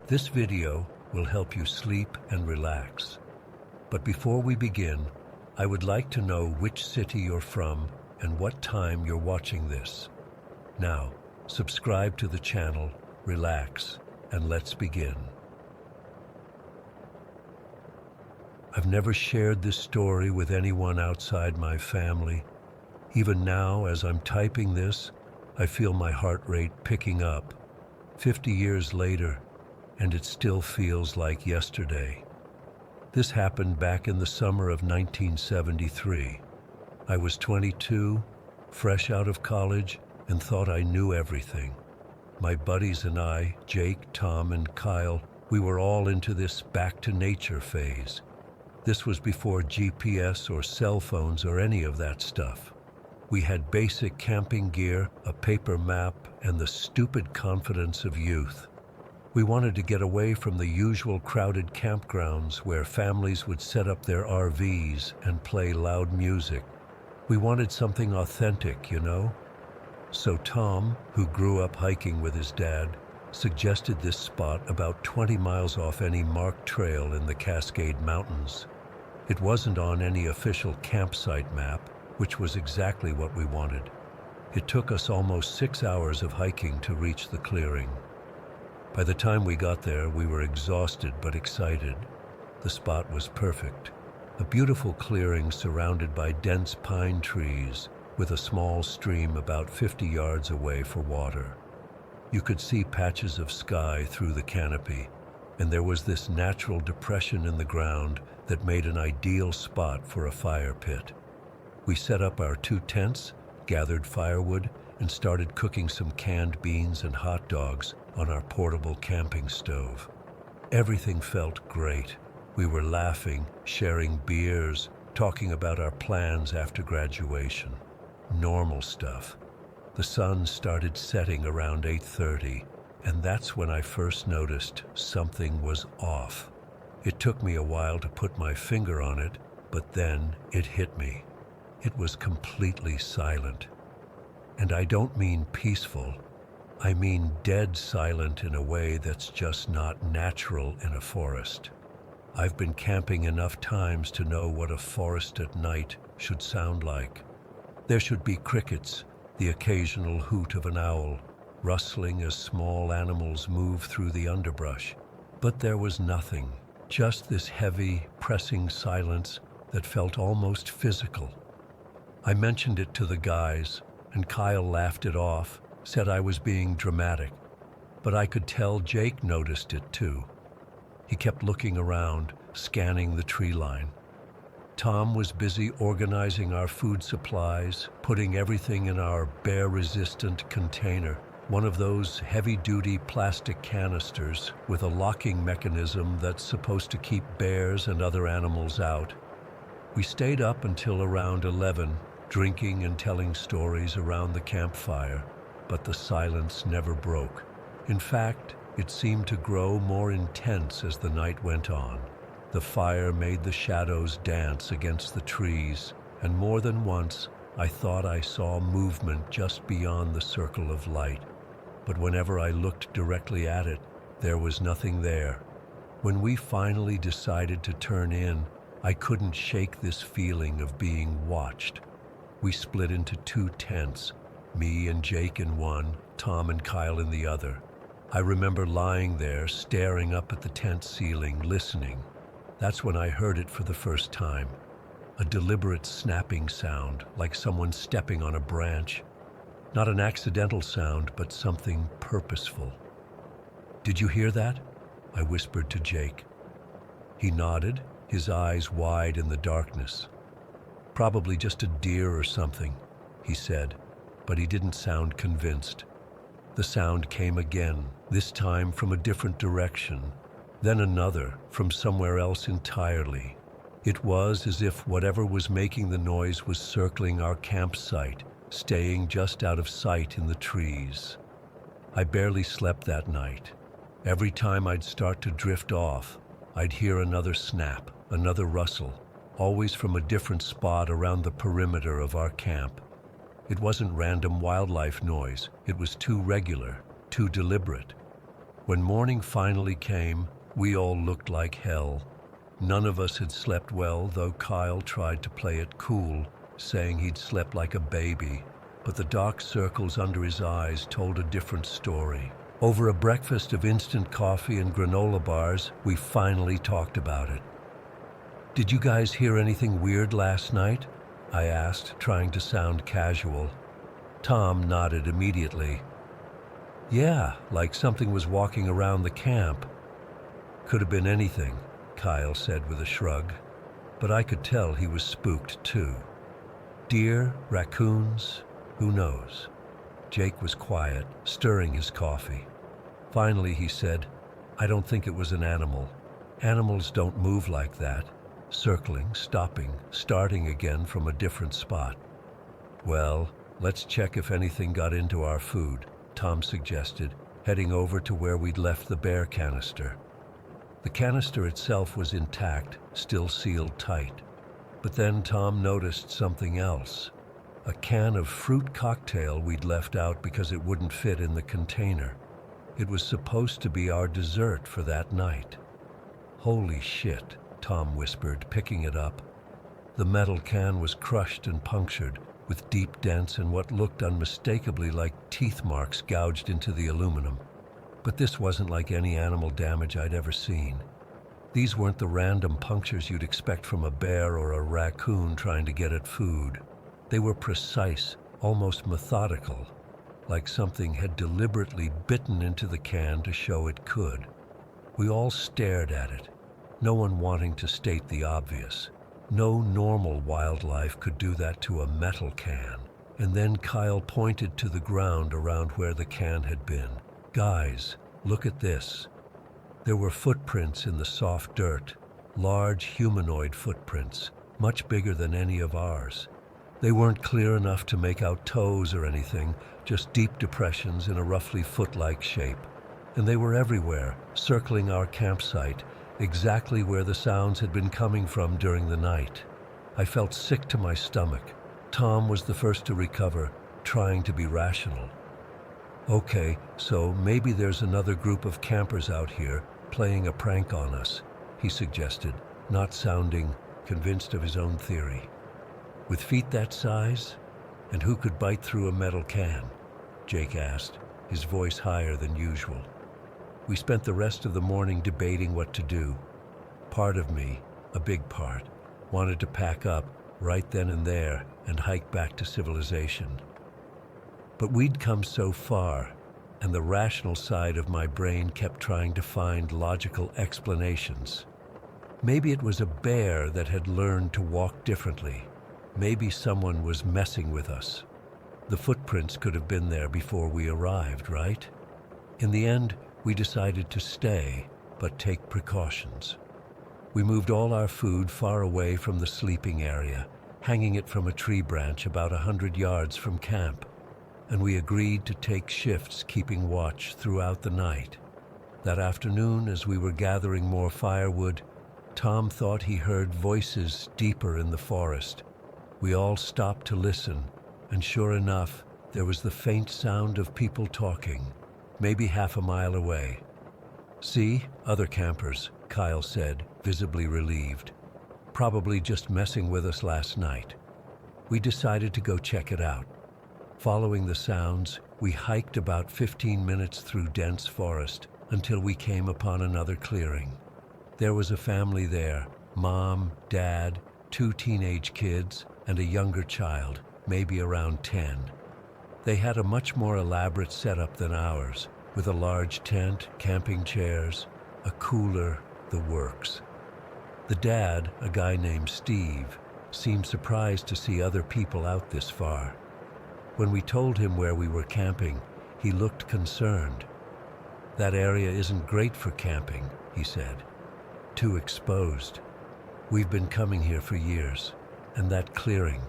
This video will help you sleep and relax. But before we begin, I would like to know which city you're from and what time you're watching this. Now, subscribe to the channel, relax, and let's begin. I've never shared this story with anyone outside my family. Even now, as I'm typing this, I feel my heart rate picking up. 50 years later, and it still feels like yesterday. This happened back in the summer of 1973. I was 22, fresh out of college, and thought I knew everything. My buddies and I, Jake, Tom, and Kyle, we were all into this back to nature phase. This was before GPS or cell phones or any of that stuff. We had basic camping gear, a paper map, and the stupid confidence of youth. We wanted to get away from the usual crowded campgrounds where families would set up their RVs and play loud music. We wanted something authentic, you know? So Tom, who grew up hiking with his dad, suggested this spot about 20 miles off any marked trail in the Cascade Mountains. It wasn't on any official campsite map, which was exactly what we wanted. It took us almost 6 hours of hiking to reach the clearing. By the time we got there, we were exhausted but excited. The spot was perfect. A beautiful clearing surrounded by dense pine trees, with a small stream about 50 yards away for water. You could see patches of sky through the canopy, and there was this natural depression in the ground that made an ideal spot for a fire pit. We set up our 2 tents, gathered firewood, and started cooking some canned beans and hot dogs on our portable camping stove. Everything felt great. We were laughing, sharing beers, talking about our plans after graduation. Normal stuff. The sun started setting around 8:30, and that's when I first noticed something was off. It took me a while to put my finger on it, but then it hit me. It was completely silent. And I don't mean peaceful. I mean dead silent in a way that's just not natural in a forest. I've been camping enough times to know what a forest at night should sound like. There should be crickets, the occasional hoot of an owl, rustling as small animals move through the underbrush. But there was nothing, just this heavy, pressing silence that felt almost physical. I mentioned it to the guys, and Kyle laughed it off, said I was being dramatic. But I could tell Jake noticed it too. He kept looking around, scanning the tree line. Tom was busy organizing our food supplies, putting everything in our bear-resistant container, one of those heavy-duty plastic canisters with a locking mechanism that's supposed to keep bears and other animals out. We stayed up until around 11, drinking and telling stories around the campfire, but the silence never broke. In fact, it seemed to grow more intense as the night went on. The fire made the shadows dance against the trees, and more than once I thought I saw movement just beyond the circle of light. But whenever I looked directly at it, there was nothing there. When we finally decided to turn in, I couldn't shake this feeling of being watched. We split into 2 tents, me and Jake in one, Tom and Kyle in the other. I remember lying there, staring up at the tent ceiling, listening. That's when I heard it for the first time. A deliberate snapping sound, like someone stepping on a branch. Not an accidental sound, but something purposeful. "Did you hear that?" I whispered to Jake. He nodded, his eyes wide in the darkness. "Probably just a deer or something," he said, but he didn't sound convinced. The sound came again, this time from a different direction, then another, from somewhere else entirely. It was as if whatever was making the noise was circling our campsite, staying just out of sight in the trees. I barely slept that night. Every time I'd start to drift off, I'd hear another snap, another rustle, always from a different spot around the perimeter of our camp. It wasn't random wildlife noise. It was too regular, too deliberate. When morning finally came, we all looked like hell. None of us had slept well, though Kyle tried to play it cool, saying he'd slept like a baby. But the dark circles under his eyes told a different story. Over a breakfast of instant coffee and granola bars, we finally talked about it. "Did you guys hear anything weird last night?" I asked, trying to sound casual. Tom nodded immediately. "Yeah, like something was walking around the camp." "Could have been anything," Kyle said with a shrug. But I could tell he was spooked too. Deer, raccoons, who knows? Jake was quiet, stirring his coffee. Finally he said, "I don't think it was an animal. Animals don't move like that, circling, stopping, starting again from a different spot." "Well, let's check if anything got into our food," Tom suggested, heading over to where we'd left the bear canister. The canister itself was intact, still sealed tight. But then Tom noticed something else. A can of fruit cocktail we'd left out because it wouldn't fit in the container. It was supposed to be our dessert for that night. "Holy shit," Tom whispered, picking it up. The metal can was crushed and punctured, with deep dents and what looked unmistakably like teeth marks gouged into the aluminum. But this wasn't like any animal damage I'd ever seen. These weren't the random punctures you'd expect from a bear or a raccoon trying to get at food. They were precise, almost methodical, like something had deliberately bitten into the can to show it could. We all stared at it, no one wanting to state the obvious. No normal wildlife could do that to a metal can. And then Kyle pointed to the ground around where the can had been. "Guys, look at this." There were footprints in the soft dirt, large humanoid footprints, much bigger than any of ours. They weren't clear enough to make out toes or anything, just deep depressions in a roughly foot-like shape. And they were everywhere, circling our campsite, exactly where the sounds had been coming from during the night. I felt sick to my stomach. Tom was the first to recover, trying to be rational. "Okay, so maybe there's another group of campers out here playing a prank on us," he suggested, not sounding convinced of his own theory. "With feet that size? And who could bite through a metal can?" Jake asked, his voice higher than usual. We spent the rest of the morning debating what to do. Part of me, a big part, wanted to pack up right then and there and hike back to civilization. But we'd come so far, and the rational side of my brain kept trying to find logical explanations. Maybe it was a bear that had learned to walk differently. Maybe someone was messing with us. The footprints could have been there before we arrived, right? In the end, we decided to stay, but take precautions. We moved all our food far away from the sleeping area, hanging it from a tree branch about 100 yards from camp, and we agreed to take shifts keeping watch throughout the night. That afternoon, as we were gathering more firewood, Tom thought he heard voices deeper in the forest. We all stopped to listen, and sure enough, there was the faint sound of people talking, maybe half a mile away. "See, other campers," Kyle said, visibly relieved. "Probably just messing with us last night." We decided to go check it out. Following the sounds, we hiked about 15 minutes through dense forest until we came upon another clearing. There was a family there, mom, dad, 2 teenage kids, and a younger child, maybe around 10. They had a much more elaborate setup than ours, with a large tent, camping chairs, a cooler, the works. The dad, a guy named Steve, seemed surprised to see other people out this far. When we told him where we were camping, he looked concerned. "That area isn't great for camping," he said. "Too exposed. We've been coming here for years, and that clearing,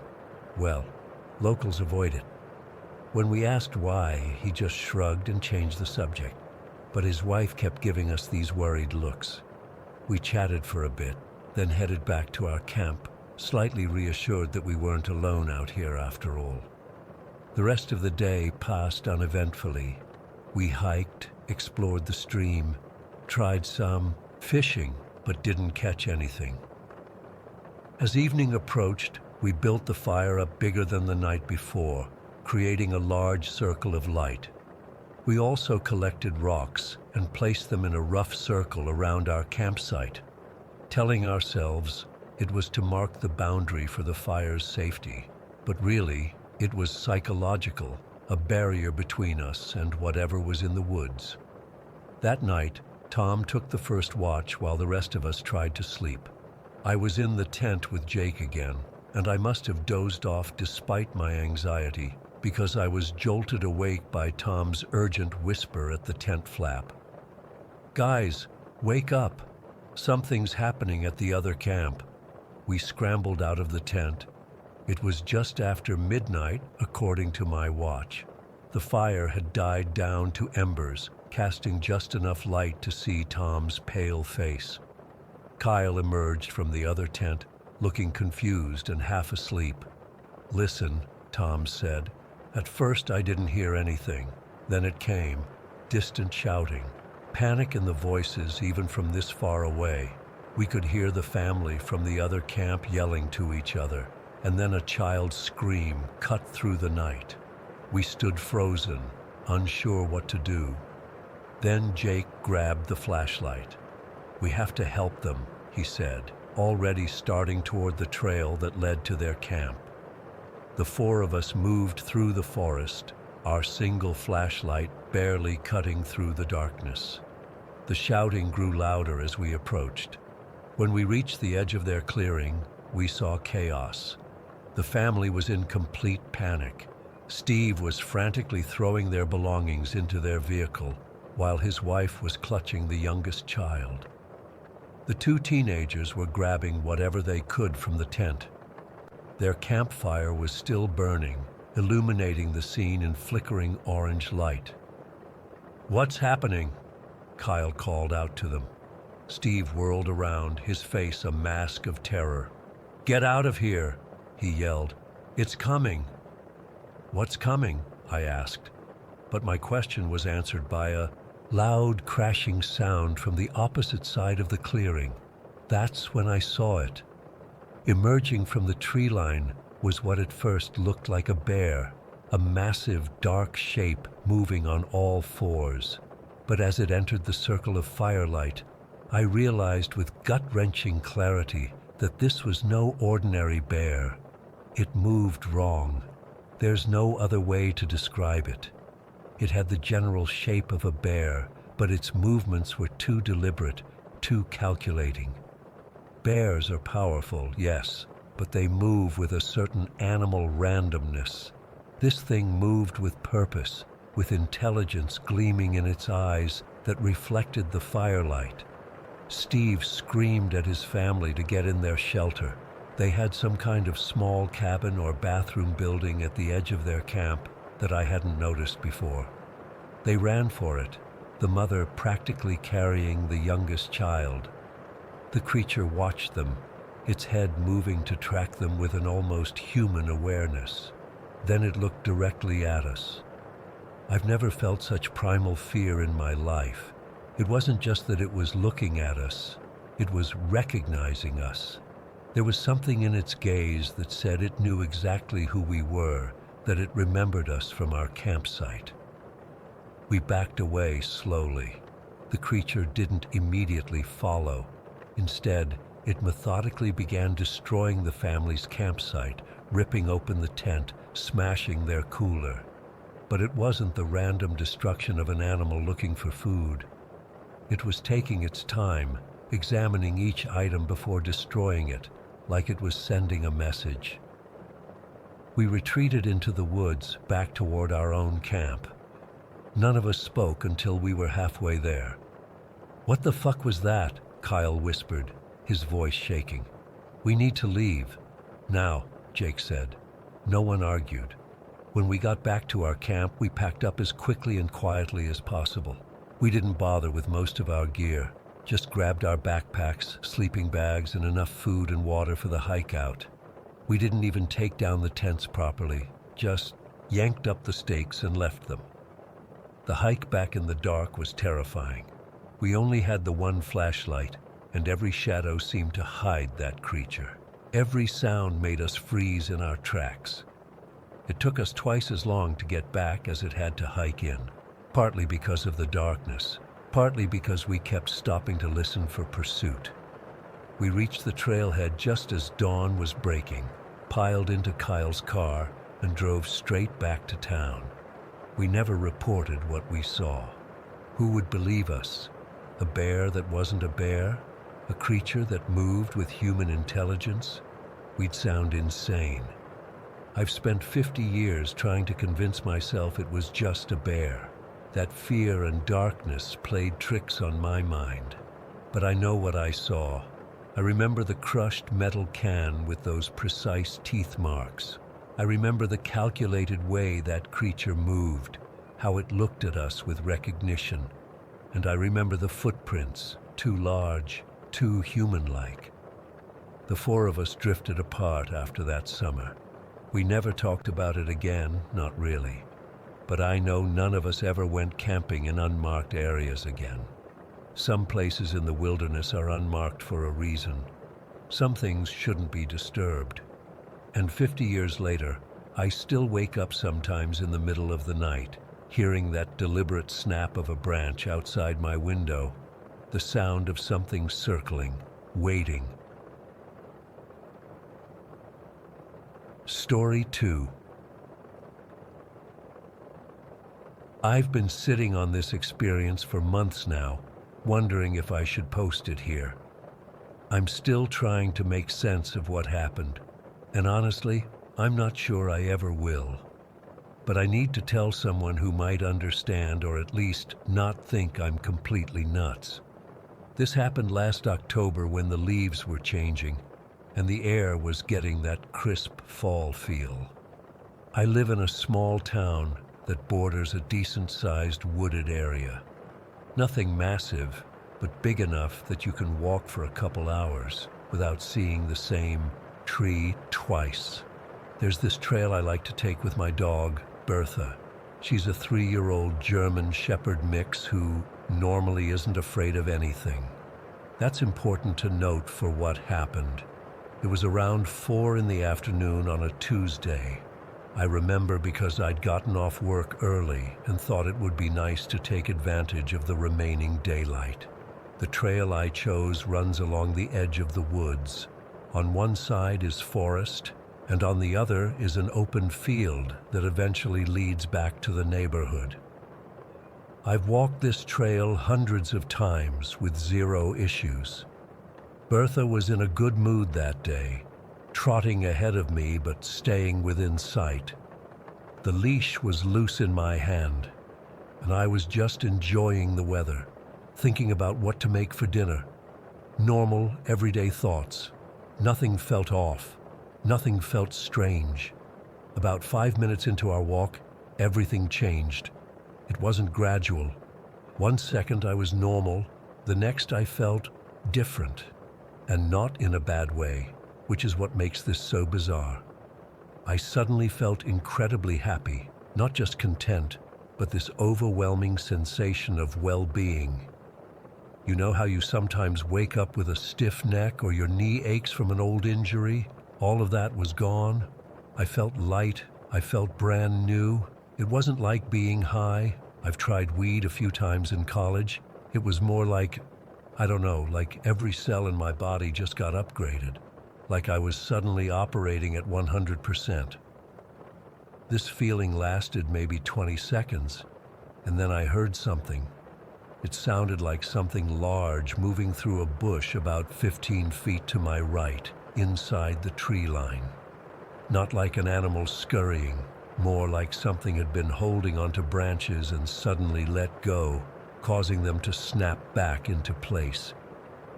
well, locals avoid it." When we asked why, he just shrugged and changed the subject, but his wife kept giving us these worried looks. We chatted for a bit, then headed back to our camp, slightly reassured that we weren't alone out here after all. The rest of the day passed uneventfully. We hiked, explored the stream, tried some fishing, but didn't catch anything. As evening approached, we built the fire up bigger than the night before, creating a large circle of light. We also collected rocks and placed them in a rough circle around our campsite, telling ourselves it was to mark the boundary for the fire's safety. But really, it was psychological, a barrier between us and whatever was in the woods. That night, Tom took the first watch while the rest of us tried to sleep. I was in the tent with Jake again, and I must have dozed off despite my anxiety, because I was jolted awake by Tom's urgent whisper at the tent flap. "Guys, wake up! Something's happening at the other camp." We scrambled out of the tent. It was just after midnight, according to my watch. The fire had died down to embers, casting just enough light to see Tom's pale face. Kyle emerged from the other tent, looking confused and half asleep. "Listen," Tom said. "At first I didn't hear anything. Then it came, distant shouting, panic in the voices even from this far away. We could hear the family from the other camp yelling to each other, and then a child's scream cut through the night. We stood frozen, unsure what to do. Then Jake grabbed the flashlight. "We have to help them," he said, already starting toward the trail that led to their camp. The four of us moved through the forest, our single flashlight barely cutting through the darkness. The shouting grew louder as we approached. When we reached the edge of their clearing, we saw chaos. The family was in complete panic. Steve was frantically throwing their belongings into their vehicle, while his wife was clutching the youngest child. The two teenagers were grabbing whatever they could from the tent. Their campfire was still burning, illuminating the scene in flickering orange light. "What's happening?" Kyle called out to them. Steve whirled around, his face a mask of terror. "Get out of here!" he yelled. "It's coming!" "What's coming?" I asked. But my question was answered by a loud crashing sound from the opposite side of the clearing. That's when I saw it. Emerging from the tree line was what at first looked like a bear, a massive dark shape moving on all fours. But as it entered the circle of firelight, I realized with gut-wrenching clarity that this was no ordinary bear. It moved wrong. There's no other way to describe it. It had the general shape of a bear, but its movements were too deliberate, too calculating. Bears are powerful, yes, but they move with a certain animal randomness. This thing moved with purpose, with intelligence gleaming in its eyes that reflected the firelight. Steve screamed at his family to get in their shelter. They had some kind of small cabin or bathroom building at the edge of their camp that I hadn't noticed before. They ran for it, the mother practically carrying the youngest child. The creature watched them, its head moving to track them with an almost human awareness. Then it looked directly at us. I've never felt such primal fear in my life. It wasn't just that it was looking at us, it was recognizing us. There was something in its gaze that said it knew exactly who we were, that it remembered us from our campsite. We backed away slowly. The creature didn't immediately follow. Instead, it methodically began destroying the family's campsite, ripping open the tent, smashing their cooler. But it wasn't the random destruction of an animal looking for food. It was taking its time, examining each item before destroying it, like it was sending a message. We retreated into the woods, back toward our own camp. None of us spoke until we were halfway there. "What the fuck was that?" Kyle whispered, his voice shaking. "We need to leave." "Now," Jake said. No one argued. When we got back to our camp, we packed up as quickly and quietly as possible. We didn't bother with most of our gear, just grabbed our backpacks, sleeping bags, and enough food and water for the hike out. We didn't even take down the tents properly, just yanked up the stakes and left them. The hike back in the dark was terrifying. We only had the one flashlight, and every shadow seemed to hide that creature. Every sound made us freeze in our tracks. It took us twice as long to get back as it had to hike in, partly because of the darkness, partly because we kept stopping to listen for pursuit. We reached the trailhead just as dawn was breaking, piled into Kyle's car, and drove straight back to town. We never reported what we saw. Who would believe us? A bear that wasn't a bear? A creature that moved with human intelligence? We'd sound insane. I've spent 50 years trying to convince myself it was just a bear. That fear and darkness played tricks on my mind. But I know what I saw. I remember the crushed metal can with those precise teeth marks. I remember the calculated way that creature moved, how it looked at us with recognition. And I remember the footprints, too large, too human-like. The four of us drifted apart after that summer. We never talked about it again, not really. But I know none of us ever went camping in unmarked areas again. Some places in the wilderness are unmarked for a reason. Some things shouldn't be disturbed. And 50 years later, I still wake up sometimes in the middle of the night, hearing that deliberate snap of a branch outside my window, the sound of something circling, waiting. Story 2. I've been sitting on this experience for months now, wondering if I should post it here. I'm still trying to make sense of what happened, and honestly, I'm not sure I ever will. But I need to tell someone who might understand or at least not think I'm completely nuts. This happened last October when the leaves were changing, and the air was getting that crisp fall feel. I live in a small town that borders a decent-sized wooded area. Nothing massive, but big enough that you can walk for a couple hours without seeing the same tree twice. There's this trail I like to take with my dog, Bertha. She's a 3-year-old German Shepherd mix who normally isn't afraid of anything. That's important to note for what happened. It was around 4 in the afternoon on a Tuesday. I remember because I'd gotten off work early and thought it would be nice to take advantage of the remaining daylight. The trail I chose runs along the edge of the woods. On one side is forest, and on the other is an open field that eventually leads back to the neighborhood. I've walked this trail hundreds of times with zero issues. Bertha was in a good mood that day, trotting ahead of me but staying within sight. The leash was loose in my hand, and I was just enjoying the weather, thinking about what to make for dinner. Normal, everyday thoughts. Nothing felt off. Nothing felt strange. About 5 minutes into our walk, everything changed. It wasn't gradual. 1 second I was normal, the next I felt different. And not in a bad way, which is what makes this so bizarre. I suddenly felt incredibly happy, not just content, but this overwhelming sensation of well-being. You know how you sometimes wake up with a stiff neck or your knee aches from an old injury? All of that was gone. I felt light. I felt brand new. It wasn't like being high. I've tried weed a few times in college. It was more like, I don't know, like every cell in my body just got upgraded. Like I was suddenly operating at 100%. This feeling lasted maybe 20 seconds, and then I heard something. It sounded like something large moving through a bush about 15 feet to my right, inside the tree line. Not like an animal scurrying, more like something had been holding onto branches and suddenly let go, causing them to snap back into place.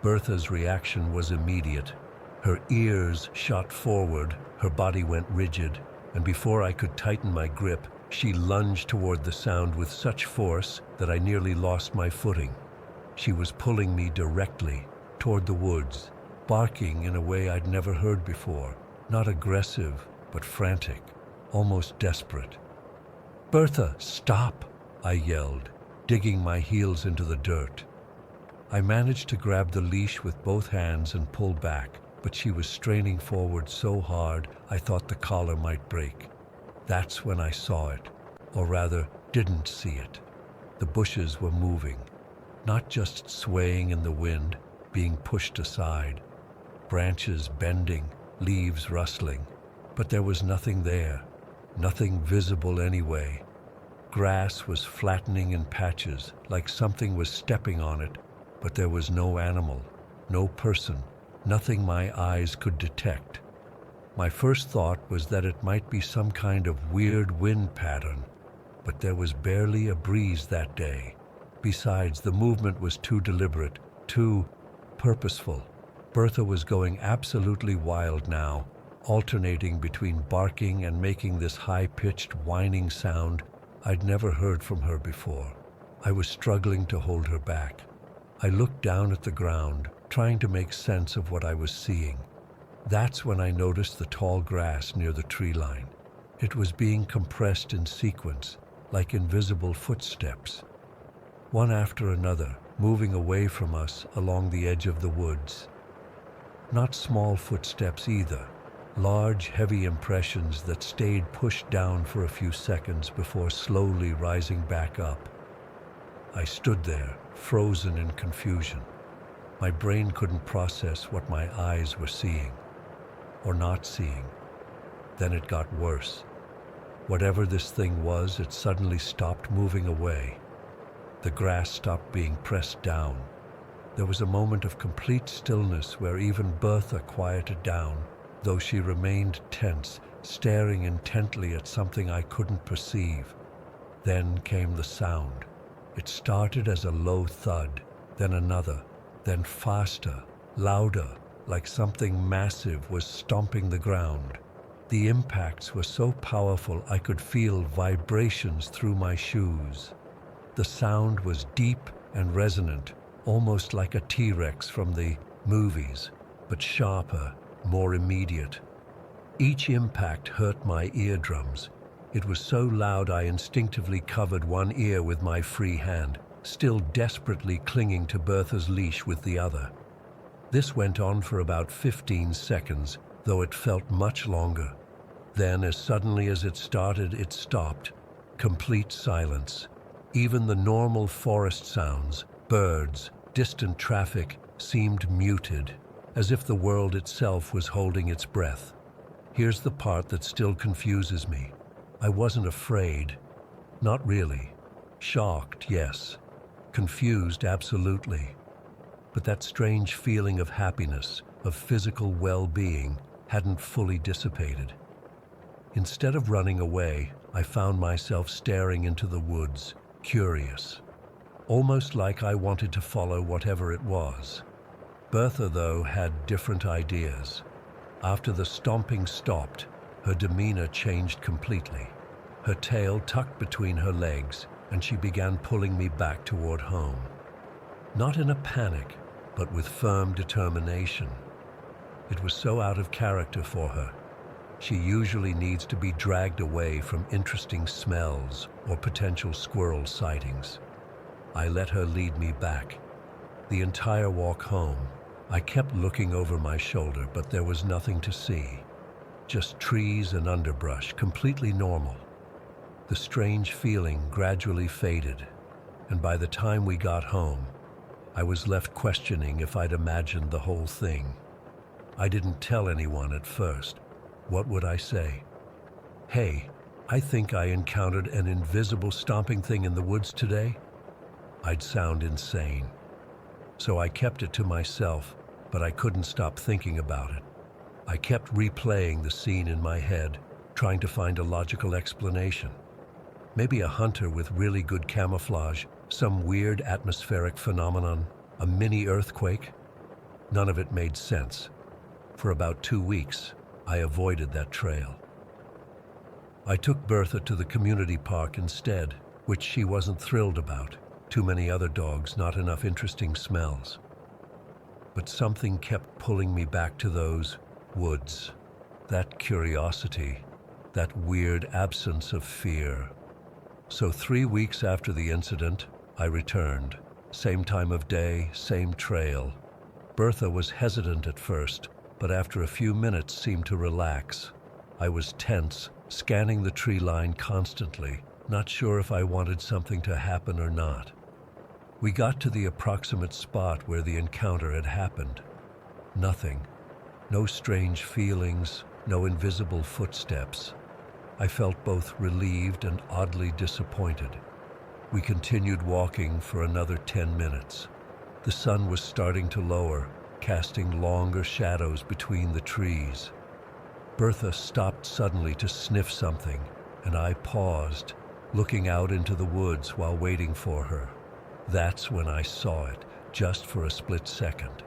Bertha's reaction was immediate. Her ears shot forward, her body went rigid, and before I could tighten my grip, she lunged toward the sound with such force that I nearly lost my footing. She was pulling me directly toward the woods, barking in a way I'd never heard before, not aggressive, but frantic, almost desperate. "Bertha, stop!" I yelled, digging my heels into the dirt. I managed to grab the leash with both hands and pull back, but she was straining forward so hard I thought the collar might break. That's when I saw it, or rather, didn't see it. The bushes were moving, not just swaying in the wind, being pushed aside. Branches bending, leaves rustling, but there was nothing there, nothing visible anyway. Grass was flattening in patches, like something was stepping on it, but there was no animal, no person, nothing my eyes could detect. My first thought was that it might be some kind of weird wind pattern, but there was barely a breeze that day. Besides, the movement was too deliberate, too purposeful. Bertha was going absolutely wild now, alternating between barking and making this high-pitched whining sound I'd never heard from her before. I was struggling to hold her back. I looked down at the ground, trying to make sense of what I was seeing. That's when I noticed the tall grass near the tree line. It was being compressed in sequence, like invisible footsteps, one after another, moving away from us along the edge of the woods. Not small footsteps either, large, heavy impressions that stayed pushed down for a few seconds before slowly rising back up. I stood there, frozen in confusion. My brain couldn't process what my eyes were seeing, or not seeing. Then it got worse. Whatever this thing was, it suddenly stopped moving away. The grass stopped being pressed down. There was a moment of complete stillness where even Bertha quieted down, though she remained tense, staring intently at something I couldn't perceive. Then came the sound. It started as a low thud, then another, then faster, louder, like something massive was stomping the ground. The impacts were so powerful I could feel vibrations through my shoes. The sound was deep and resonant, almost like a T-Rex from the movies, but sharper, more immediate. Each impact hurt my eardrums. It was so loud I instinctively covered one ear with my free hand, still desperately clinging to Bertha's leash with the other. This went on for about 15 seconds, though it felt much longer. Then, as suddenly as it started, it stopped. Complete silence. Even the normal forest sounds, birds, distant traffic, seemed muted, as if the world itself was holding its breath. Here's the part that still confuses me. I wasn't afraid. Not really. Shocked, yes. Confused, absolutely. But that strange feeling of happiness, of physical well-being, hadn't fully dissipated. Instead of running away, I found myself staring into the woods, curious. Almost like I wanted to follow whatever it was. Bertha, though, had different ideas. After the stomping stopped, her demeanor changed completely. Her tail tucked between her legs, and she began pulling me back toward home. Not in a panic, but with firm determination. It was so out of character for her. She usually needs to be dragged away from interesting smells or potential squirrel sightings. I let her lead me back. The entire walk home, I kept looking over my shoulder, but there was nothing to see. Just trees and underbrush, completely normal. The strange feeling gradually faded, and by the time we got home, I was left questioning if I'd imagined the whole thing. I didn't tell anyone at first. What would I say? Hey, I think I encountered an invisible stomping thing in the woods today? I'd sound insane. So I kept it to myself, but I couldn't stop thinking about it. I kept replaying the scene in my head, trying to find a logical explanation. Maybe a hunter with really good camouflage, some weird atmospheric phenomenon, a mini earthquake. None of it made sense. For about 2 weeks, I avoided that trail. I took Bertha to the community park instead, which she wasn't thrilled about. Too many other dogs, not enough interesting smells. But something kept pulling me back to those woods. That curiosity, that weird absence of fear. So 3 weeks after the incident, I returned. Same time of day, same trail. Bertha was hesitant at first, but after a few minutes seemed to relax. I was tense, scanning the tree line constantly, not sure if I wanted something to happen or not. We got to the approximate spot where the encounter had happened. Nothing. No strange feelings, no invisible footsteps. I felt both relieved and oddly disappointed. We continued walking for another 10 minutes. The sun was starting to lower, casting longer shadows between the trees. Bertha stopped suddenly to sniff something, and I paused, looking out into the woods while waiting for her. That's when I saw it, just for a split second.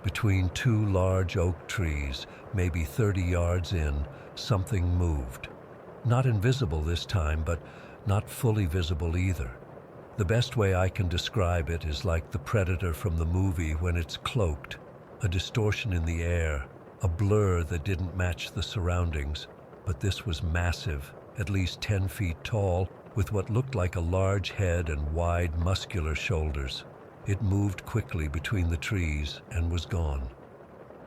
Between two large oak trees, maybe 30 yards in, something moved. Not invisible this time, but not fully visible either. The best way I can describe it is like the predator from the movie when it's cloaked, a distortion in the air, a blur that didn't match the surroundings, but this was massive, at least 10 feet tall, with what looked like a large head and wide, muscular shoulders. It moved quickly between the trees and was gone.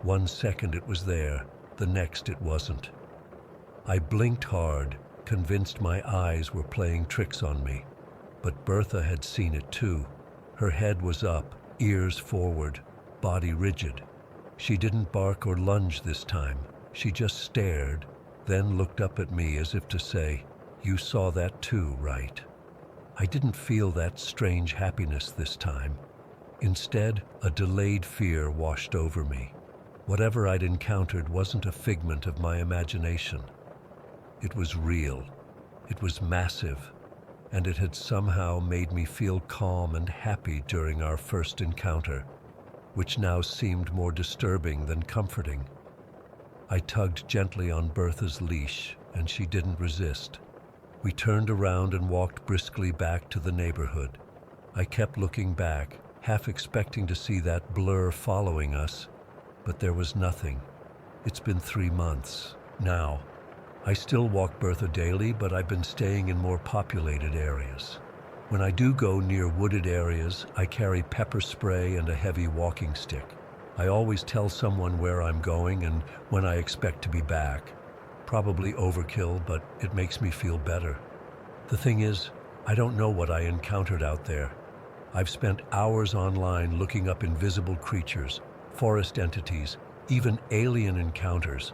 1 second it was there, the next it wasn't. I blinked hard, convinced my eyes were playing tricks on me. But Bertha had seen it too. Her head was up, ears forward, body rigid. She didn't bark or lunge this time. She just stared, then looked up at me as if to say, "You saw that too, right?" I didn't feel that strange happiness this time. Instead, a delayed fear washed over me. Whatever I'd encountered wasn't a figment of my imagination. It was real. It was massive. And it had somehow made me feel calm and happy during our first encounter, which now seemed more disturbing than comforting. I tugged gently on Bertha's leash, and she didn't resist. We turned around and walked briskly back to the neighborhood. I kept looking back, half expecting to see that blur following us, but there was nothing. It's been 3 months now. I still walk Bertha daily, but I've been staying in more populated areas. When I do go near wooded areas, I carry pepper spray and a heavy walking stick. I always tell someone where I'm going and when I expect to be back. Probably overkill, but it makes me feel better. The thing is, I don't know what I encountered out there. I've spent hours online looking up invisible creatures, forest entities, even alien encounters,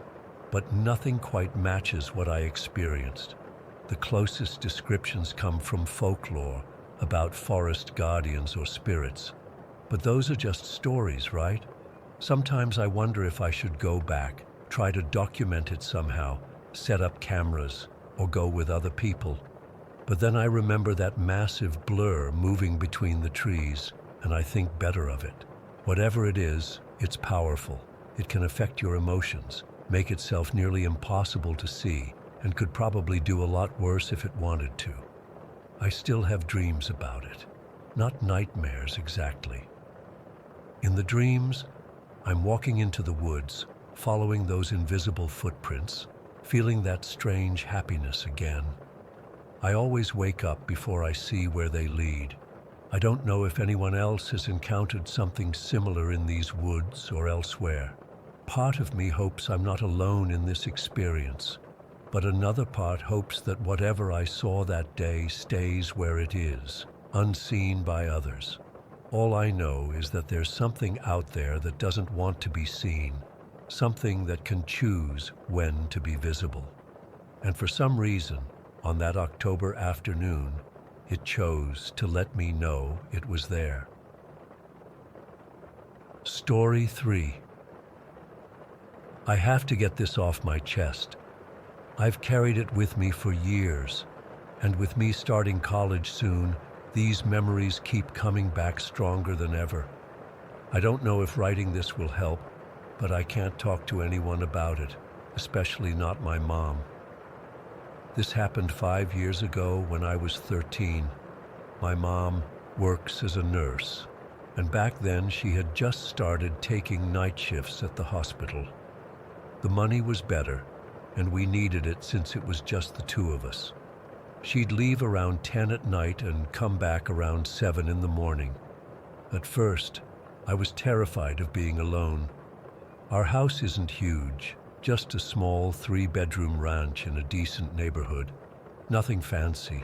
but nothing quite matches what I experienced. The closest descriptions come from folklore about forest guardians or spirits. But those are just stories, right? Sometimes I wonder if I should go back, try to document it somehow, set up cameras, or go with other people. But then I remember that massive blur moving between the trees, and I think better of it. Whatever it is, it's powerful. It can affect your emotions, make itself nearly impossible to see, and could probably do a lot worse if it wanted to. I still have dreams about it. Not nightmares exactly. In the dreams, I'm walking into the woods, following those invisible footprints, feeling that strange happiness again. I always wake up before I see where they lead. I don't know if anyone else has encountered something similar in these woods or elsewhere. Part of me hopes I'm not alone in this experience, but another part hopes that whatever I saw that day stays where it is, unseen by others. All I know is that there's something out there that doesn't want to be seen, something that can choose when to be visible. And for some reason, on that October afternoon, it chose to let me know it was there. Story 3. I have to get this off my chest. I've carried it with me for years, and with me starting college soon, these memories keep coming back stronger than ever. I don't know if writing this will help, but I can't talk to anyone about it, especially not my mom. This happened 5 years ago when I was 13. My mom works as a nurse, and back then she had just started taking night shifts at the hospital. The money was better, and we needed it since it was just the two of us. She'd leave around 10 at night and come back around 7 in the morning. At first, I was terrified of being alone. Our house isn't huge, just a small 3-bedroom ranch in a decent neighborhood. Nothing fancy.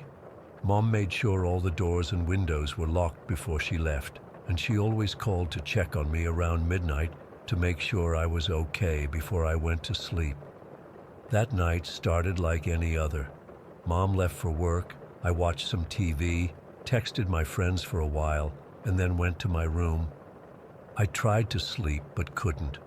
Mom made sure all the doors and windows were locked before she left, and she always called to check on me around midnight to make sure I was okay before I went to sleep. That night started like any other. Mom left for work, I watched some TV, texted my friends for a while, and then went to my room. I tried to sleep but couldn't.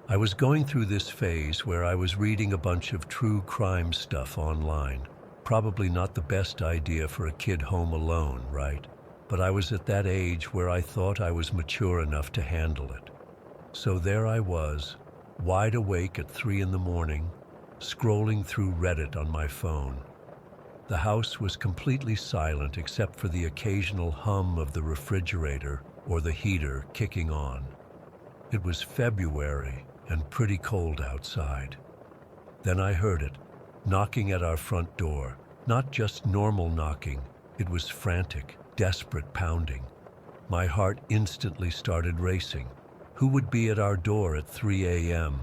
I was going through this phase where I was reading a bunch of true crime stuff online. Probably not the best idea for a kid home alone, right? But I was at that age where I thought I was mature enough to handle it. So there I was, wide awake at 3 in the morning, scrolling through Reddit on my phone. The house was completely silent except for the occasional hum of the refrigerator or the heater kicking on. It was February and pretty cold outside. Then I heard it, knocking at our front door. Not just normal knocking, it was frantic, desperate pounding. My heart instantly started racing. Who would be at our door at 3 a.m.?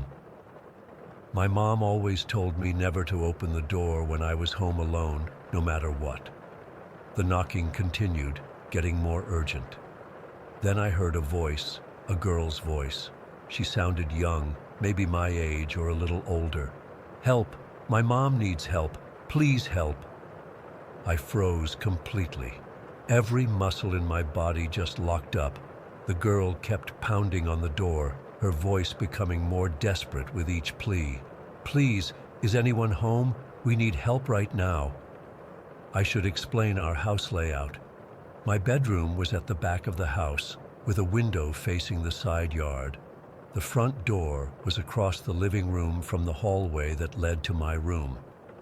My mom always told me never to open the door when I was home alone, no matter what. The knocking continued, getting more urgent. Then I heard a voice, a girl's voice. She sounded young, maybe my age or a little older. "Help! My mom needs help! Please help!" I froze completely. Every muscle in my body just locked up. The girl kept pounding on the door, her voice becoming more desperate with each plea. "Please, is anyone home? We need help right now." I should explain our house layout. My bedroom was at the back of the house, with a window facing the side yard. The front door was across the living room from the hallway that led to my room.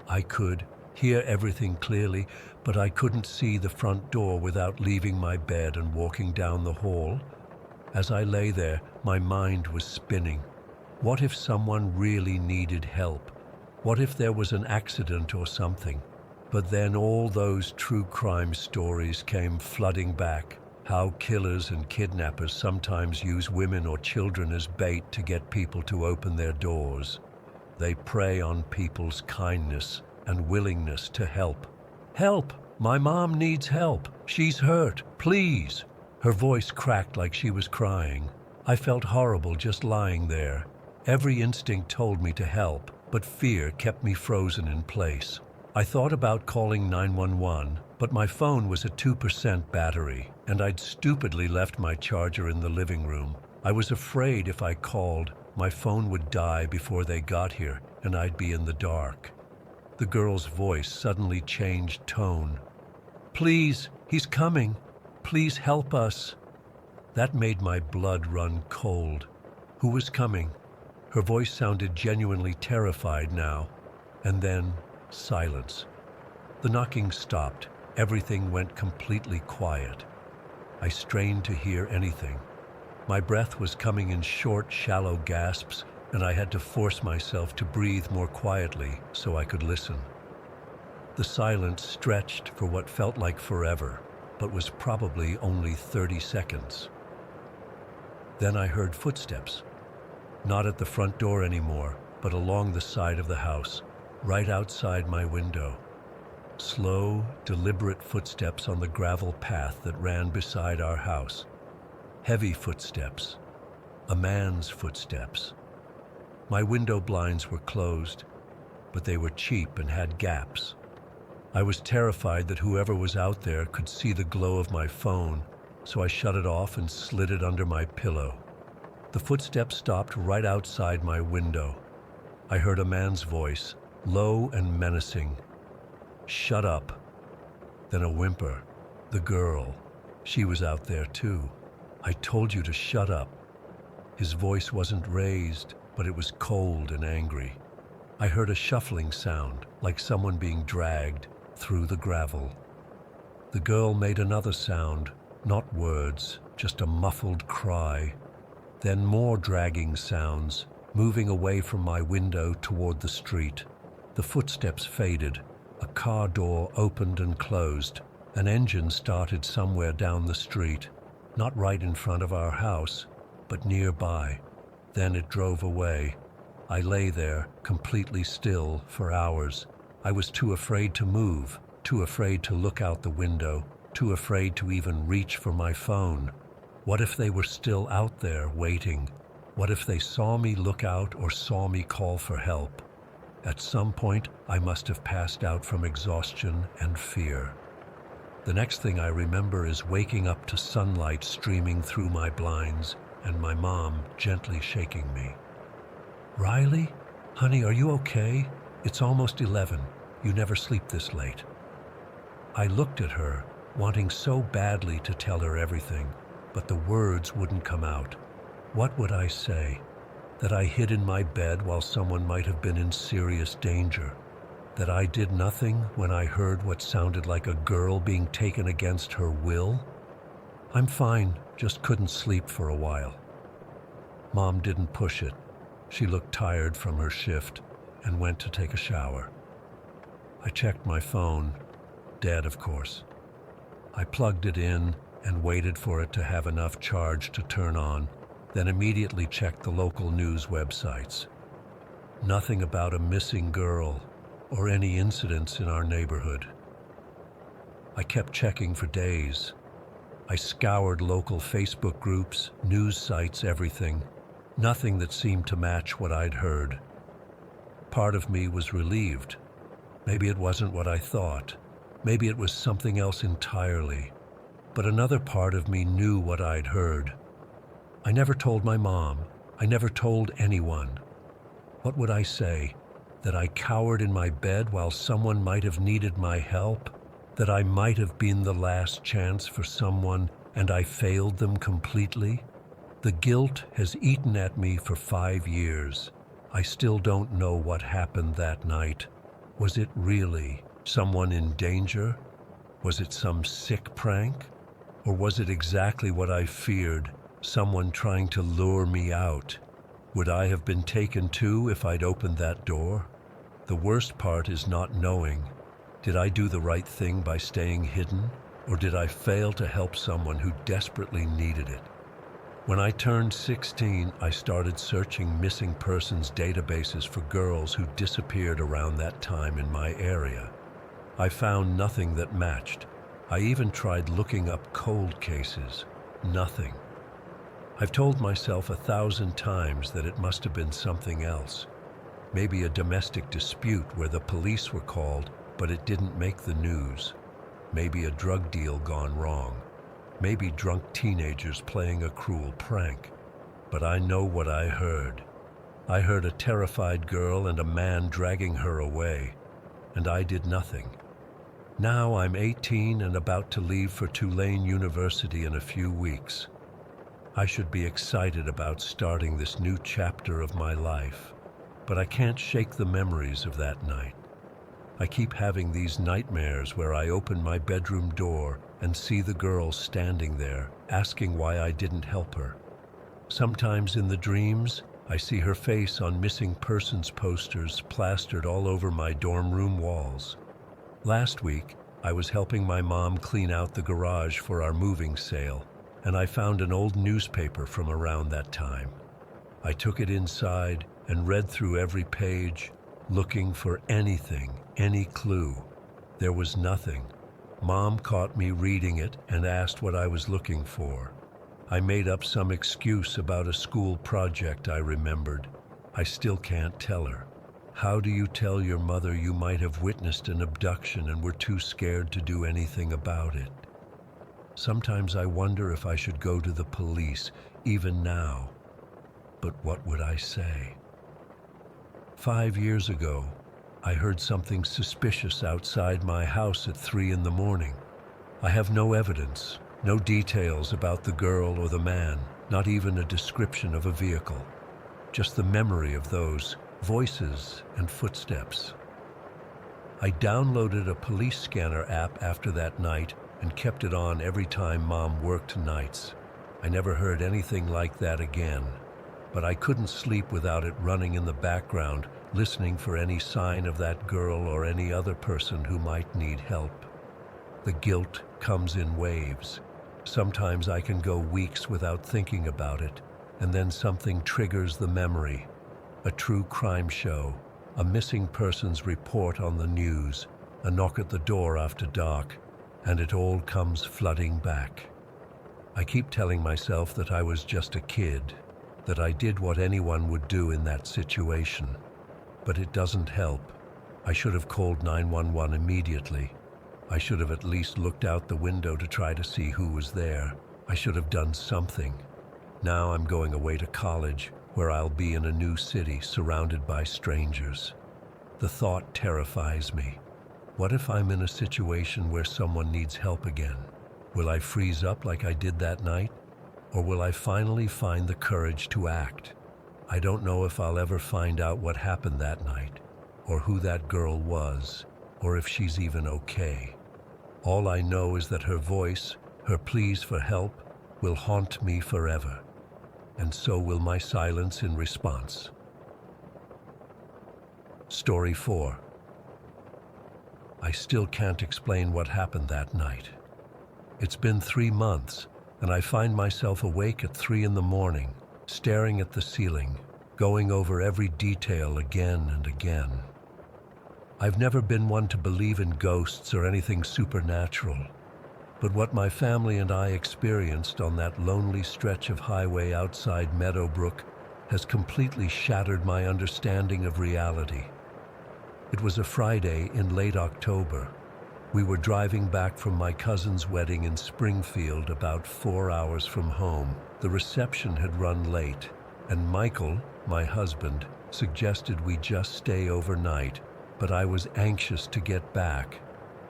I could hear everything clearly, but I couldn't see the front door without leaving my bed and walking down the hall. As I lay there, my mind was spinning. What if someone really needed help? What if there was an accident or something? But then all those true crime stories came flooding back. How killers and kidnappers sometimes use women or children as bait to get people to open their doors. They prey on people's kindness and willingness to help. "Help! My mom needs help! She's hurt! Please!" Her voice cracked like she was crying. I felt horrible just lying there. Every instinct told me to help, but fear kept me frozen in place. I thought about calling 911, but my phone was at 2% battery, and I'd stupidly left my charger in the living room. I was afraid if I called, my phone would die before they got here, and I'd be in the dark. The girl's voice suddenly changed tone. "Please, he's coming. Please help us." That made my blood run cold. Who was coming? Her voice sounded genuinely terrified now. And then, silence. The knocking stopped. Everything went completely quiet. I strained to hear anything. My breath was coming in short, shallow gasps, and I had to force myself to breathe more quietly so I could listen. The silence stretched for what felt like forever, but was probably only 30 seconds. Then I heard footsteps. Not at the front door anymore, but along the side of the house, right outside my window. Slow, deliberate footsteps on the gravel path that ran beside our house. Heavy footsteps. A man's footsteps. My window blinds were closed, but they were cheap and had gaps. I was terrified that whoever was out there could see the glow of my phone, so I shut it off and slid it under my pillow. The footsteps stopped right outside my window. I heard a man's voice, low and menacing. "Shut up." Then a whimper. The girl. She was out there too. "I told you to shut up." His voice wasn't raised, but it was cold and angry. I heard a shuffling sound, like someone being dragged through the gravel. The girl made another sound, not words, just a muffled cry. Then more dragging sounds, moving away from my window toward the street. The footsteps faded. A car door opened and closed. An engine started somewhere down the street, not right in front of our house, but nearby. Then it drove away. I lay there, completely still, for hours. I was too afraid to move, too afraid to look out the window, too afraid to even reach for my phone. What if they were still out there, waiting? What if they saw me look out or saw me call for help? At some point, I must have passed out from exhaustion and fear. The next thing I remember is waking up to sunlight streaming through my blinds and my mom gently shaking me. "Riley? Honey, are you okay? It's almost 11. You never sleep this late." I looked at her, wanting so badly to tell her everything, but the words wouldn't come out. What would I say? That I hid in my bed while someone might have been in serious danger? That I did nothing when I heard what sounded like a girl being taken against her will? "I'm fine, just couldn't sleep for a while." Mom didn't push it. She looked tired from her shift and went to take a shower. I checked my phone. Dead, of course. I plugged it in and waited for it to have enough charge to turn on, then immediately checked the local news websites. Nothing about a missing girl or any incidents in our neighborhood. I kept checking for days. I scoured local Facebook groups, news sites, everything. Nothing that seemed to match what I'd heard. Part of me was relieved. Maybe it wasn't what I thought. Maybe it was something else entirely. But another part of me knew what I'd heard. I never told my mom. I never told anyone. What would I say? That I cowered in my bed while someone might have needed my help? That I might have been the last chance for someone and I failed them completely? The guilt has eaten at me for 5 years. I still don't know what happened that night. Was it really someone in danger? Was it some sick prank? Or was it exactly what I feared, someone trying to lure me out? Would I have been taken too if I'd opened that door? The worst part is not knowing. Did I do the right thing by staying hidden? Or did I fail to help someone who desperately needed it? When I turned 16, I started searching missing persons databases for girls who disappeared around that time in my area. I found nothing that matched. I even tried looking up cold cases. Nothing. I've told myself 1,000 times that it must have been something else. Maybe a domestic dispute where the police were called, but it didn't make the news. Maybe a drug deal gone wrong. Maybe drunk teenagers playing a cruel prank. But I know what I heard. I heard a terrified girl and a man dragging her away, and I did nothing. Now I'm 18 and about to leave for Tulane University in a few weeks. I should be excited about starting this new chapter of my life, but I can't shake the memories of that night. I keep having these nightmares where I open my bedroom door and see the girl standing there, asking why I didn't help her. Sometimes in the dreams, I see her face on missing persons posters plastered all over my dorm room walls. Last week, I was helping my mom clean out the garage for our moving sale, and I found an old newspaper from around that time. I took it inside and read through every page, looking for anything, any clue. There was nothing. Mom caught me reading it and asked what I was looking for. I made up some excuse about a school project I remembered. I still can't tell her. How do you tell your mother you might have witnessed an abduction and were too scared to do anything about it? Sometimes I wonder if I should go to the police, even now. But what would I say? 5 years ago, I heard something suspicious outside my house at 3 in the morning. I have no evidence, no details about the girl or the man, not even a description of a vehicle. Just the memory of those voices and footsteps. I downloaded a police scanner app after that night and kept it on every time Mom worked nights. I never heard anything like that again, but I couldn't sleep without it running in the background, listening for any sign of that girl or any other person who might need help. The guilt comes in waves. Sometimes I can go weeks without thinking about it, and then something triggers the memory. A true crime show, a missing persons report on the news, a knock at the door after dark, and it all comes flooding back. I keep telling myself that I was just a kid, that I did what anyone would do in that situation. But it doesn't help. I should have called 911 immediately. I should have at least looked out the window to try to see who was there. I should have done something. Now I'm going away to college, where I'll be in a new city surrounded by strangers. The thought terrifies me. What if I'm in a situation where someone needs help again? Will I freeze up like I did that night? Or will I finally find the courage to act? I don't know if I'll ever find out what happened that night, or who that girl was, or if she's even okay. All I know is that her voice, her pleas for help, will haunt me forever. And so will my silence in response. Story 4. I still can't explain what happened that night. It's been 3 months, and I find myself awake at 3 in the morning, staring at the ceiling, going over every detail again and again. I've never been one to believe in ghosts or anything supernatural, but what my family and I experienced on that lonely stretch of highway outside Meadowbrook has completely shattered my understanding of reality. It was a Friday in late October. We were driving back from my cousin's wedding in Springfield, about 4 hours from home. The reception had run late, and Michael, my husband, suggested we just stay overnight, but I was anxious to get back.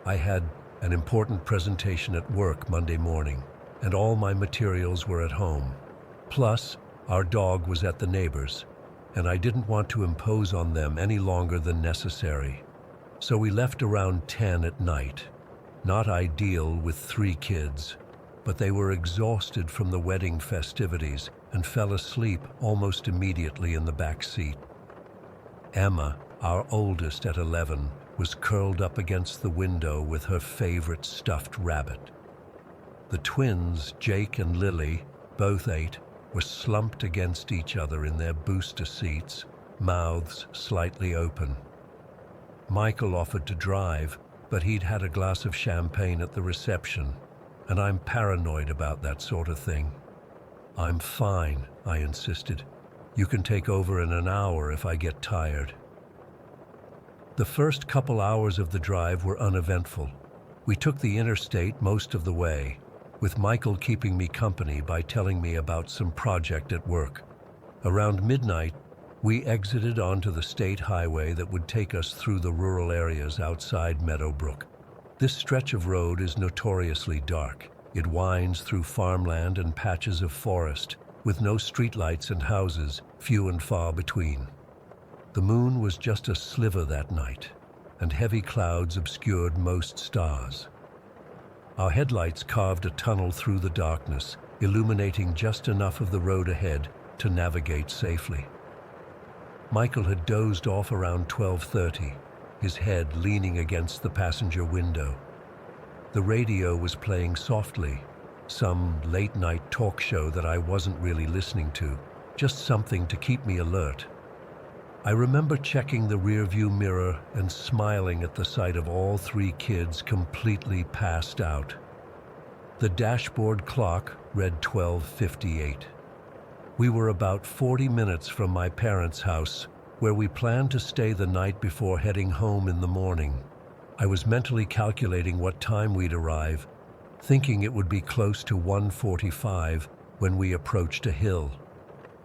I had an important presentation at work Monday morning, and all my materials were at home. Plus, our dog was at the neighbors, and I didn't want to impose on them any longer than necessary. So we left around 10 at night. Not ideal with 3 kids, but they were exhausted from the wedding festivities and fell asleep almost immediately in the back seat. Emma, our oldest at 11, was curled up against the window with her favorite stuffed rabbit. The twins, Jake and Lily, both 8, were slumped against each other in their booster seats, mouths slightly open. Michael offered to drive, but he'd had a glass of champagne at the reception, and I'm paranoid about that sort of thing. "I'm fine," I insisted. "You can take over in an hour if I get tired." The first couple hours of the drive were uneventful. We took the interstate most of the way, with Michael keeping me company by telling me about some project at work. Around midnight, we exited onto the state highway that would take us through the rural areas outside Meadowbrook. This stretch of road is notoriously dark. It winds through farmland and patches of forest, with no streetlights and houses, few and far between. The moon was just a sliver that night, and heavy clouds obscured most stars. Our headlights carved a tunnel through the darkness, illuminating just enough of the road ahead to navigate safely. Michael had dozed off around 12:30, his head leaning against the passenger window. The radio was playing softly, some late-night talk show that I wasn't really listening to, just something to keep me alert. I remember checking the rearview mirror and smiling at the sight of all 3 kids completely passed out. The dashboard clock read 12:58. We were about 40 minutes from my parents' house, where we planned to stay the night before heading home in the morning. I was mentally calculating what time we'd arrive, thinking it would be close to 1:45 when we approached a hill.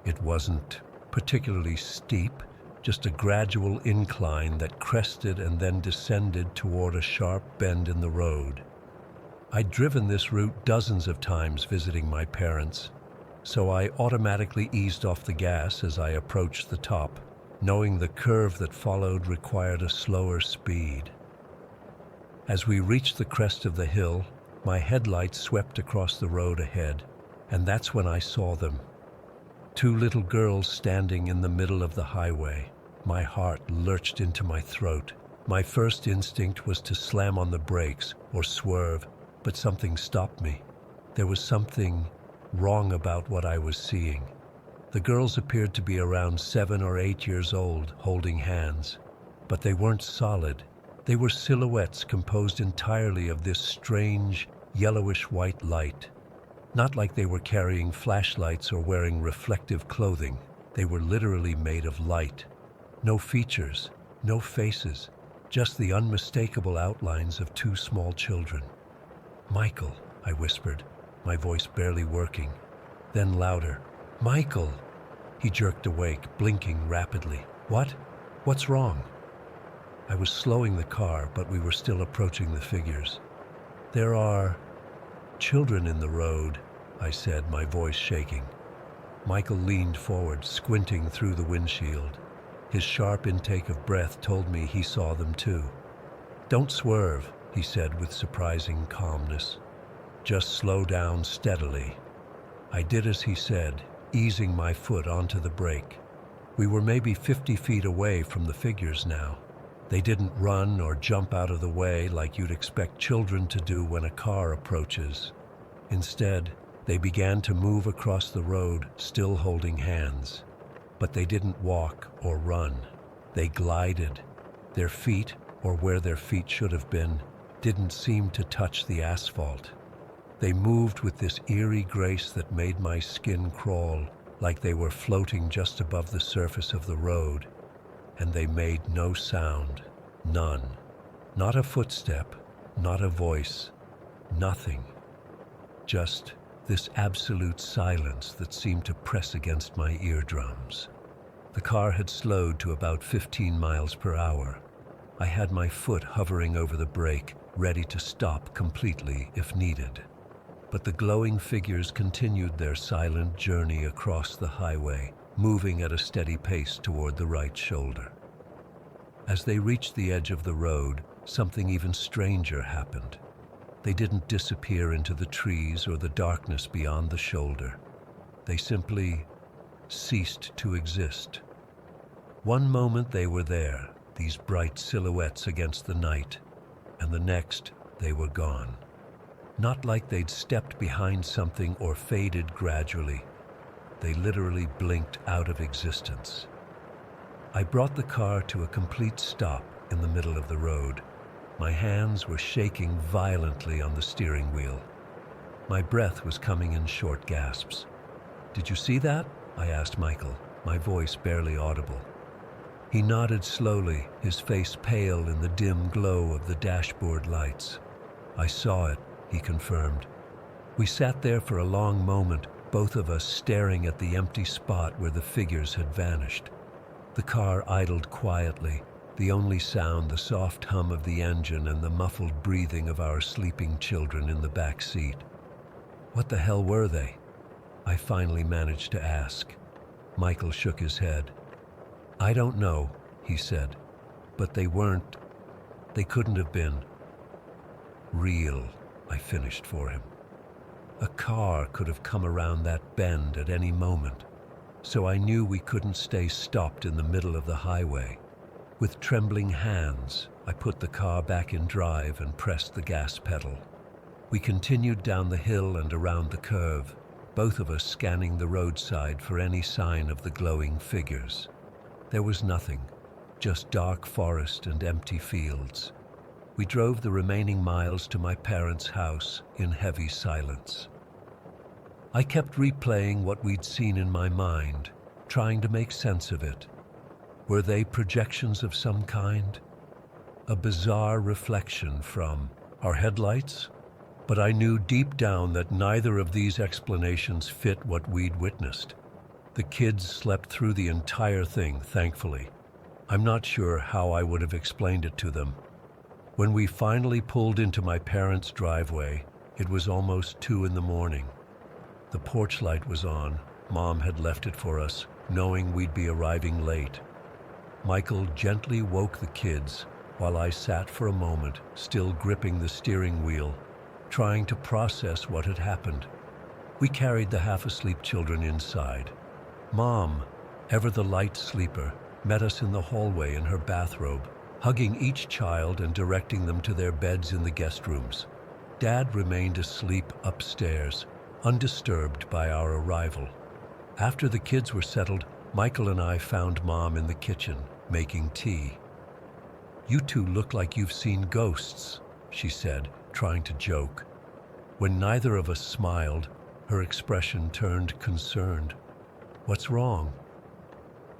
It wasn't particularly steep, just a gradual incline that crested and then descended toward a sharp bend in the road. I'd driven this route dozens of times visiting my parents, so I automatically eased off the gas as I approached the top, knowing the curve that followed required a slower speed. As we reached the crest of the hill, my headlights swept across the road ahead, and that's when I saw them. 2 little girls standing in the middle of the highway, My heart lurched into my throat. My first instinct was to slam on the brakes or swerve, but something stopped me. There was something wrong about what I was seeing. The girls appeared to be around 7 or 8 years old, holding hands. But they weren't solid. They were silhouettes composed entirely of this strange, yellowish-white light. Not like they were carrying flashlights or wearing reflective clothing. They were literally made of light. No features, no faces, just the unmistakable outlines of 2 small children. "Michael," I whispered, my voice barely working. Then louder, "Michael!" He jerked awake, blinking rapidly. "What? What's wrong?" I was slowing the car, but we were still approaching the figures. "There are children in the road," I said, my voice shaking. Michael leaned forward, squinting through the windshield. His sharp intake of breath told me he saw them too. "Don't swerve," he said with surprising calmness. "Just slow down steadily." I did as he said, easing my foot onto the brake. We were maybe 50 feet away from the figures now. They didn't run or jump out of the way like you'd expect children to do when a car approaches. Instead, they began to move across the road, still holding hands. But they didn't walk or run. They glided. Their feet, or where their feet should have been, didn't seem to touch the asphalt. They moved with this eerie grace that made my skin crawl, like they were floating just above the surface of the road. And they made no sound. None. Not a footstep, not a voice, nothing. Just this absolute silence that seemed to press against my eardrums. The car had slowed to about 15 miles per hour. I had my foot hovering over the brake, ready to stop completely if needed. But the glowing figures continued their silent journey across the highway, moving at a steady pace toward the right shoulder. As they reached the edge of the road, something even stranger happened. They didn't disappear into the trees or the darkness beyond the shoulder. They simply ceased to exist. One moment they were there, these bright silhouettes against the night, and the next they were gone. Not like they'd stepped behind something or faded gradually. They literally blinked out of existence. I brought the car to a complete stop in the middle of the road. My hands were shaking violently on the steering wheel. My breath was coming in short gasps. "Did you see that?" I asked Michael, my voice barely audible. He nodded slowly, his face pale in the dim glow of the dashboard lights. "I saw it," he confirmed. We sat there for a long moment, both of us staring at the empty spot where the figures had vanished. The car idled quietly, the only sound the soft hum of the engine and the muffled breathing of our sleeping children in the back seat. "What the hell were they?" I finally managed to ask. Michael shook his head. "I don't know," he said, "but they couldn't have been real," I finished for him. A car could have come around that bend at any moment, so I knew we couldn't stay stopped in the middle of the highway. With trembling hands, I put the car back in drive and pressed the gas pedal. We continued down the hill and around the curve, both of us scanning the roadside for any sign of the glowing figures. There was nothing, just dark forest and empty fields. We drove the remaining miles to my parents' house in heavy silence. I kept replaying what we'd seen in my mind, trying to make sense of it. Were they projections of some kind? A bizarre reflection from our headlights? But I knew deep down that neither of these explanations fit what we'd witnessed. The kids slept through the entire thing, thankfully. I'm not sure how I would have explained it to them. When we finally pulled into my parents' driveway, it was almost 2 a.m. The porch light was on. Mom had left it for us, knowing we'd be arriving late. Michael gently woke the kids while I sat for a moment, still gripping the steering wheel, trying to process what had happened. We carried the half-asleep children inside. Mom, ever the light sleeper, met us in the hallway in her bathrobe, hugging each child and directing them to their beds in the guest rooms. Dad remained asleep upstairs, undisturbed by our arrival. After the kids were settled, Michael and I found Mom in the kitchen, making tea. "You two look like you've seen ghosts," she said, trying to joke. When neither of us smiled, her expression turned concerned. "What's wrong?"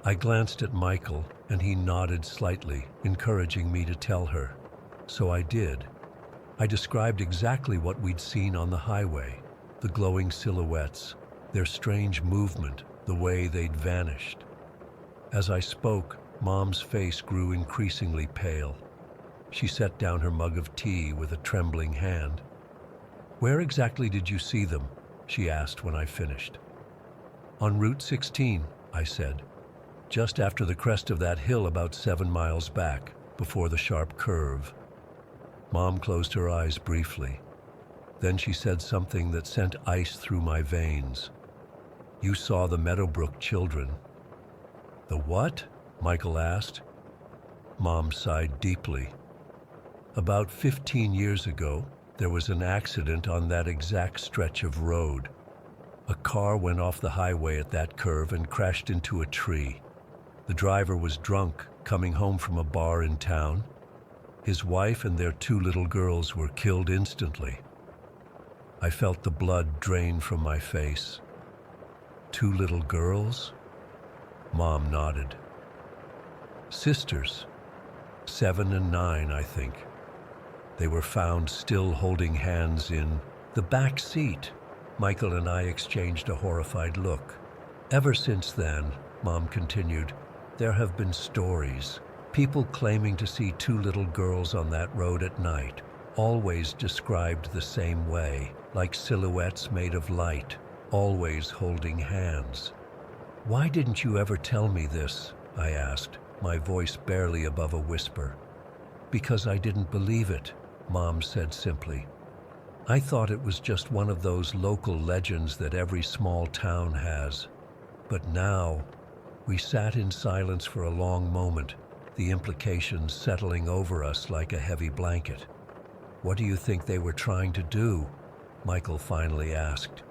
I glanced at Michael, and he nodded slightly, encouraging me to tell her. So I did. I described exactly what we'd seen on the highway, the glowing silhouettes, their strange movement, the way they'd vanished. As I spoke, Mom's face grew increasingly pale. She set down her mug of tea with a trembling hand. "Where exactly did you see them?" she asked when I finished. "On Route 16, I said. "Just after the crest of that hill about 7 miles back, before the sharp curve." Mom closed her eyes briefly. Then she said something that sent ice through my veins. "You saw the Meadowbrook children." "The what?" Michael asked. Mom sighed deeply. "About 15 years ago, there was an accident on that exact stretch of road. A car went off the highway at that curve and crashed into a tree. The driver was drunk, coming home from a bar in town. His wife and their 2 little girls were killed instantly." I felt the blood drain from my face. 2 little girls? Mom nodded. "Sisters. 7 and 9, I think. They were found still holding hands in the back seat." Michael and I exchanged a horrified look. "Ever since then," Mom continued, "there have been stories. People claiming to see 2 little girls on that road at night, always described the same way, like silhouettes made of light, always holding hands." "Why didn't you ever tell me this?" I asked, my voice barely above a whisper. "Because I didn't believe it," Mom said simply. "I thought it was just one of those local legends that every small town has. But now..." We sat in silence for a long moment, the implications settling over us like a heavy blanket. "What do you think they were trying to do?" Michael finally asked.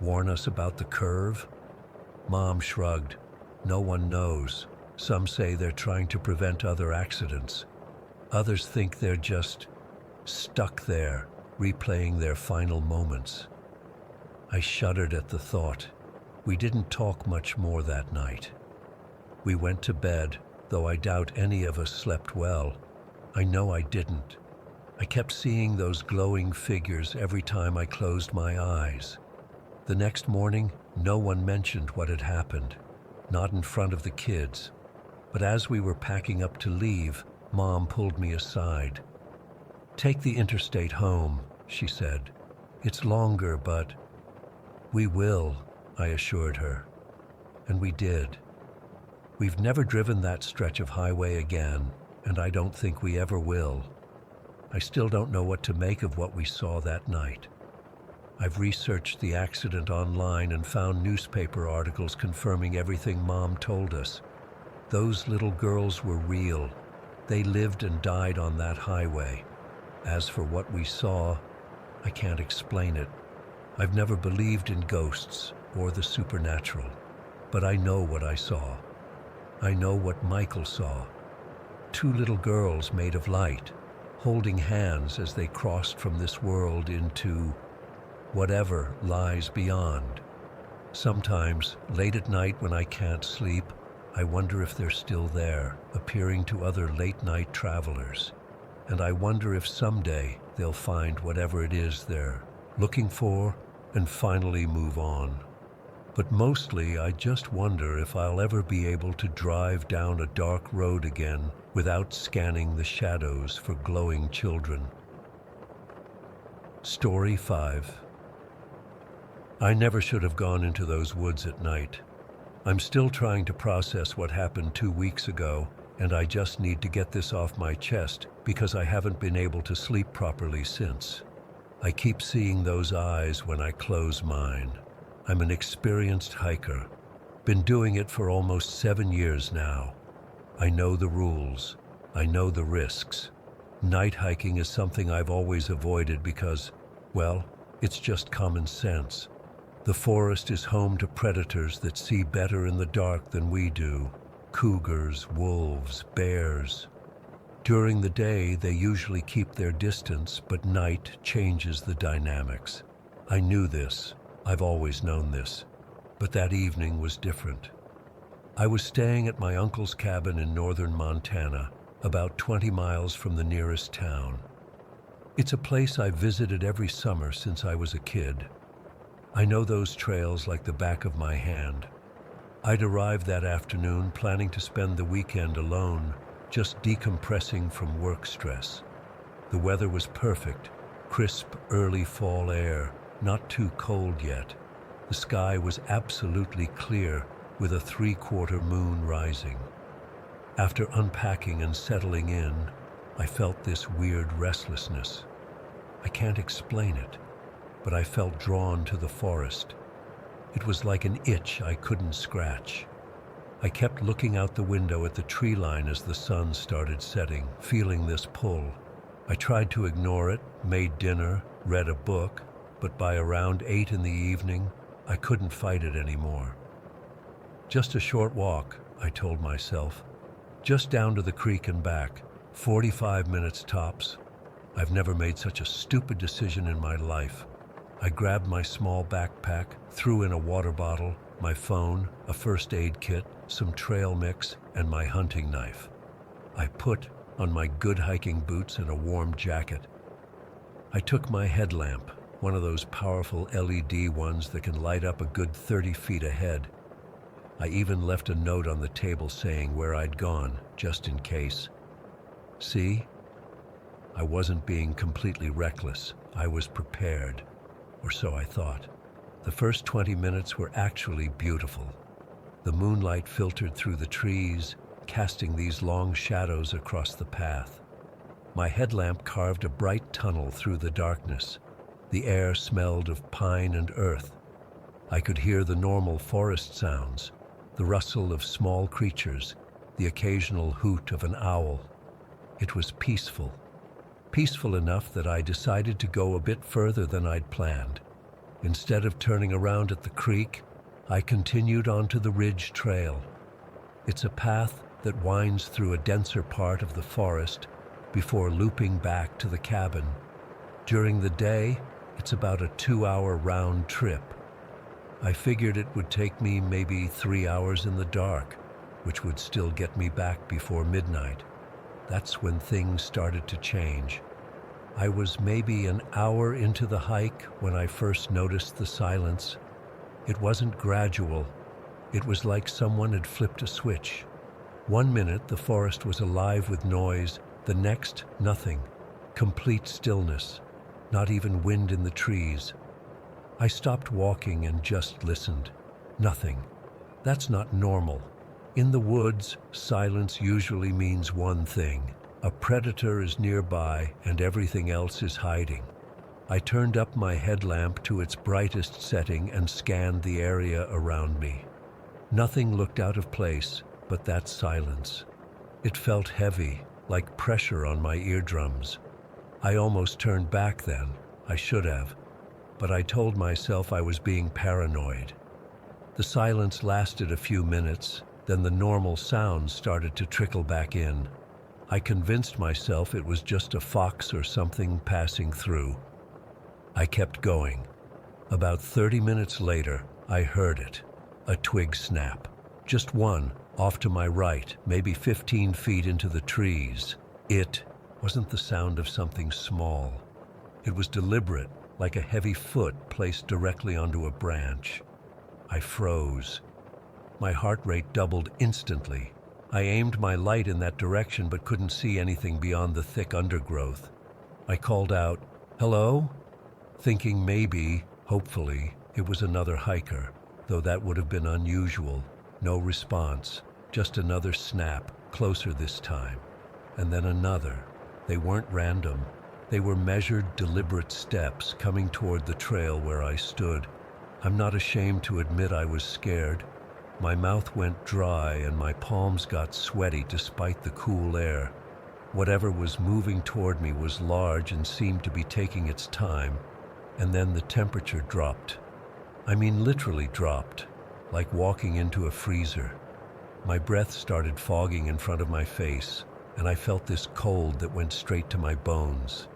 "Warn us about the curve?" Mom shrugged. "No one knows. Some say they're trying to prevent other accidents. Others think they're just stuck there, replaying their final moments." I shuddered at the thought. We didn't talk much more that night. We went to bed, though I doubt any of us slept well. I know I didn't. I kept seeing those glowing figures every time I closed my eyes. The next morning, no one mentioned what had happened, not in front of the kids. But as we were packing up to leave, Mom pulled me aside. "Take the interstate home," she said. "It's longer, but..." "We will," I assured her. And we did. We've never driven that stretch of highway again, and I don't think we ever will. I still don't know what to make of what we saw that night. I've researched the accident online and found newspaper articles confirming everything Mom told us. Those little girls were real. They lived and died on that highway. As for what we saw, I can't explain it. I've never believed in ghosts or the supernatural, but I know what I saw. I know what Michael saw. 2 little girls made of light, holding hands as they crossed from this world into whatever lies beyond. Sometimes, late at night when I can't sleep, I wonder if they're still there, appearing to other late-night travelers. And I wonder if someday they'll find whatever it is they're looking for and finally move on. But mostly I just wonder if I'll ever be able to drive down a dark road again without scanning the shadows for glowing children. Story 5. I never should have gone into those woods at night. I'm still trying to process what happened 2 weeks ago, and I just need to get this off my chest because I haven't been able to sleep properly since. I keep seeing those eyes when I close mine. I'm an experienced hiker. Been doing it for almost 7 years now. I know the rules. I know the risks. Night hiking is something I've always avoided because, well, it's just common sense. The forest is home to predators that see better in the dark than we do. Cougars, wolves, bears. During the day, they usually keep their distance, but night changes the dynamics. I knew this. I've always known this. But that evening was different. I was staying at my uncle's cabin in northern Montana, about 20 miles from the nearest town. It's a place I've visited every summer since I was a kid. I know those trails like the back of my hand. I'd arrived that afternoon planning to spend the weekend alone, just decompressing from work stress. The weather was perfect, crisp early fall air, not too cold yet. The sky was absolutely clear with a 3/4 moon rising. After unpacking and settling in, I felt this weird restlessness. I can't explain it, but I felt drawn to the forest. It was like an itch I couldn't scratch. I kept looking out the window at the tree line as the sun started setting, feeling this pull. I tried to ignore it, made dinner, read a book, but by around 8 in the evening, I couldn't fight it anymore. Just a short walk, I told myself. Just down to the creek and back, 45 minutes tops. I've never made such a stupid decision in my life. I grabbed my small backpack, threw in a water bottle, my phone, a first aid kit, some trail mix, and my hunting knife. I put on my good hiking boots and a warm jacket. I took my headlamp, one of those powerful LED ones that can light up a good 30 feet ahead. I even left a note on the table saying where I'd gone, just in case. See? I wasn't being completely reckless. I was prepared, or so I thought. The first 20 minutes were actually beautiful. The moonlight filtered through the trees, casting these long shadows across the path. My headlamp carved a bright tunnel through the darkness. The air smelled of pine and earth. I could hear the normal forest sounds, the rustle of small creatures, the occasional hoot of an owl. It was peaceful. Peaceful enough that I decided to go a bit further than I'd planned. Instead of turning around at the creek, I continued onto the ridge trail. It's a path that winds through a denser part of the forest before looping back to the cabin. During the day, it's about a 2-hour round trip. I figured it would take me maybe 3 hours in the dark, which would still get me back before midnight. That's when things started to change. I was maybe an hour into the hike when I first noticed the silence. It wasn't gradual. It was like someone had flipped a switch. 1 minute the forest was alive with noise, the next nothing. Complete stillness. Not even wind in the trees. I stopped walking and just listened. Nothing. That's not normal. In the woods, silence usually means one thing. A predator is nearby and everything else is hiding. I turned up my headlamp to its brightest setting and scanned the area around me. Nothing looked out of place but that silence. It felt heavy, like pressure on my eardrums. I almost turned back then. I should have. But I told myself I was being paranoid. The silence lasted a few minutes, then the normal sounds started to trickle back in. I convinced myself it was just a fox or something passing through. I kept going. About 30 minutes later, I heard it. A twig snap. Just one, off to my right, maybe 15 feet into the trees. It wasn't the sound of something small. It was deliberate, like a heavy foot placed directly onto a branch. I froze. My heart rate doubled instantly. I aimed my light in that direction but couldn't see anything beyond the thick undergrowth. I called out, "Hello?" thinking maybe, hopefully, it was another hiker, though that would have been unusual. No response, just another snap, closer this time. And then another. They weren't random. They were measured, deliberate steps coming toward the trail where I stood. I'm not ashamed to admit I was scared. My mouth went dry and my palms got sweaty despite the cool air. Whatever was moving toward me was large and seemed to be taking its time, and then the temperature dropped. I mean literally dropped, like walking into a freezer. My breath started fogging in front of my face, and I felt this cold that went straight to my bones.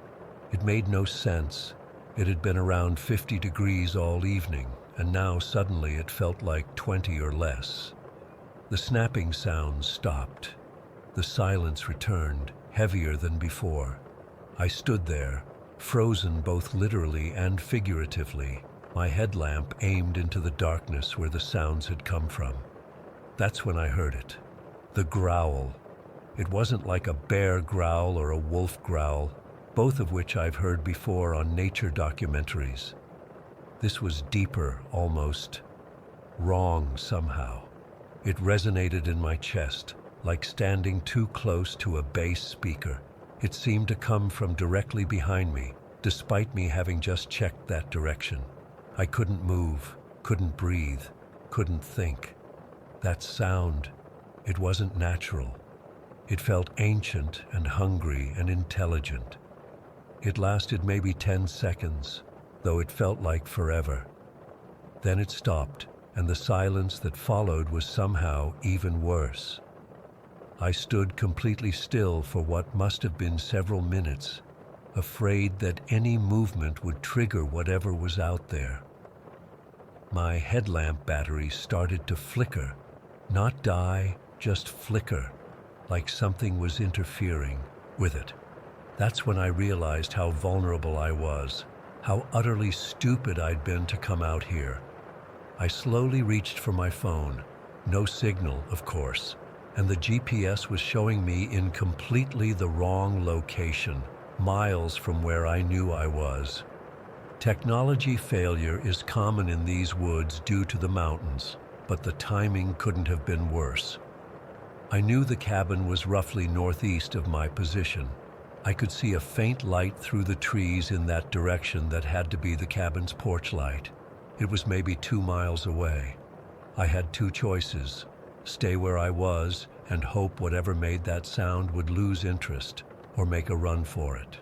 It made no sense. It had been around 50 degrees all evening, and now suddenly it felt like 20 or less. The snapping sounds stopped. The silence returned, heavier than before. I stood there, frozen both literally and figuratively, my headlamp aimed into the darkness where the sounds had come from. That's when I heard it. The growl. It wasn't like a bear growl or a wolf growl, both of which I've heard before on nature documentaries. This was deeper, almost wrong somehow. It resonated in my chest, like standing too close to a bass speaker. It seemed to come from directly behind me, despite me having just checked that direction. I couldn't move, couldn't breathe, couldn't think. That sound, it wasn't natural. It felt ancient and hungry and intelligent. It lasted maybe 10 seconds, though it felt like forever. Then it stopped, and the silence that followed was somehow even worse. I stood completely still for what must have been several minutes, afraid that any movement would trigger whatever was out there. My headlamp battery started to flicker, not die, just flicker, like something was interfering with it. That's when I realized how vulnerable I was, how utterly stupid I'd been to come out here. I slowly reached for my phone. No signal, of course, and the GPS was showing me in completely the wrong location, miles from where I knew I was. Technology failure is common in these woods due to the mountains, but the timing couldn't have been worse. I knew the cabin was roughly northeast of my position. I could see a faint light through the trees in that direction that had to be the cabin's porch light. It was maybe 2 miles away. I had two choices: stay where I was and hope whatever made that sound would lose interest, or make a run for it.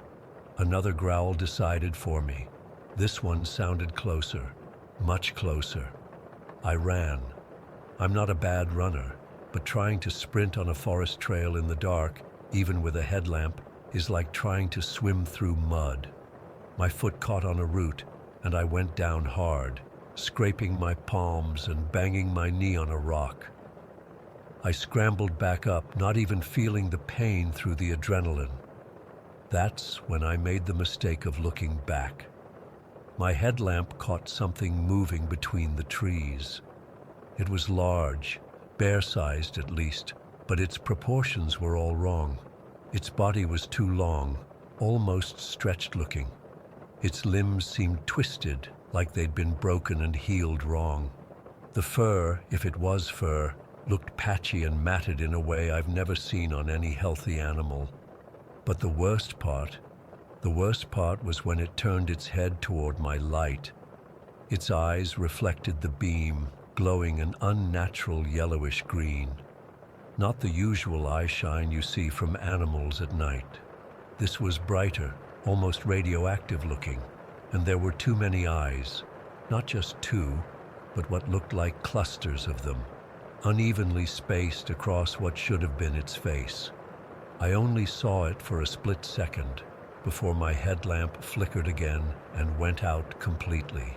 Another growl decided for me. This one sounded closer, much closer. I ran. I'm not a bad runner, but trying to sprint on a forest trail in the dark, even with a headlamp, is like trying to swim through mud. My foot caught on a root, and I went down hard, scraping my palms and banging my knee on a rock. I scrambled back up, not even feeling the pain through the adrenaline. That's when I made the mistake of looking back. My headlamp caught something moving between the trees. It was large, bear-sized at least, but its proportions were all wrong. Its body was too long, almost stretched-looking. Its limbs seemed twisted, like they'd been broken and healed wrong. The fur, if it was fur, looked patchy and matted in a way I've never seen on any healthy animal. But the worst part was when it turned its head toward my light. Its eyes reflected the beam, glowing an unnatural yellowish green. Not the usual eye shine you see from animals at night. This was brighter, almost radioactive looking, and there were too many eyes. Not just two, but what looked like clusters of them, unevenly spaced across what should have been its face. I only saw it for a split second before my headlamp flickered again and went out completely.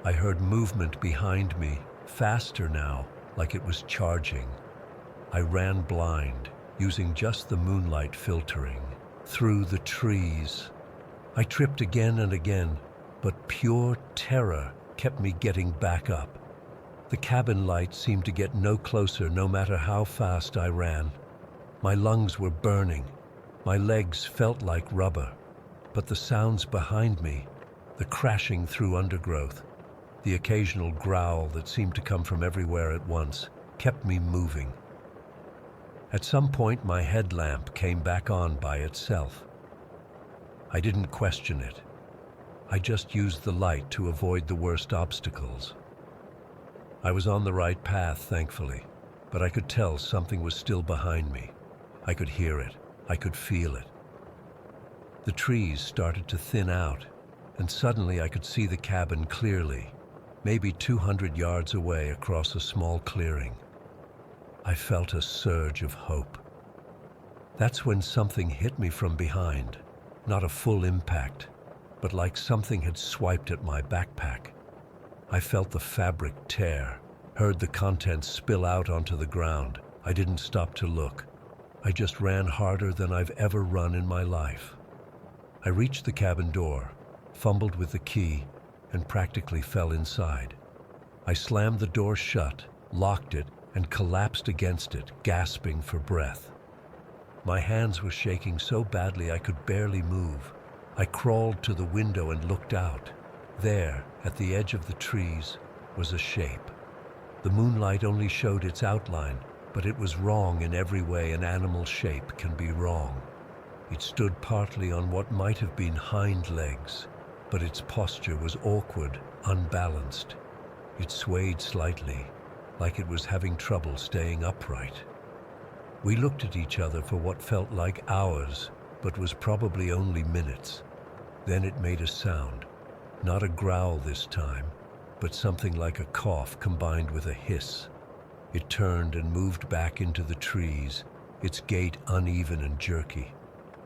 I heard movement behind me, faster now, like it was charging. I ran blind, using just the moonlight filtering, through the trees. I tripped again and again, but pure terror kept me getting back up. The cabin light seemed to get no closer no matter how fast I ran. My lungs were burning. My legs felt like rubber. But the sounds behind me, the crashing through undergrowth, the occasional growl that seemed to come from everywhere at once, kept me moving. At some point, my headlamp came back on by itself. I didn't question it. I just used the light to avoid the worst obstacles. I was on the right path, thankfully, but I could tell something was still behind me. I could hear it. I could feel it. The trees started to thin out, and suddenly I could see the cabin clearly, maybe 200 yards away across a small clearing. I felt a surge of hope. That's when something hit me from behind, not a full impact, but like something had swiped at my backpack. I felt the fabric tear, heard the contents spill out onto the ground. I didn't stop to look. I just ran harder than I've ever run in my life. I reached the cabin door, fumbled with the key, and practically fell inside. I slammed the door shut, locked it, and collapsed against it, gasping for breath. My hands were shaking so badly I could barely move. I crawled to the window and looked out. There, at the edge of the trees, was a shape. The moonlight only showed its outline, but it was wrong in every way an animal shape can be wrong. It stood partly on what might have been hind legs, but its posture was awkward, unbalanced. It swayed slightly, like it was having trouble staying upright. We looked at each other for what felt like hours, but was probably only minutes. Then it made a sound. Not a growl this time, but something like a cough combined with a hiss. It turned and moved back into the trees, its gait uneven and jerky.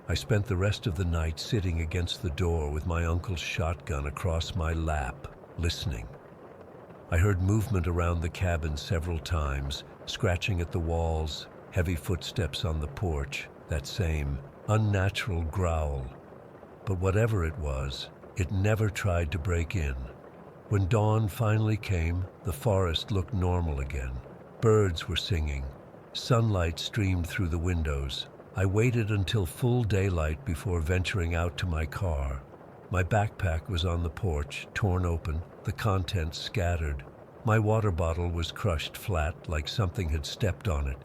I spent the rest of the night sitting against the door with my uncle's shotgun across my lap, listening. I heard movement around the cabin several times, scratching at the walls, heavy footsteps on the porch, that same unnatural growl. But whatever it was, it never tried to break in. When dawn finally came, the forest looked normal again. Birds were singing. Sunlight streamed through the windows. I waited until full daylight before venturing out to my car. My backpack was on the porch, torn open, the contents scattered. My water bottle was crushed flat like something had stepped on it.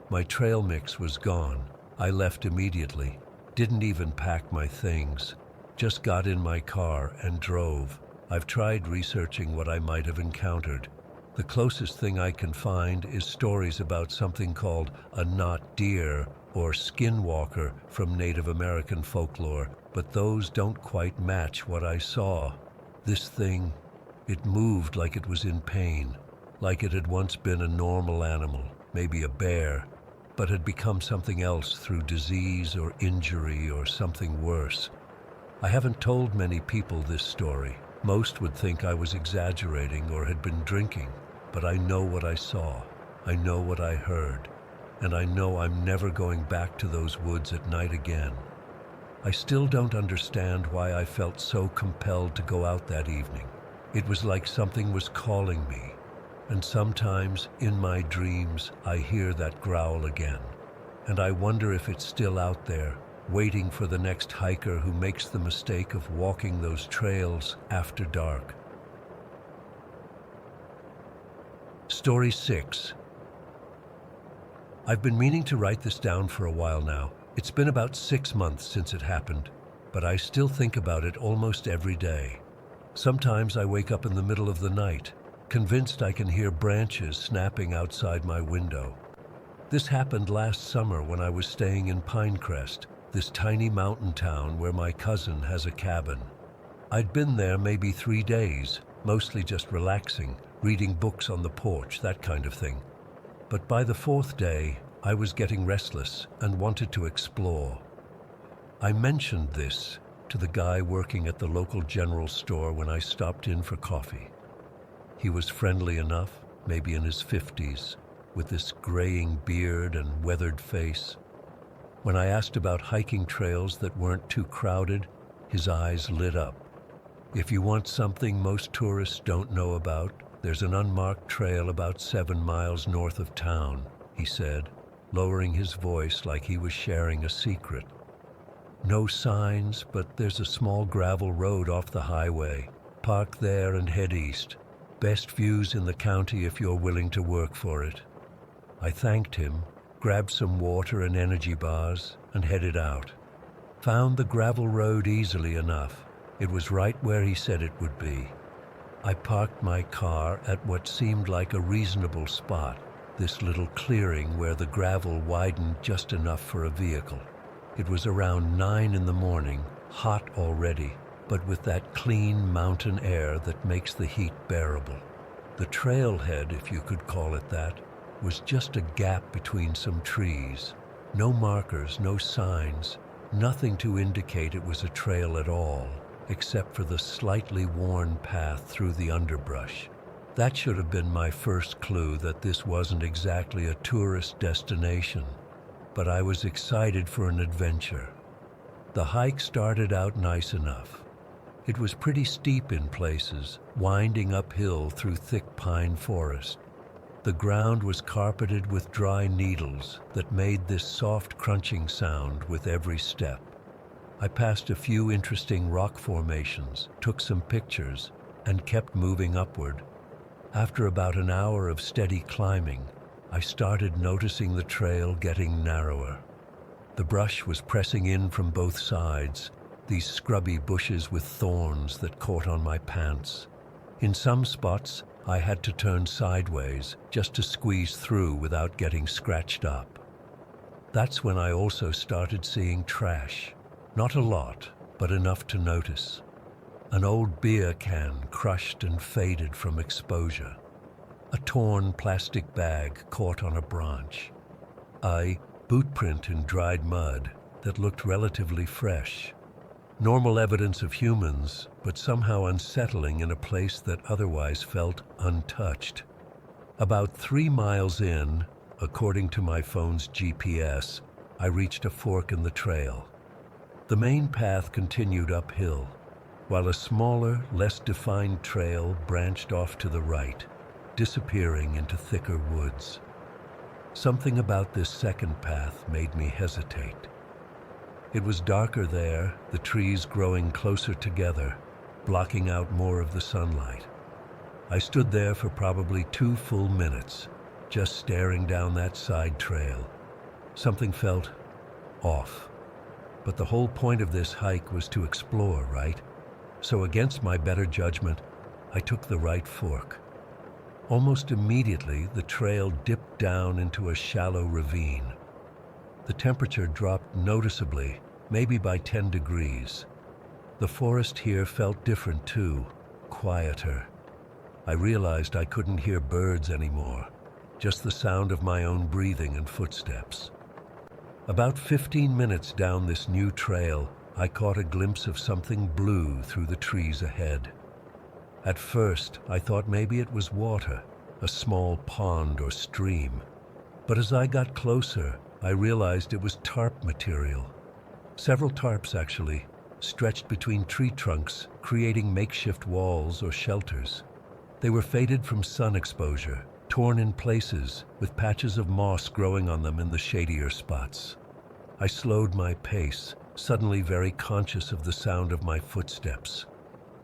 My trail mix was gone. I left immediately, didn't even pack my things, just got in my car and drove. I've tried researching what I might have encountered. The closest thing I can find is stories about something called a knot deer or skinwalker from Native American folklore, but those don't quite match what I saw. This thing, it moved like it was in pain, like it had once been a normal animal, maybe a bear, but had become something else through disease or injury or something worse. I haven't told many people this story. Most would think I was exaggerating or had been drinking, but I know what I saw. I know what I heard, and I know I'm never going back to those woods at night again. I still don't understand why I felt so compelled to go out that evening. It was like something was calling me, and sometimes in my dreams I hear that growl again, and I wonder if it's still out there, waiting for the next hiker who makes the mistake of walking those trails after dark. Story 6. I've been meaning to write this down for a while now. It's been about 6 months since it happened, but I still think about it almost every day. Sometimes I wake up in the middle of the night, convinced I can hear branches snapping outside my window. This happened last summer when I was staying in Pinecrest, this tiny mountain town where my cousin has a cabin. I'd been there maybe 3 days, mostly just relaxing, reading books on the porch, that kind of thing. But by the 4th day, I was getting restless and wanted to explore. I mentioned this to the guy working at the local general store when I stopped in for coffee. He was friendly enough, maybe in his 50s, with this graying beard and weathered face. When I asked about hiking trails that weren't too crowded, his eyes lit up. If you want something most tourists don't know about, there's an unmarked trail about 7 miles north of town, he said, lowering his voice like he was sharing a secret. No signs, but there's a small gravel road off the highway. Park there and head east. Best views in the county if you're willing to work for it. I thanked him, grabbed some water and energy bars, and headed out. Found the gravel road easily enough. It was right where he said it would be. I parked my car at what seemed like a reasonable spot, this little clearing where the gravel widened just enough for a vehicle. It was around 9 in the morning, hot already, but with that clean mountain air that makes the heat bearable. The trailhead, if you could call it that, was just a gap between some trees. No markers, no signs, nothing to indicate it was a trail at all, except for the slightly worn path through the underbrush. That should have been my first clue that this wasn't exactly a tourist destination, but I was excited for an adventure. The hike started out nice enough. It was pretty steep in places, winding uphill through thick pine forest. The ground was carpeted with dry needles that made this soft crunching sound with every step. I passed a few interesting rock formations, took some pictures, and kept moving upward. After about an hour of steady climbing, I started noticing the trail getting narrower. The brush was pressing in from both sides, these scrubby bushes with thorns that caught on my pants. In some spots, I had to turn sideways just to squeeze through without getting scratched up. That's when I also started seeing trash. Not a lot, but enough to notice. An old beer can crushed and faded from exposure. A torn plastic bag caught on a branch. A boot print in dried mud that looked relatively fresh. Normal evidence of humans, but somehow unsettling in a place that otherwise felt untouched. About 3 miles in, according to my phone's GPS, I reached a fork in the trail. The main path continued uphill, while a smaller, less defined trail branched off to the right, disappearing into thicker woods. Something about this second path made me hesitate. It was darker there, the trees growing closer together, blocking out more of the sunlight. I stood there for probably 2 full minutes, just staring down that side trail. Something felt off. But the whole point of this hike was to explore, right? So against my better judgment, I took the right fork. Almost immediately, the trail dipped down into a shallow ravine. The temperature dropped noticeably, maybe by 10 degrees. The forest here felt different too, quieter. I realized I couldn't hear birds anymore, just the sound of my own breathing and footsteps. About 15 minutes down this new trail, I caught a glimpse of something blue through the trees ahead. At first, I thought maybe it was water, a small pond or stream. But as I got closer, I realized it was tarp material. Several tarps, actually, stretched between tree trunks, creating makeshift walls or shelters. They were faded from sun exposure, torn in places, with patches of moss growing on them in the shadier spots. I slowed my pace, suddenly very conscious of the sound of my footsteps.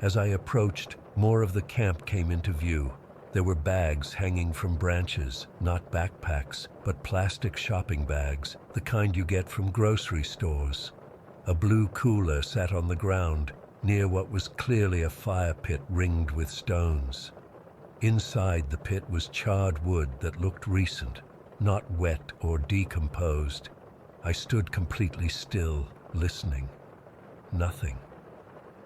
As I approached, more of the camp came into view. There were bags hanging from branches, not backpacks, but plastic shopping bags, the kind you get from grocery stores. A blue cooler sat on the ground, near what was clearly a fire pit ringed with stones. Inside the pit was charred wood that looked recent, not wet or decomposed. I stood completely still, listening. Nothing.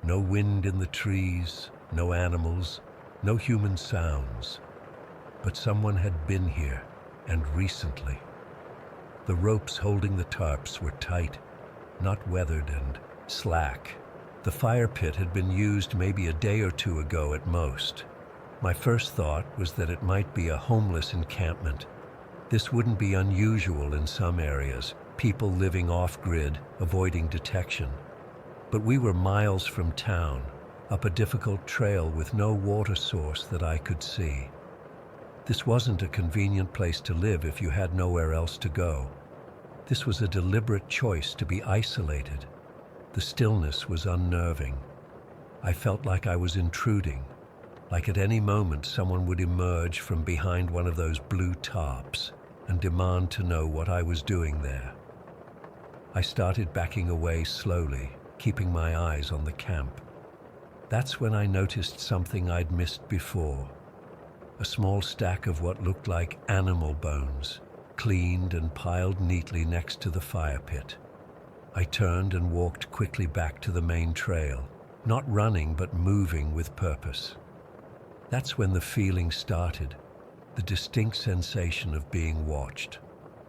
No wind in the trees, no animals, no human sounds. But someone had been here, and recently. The ropes holding the tarps were tight, not weathered and slack. The fire pit had been used maybe a day or 2 ago at most. My first thought was that it might be a homeless encampment. This wouldn't be unusual in some areas, people living off-grid, avoiding detection. But we were miles from town, up a difficult trail with no water source that I could see. This wasn't a convenient place to live if you had nowhere else to go. This was a deliberate choice to be isolated. The stillness was unnerving. I felt like I was intruding, like at any moment someone would emerge from behind one of those blue tarps and demand to know what I was doing there. I started backing away slowly, keeping my eyes on the camp. That's when I noticed something I'd missed before. A small stack of what looked like animal bones, cleaned and piled neatly next to the fire pit. I turned and walked quickly back to the main trail, not running but moving with purpose. That's when the feeling started, the distinct sensation of being watched.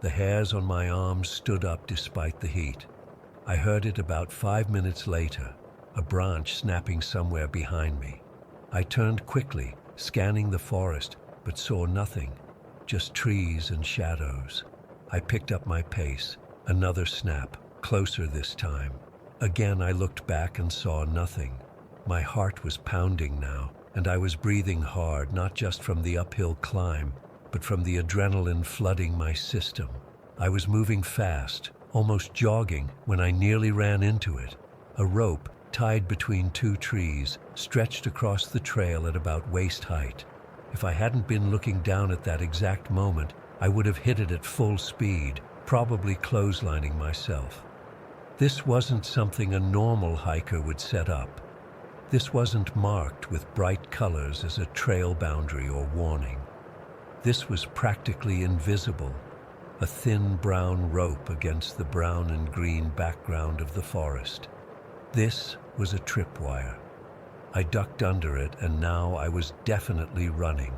The hairs on my arms stood up despite the heat. I heard it about 5 minutes later, a branch snapping somewhere behind me. I turned quickly, scanning the forest, but saw nothing, just trees and shadows. I picked up my pace, another snap, closer this time. Again I looked back and saw nothing. My heart was pounding now, and I was breathing hard, not just from the uphill climb, but from the adrenaline flooding my system. I was moving fast, almost jogging, when I nearly ran into it. A rope, tied between two trees, stretched across the trail at about waist height. If I hadn't been looking down at that exact moment, I would have hit it at full speed, probably clotheslining myself. This wasn't something a normal hiker would set up. This wasn't marked with bright colors as a trail boundary or warning. This was practically invisible, a thin brown rope against the brown and green background of the forest. This was a tripwire. I ducked under it, and now I was definitely running,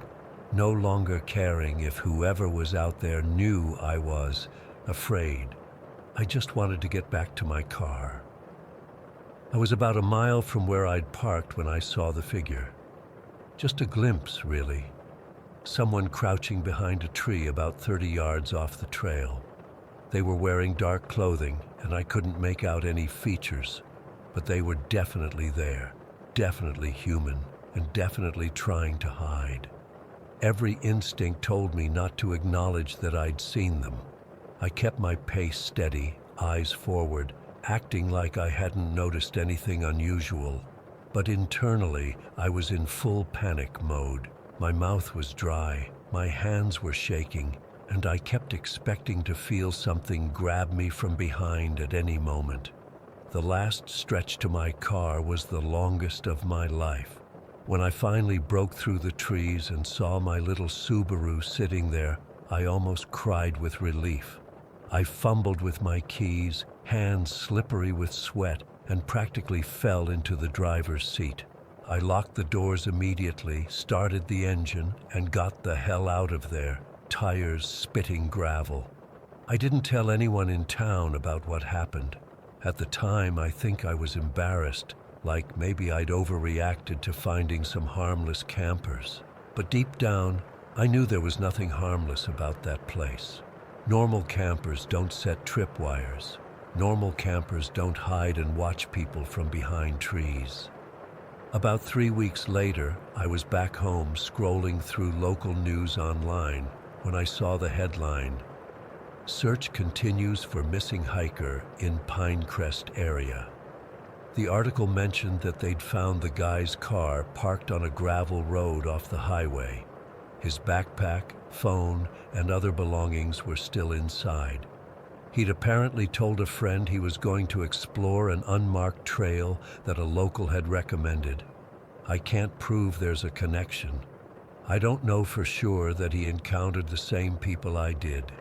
no longer caring if whoever was out there knew I was afraid. I just wanted to get back to my car. I was about a mile from where I'd parked when I saw the figure. Just a glimpse, really. Someone crouching behind a tree about 30 yards off the trail. They were wearing dark clothing, and I couldn't make out any features, but they were definitely there, definitely human, and definitely trying to hide. Every instinct told me not to acknowledge that I'd seen them. I kept my pace steady, eyes forward, acting like I hadn't noticed anything unusual. But internally, I was in full panic mode. My mouth was dry, my hands were shaking, and I kept expecting to feel something grab me from behind at any moment. The last stretch to my car was the longest of my life. When I finally broke through the trees and saw my little Subaru sitting there, I almost cried with relief. I fumbled with my keys, hands slippery with sweat, and practically fell into the driver's seat. I locked the doors immediately, started the engine, and got the hell out of there, tires spitting gravel. I didn't tell anyone in town about what happened. At the time, I think I was embarrassed, like maybe I'd overreacted to finding some harmless campers. But deep down, I knew there was nothing harmless about that place. Normal campers don't set tripwires. Normal campers don't hide and watch people from behind trees. About 3 weeks later, I was back home scrolling through local news online when I saw the headline, "Search continues for missing hiker in Pinecrest area." The article mentioned that they'd found the guy's car parked on a gravel road off the highway. His backpack, phone, and other belongings were still inside. He'd apparently told a friend he was going to explore an unmarked trail that a local had recommended. I can't prove there's a connection. I don't know for sure that he encountered the same people I did.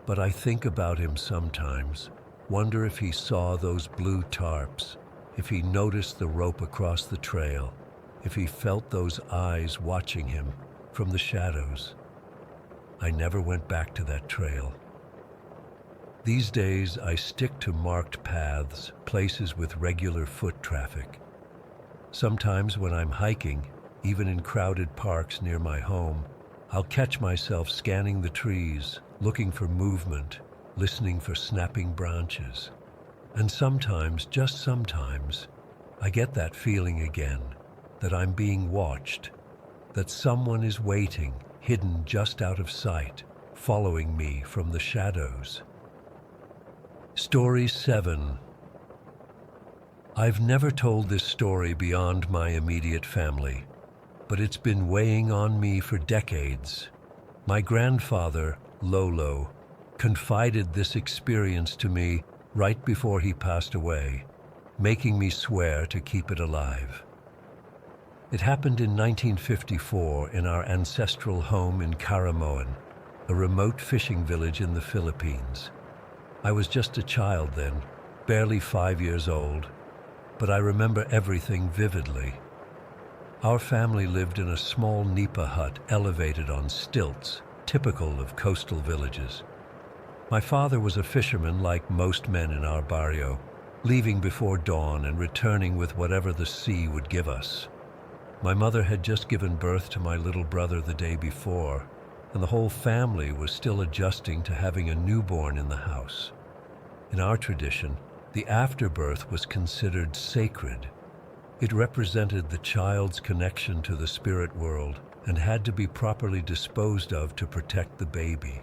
But I think about him sometimes, wonder if he saw those blue tarps, if he noticed the rope across the trail, if he felt those eyes watching him from the shadows. I never went back to that trail. These days, I stick to marked paths, places with regular foot traffic. Sometimes when I'm hiking, even in crowded parks near my home, I'll catch myself scanning the trees, looking for movement, listening for snapping branches. And sometimes, just sometimes, I get that feeling again, that I'm being watched, that someone is waiting, hidden just out of sight, following me from the shadows. Story 7. I've never told this story beyond my immediate family, but it's been weighing on me for decades. My grandfather, Lolo, confided this experience to me right before he passed away, making me swear to keep it alive. It happened in 1954 in our ancestral home in Caramoan, a remote fishing village in the Philippines. I was just a child then, barely 5 years old, but I remember everything vividly. Our family lived in a small nipa hut elevated on stilts, typical of coastal villages. My father was a fisherman like most men in our barrio, leaving before dawn and returning with whatever the sea would give us. My mother had just given birth to my little brother the day before, and the whole family was still adjusting to having a newborn in the house. In our tradition, the afterbirth was considered sacred. It represented the child's connection to the spirit world and had to be properly disposed of to protect the baby.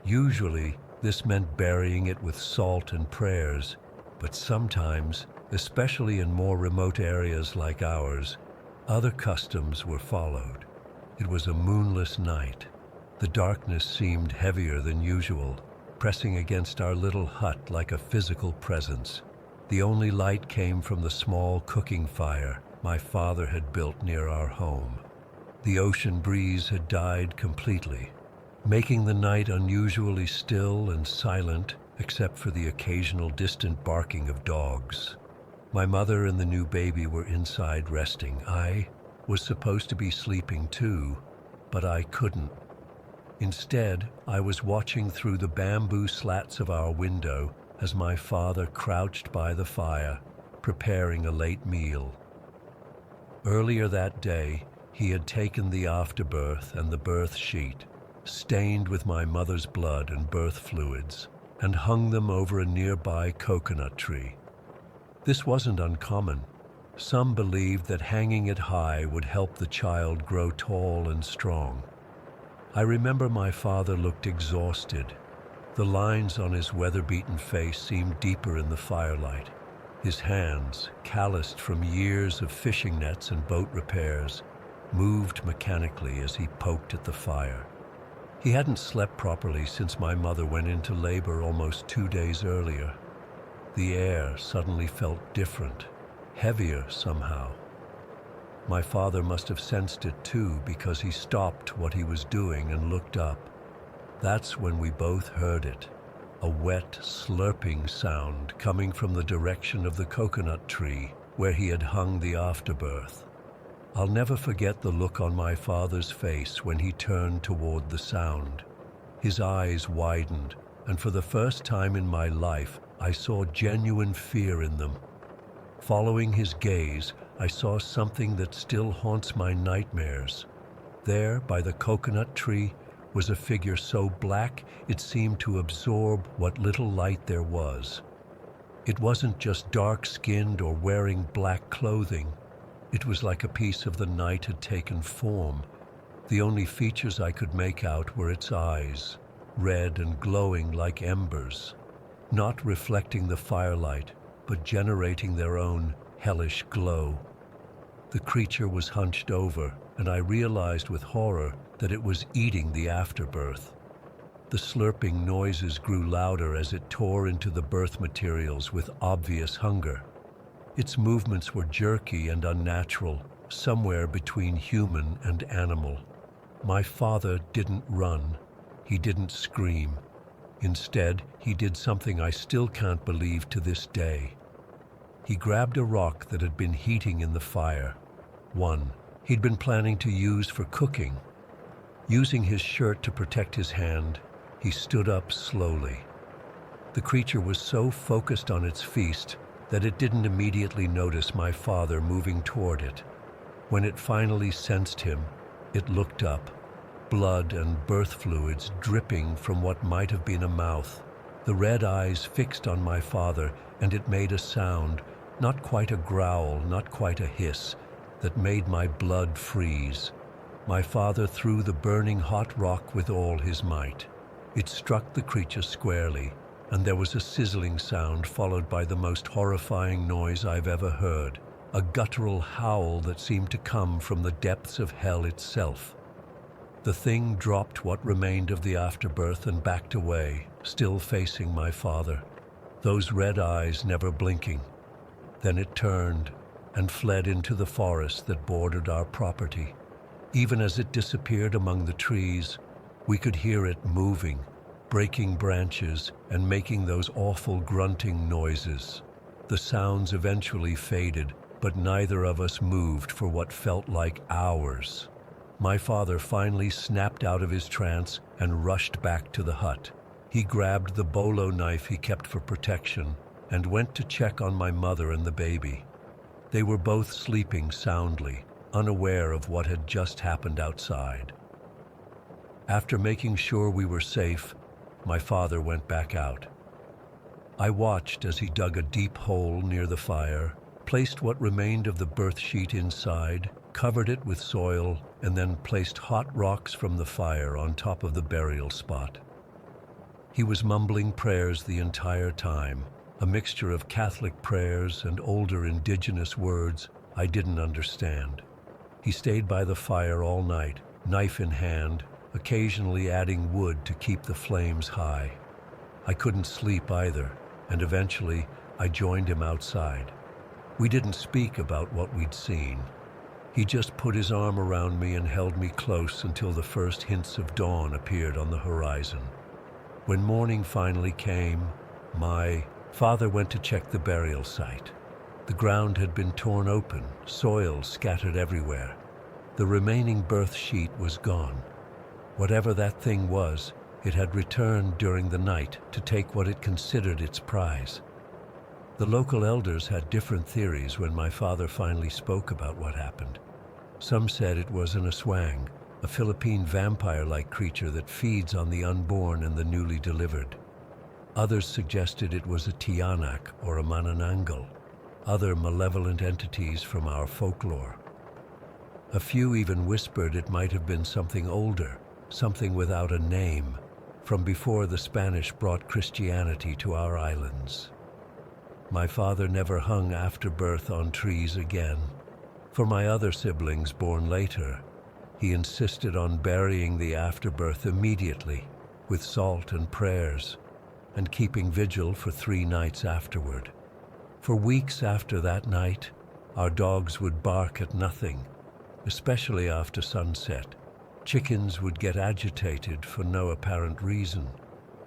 Usually, this meant burying it with salt and prayers, but sometimes, especially in more remote areas like ours, other customs were followed. It was a moonless night. The darkness seemed heavier than usual, pressing against our little hut like a physical presence. The only light came from the small cooking fire my father had built near our home. The ocean breeze had died completely, making the night unusually still and silent except for the occasional distant barking of dogs. My mother and the new baby were inside resting. I was supposed to be sleeping too, but I couldn't. Instead, I was watching through the bamboo slats of our window as my father crouched by the fire, preparing a late meal. Earlier that day, he had taken the afterbirth and the birth sheet, stained with my mother's blood and birth fluids, and hung them over a nearby coconut tree. This wasn't uncommon. Some believed that hanging it high would help the child grow tall and strong. I remember my father looked exhausted. The lines on his weather-beaten face seemed deeper in the firelight. His hands, calloused from years of fishing nets and boat repairs, moved mechanically as he poked at the fire. He hadn't slept properly since my mother went into labor almost 2 days earlier. The air suddenly felt different, heavier somehow. My father must have sensed it too, because he stopped what he was doing and looked up. That's when we both heard it, a wet, slurping sound coming from the direction of the coconut tree where he had hung the afterbirth. I'll never forget the look on my father's face when he turned toward the sound. His eyes widened, and for the first time in my life, I saw genuine fear in them. Following his gaze, I saw something that still haunts my nightmares. There, by the coconut tree, was a figure so black it seemed to absorb what little light there was. It wasn't just dark-skinned or wearing black clothing. It was like a piece of the night had taken form. The only features I could make out were its eyes, red and glowing like embers, not reflecting the firelight, but generating their own hellish glow. The creature was hunched over, and I realized with horror that it was eating the afterbirth. The slurping noises grew louder as it tore into the birth materials with obvious hunger. Its movements were jerky and unnatural, somewhere between human and animal. My father didn't run. He didn't scream. Instead, he did something I still can't believe to this day. He grabbed a rock that had been heating in the fire, one he'd been planning to use for cooking. Using his shirt to protect his hand, he stood up slowly. The creature was so focused on its feast that it didn't immediately notice my father moving toward it. When it finally sensed him, it looked up, blood and birth fluids dripping from what might have been a mouth. The red eyes fixed on my father, and it made a sound, not quite a growl, not quite a hiss, that made my blood freeze. My father threw the burning hot rock with all his might. It struck the creature squarely, and there was a sizzling sound followed by the most horrifying noise I've ever heard, a guttural howl that seemed to come from the depths of hell itself. The thing dropped what remained of the afterbirth and backed away, still facing my father, those red eyes never blinking. Then it turned, and fled into the forest that bordered our property. Even as it disappeared among the trees, we could hear it moving, breaking branches and making those awful grunting noises. The sounds eventually faded, but neither of us moved for what felt like hours. My father finally snapped out of his trance and rushed back to the hut. He grabbed the bolo knife he kept for protection and went to check on my mother and the baby. They were both sleeping soundly, unaware of what had just happened outside. After making sure we were safe, my father went back out. I watched as he dug a deep hole near the fire, placed what remained of the birth sheet inside, covered it with soil, and then placed hot rocks from the fire on top of the burial spot. He was mumbling prayers the entire time, a mixture of Catholic prayers and older indigenous words I didn't understand. He stayed by the fire all night, knife in hand, occasionally adding wood to keep the flames high. I couldn't sleep either, and eventually I joined him outside. We didn't speak about what we'd seen. He just put his arm around me and held me close until the first hints of dawn appeared on the horizon. When morning finally came, my father went to check the burial site. The ground had been torn open, soil scattered everywhere. The remaining birth sheet was gone. Whatever that thing was, it had returned during the night to take what it considered its prize. The local elders had different theories when my father finally spoke about what happened. Some said it was an aswang, a Philippine vampire-like creature that feeds on the unborn and the newly delivered. Others suggested it was a tiyanak or a manananggal, other malevolent entities from our folklore. A few even whispered it might have been something older, something without a name, from before the Spanish brought Christianity to our islands. My father never hung afterbirth on trees again. For my other siblings born later, he insisted on burying the afterbirth immediately, with salt and prayers, and keeping vigil for 3 nights afterward. For weeks after that night, our dogs would bark at nothing, especially after sunset. Chickens would get agitated for no apparent reason.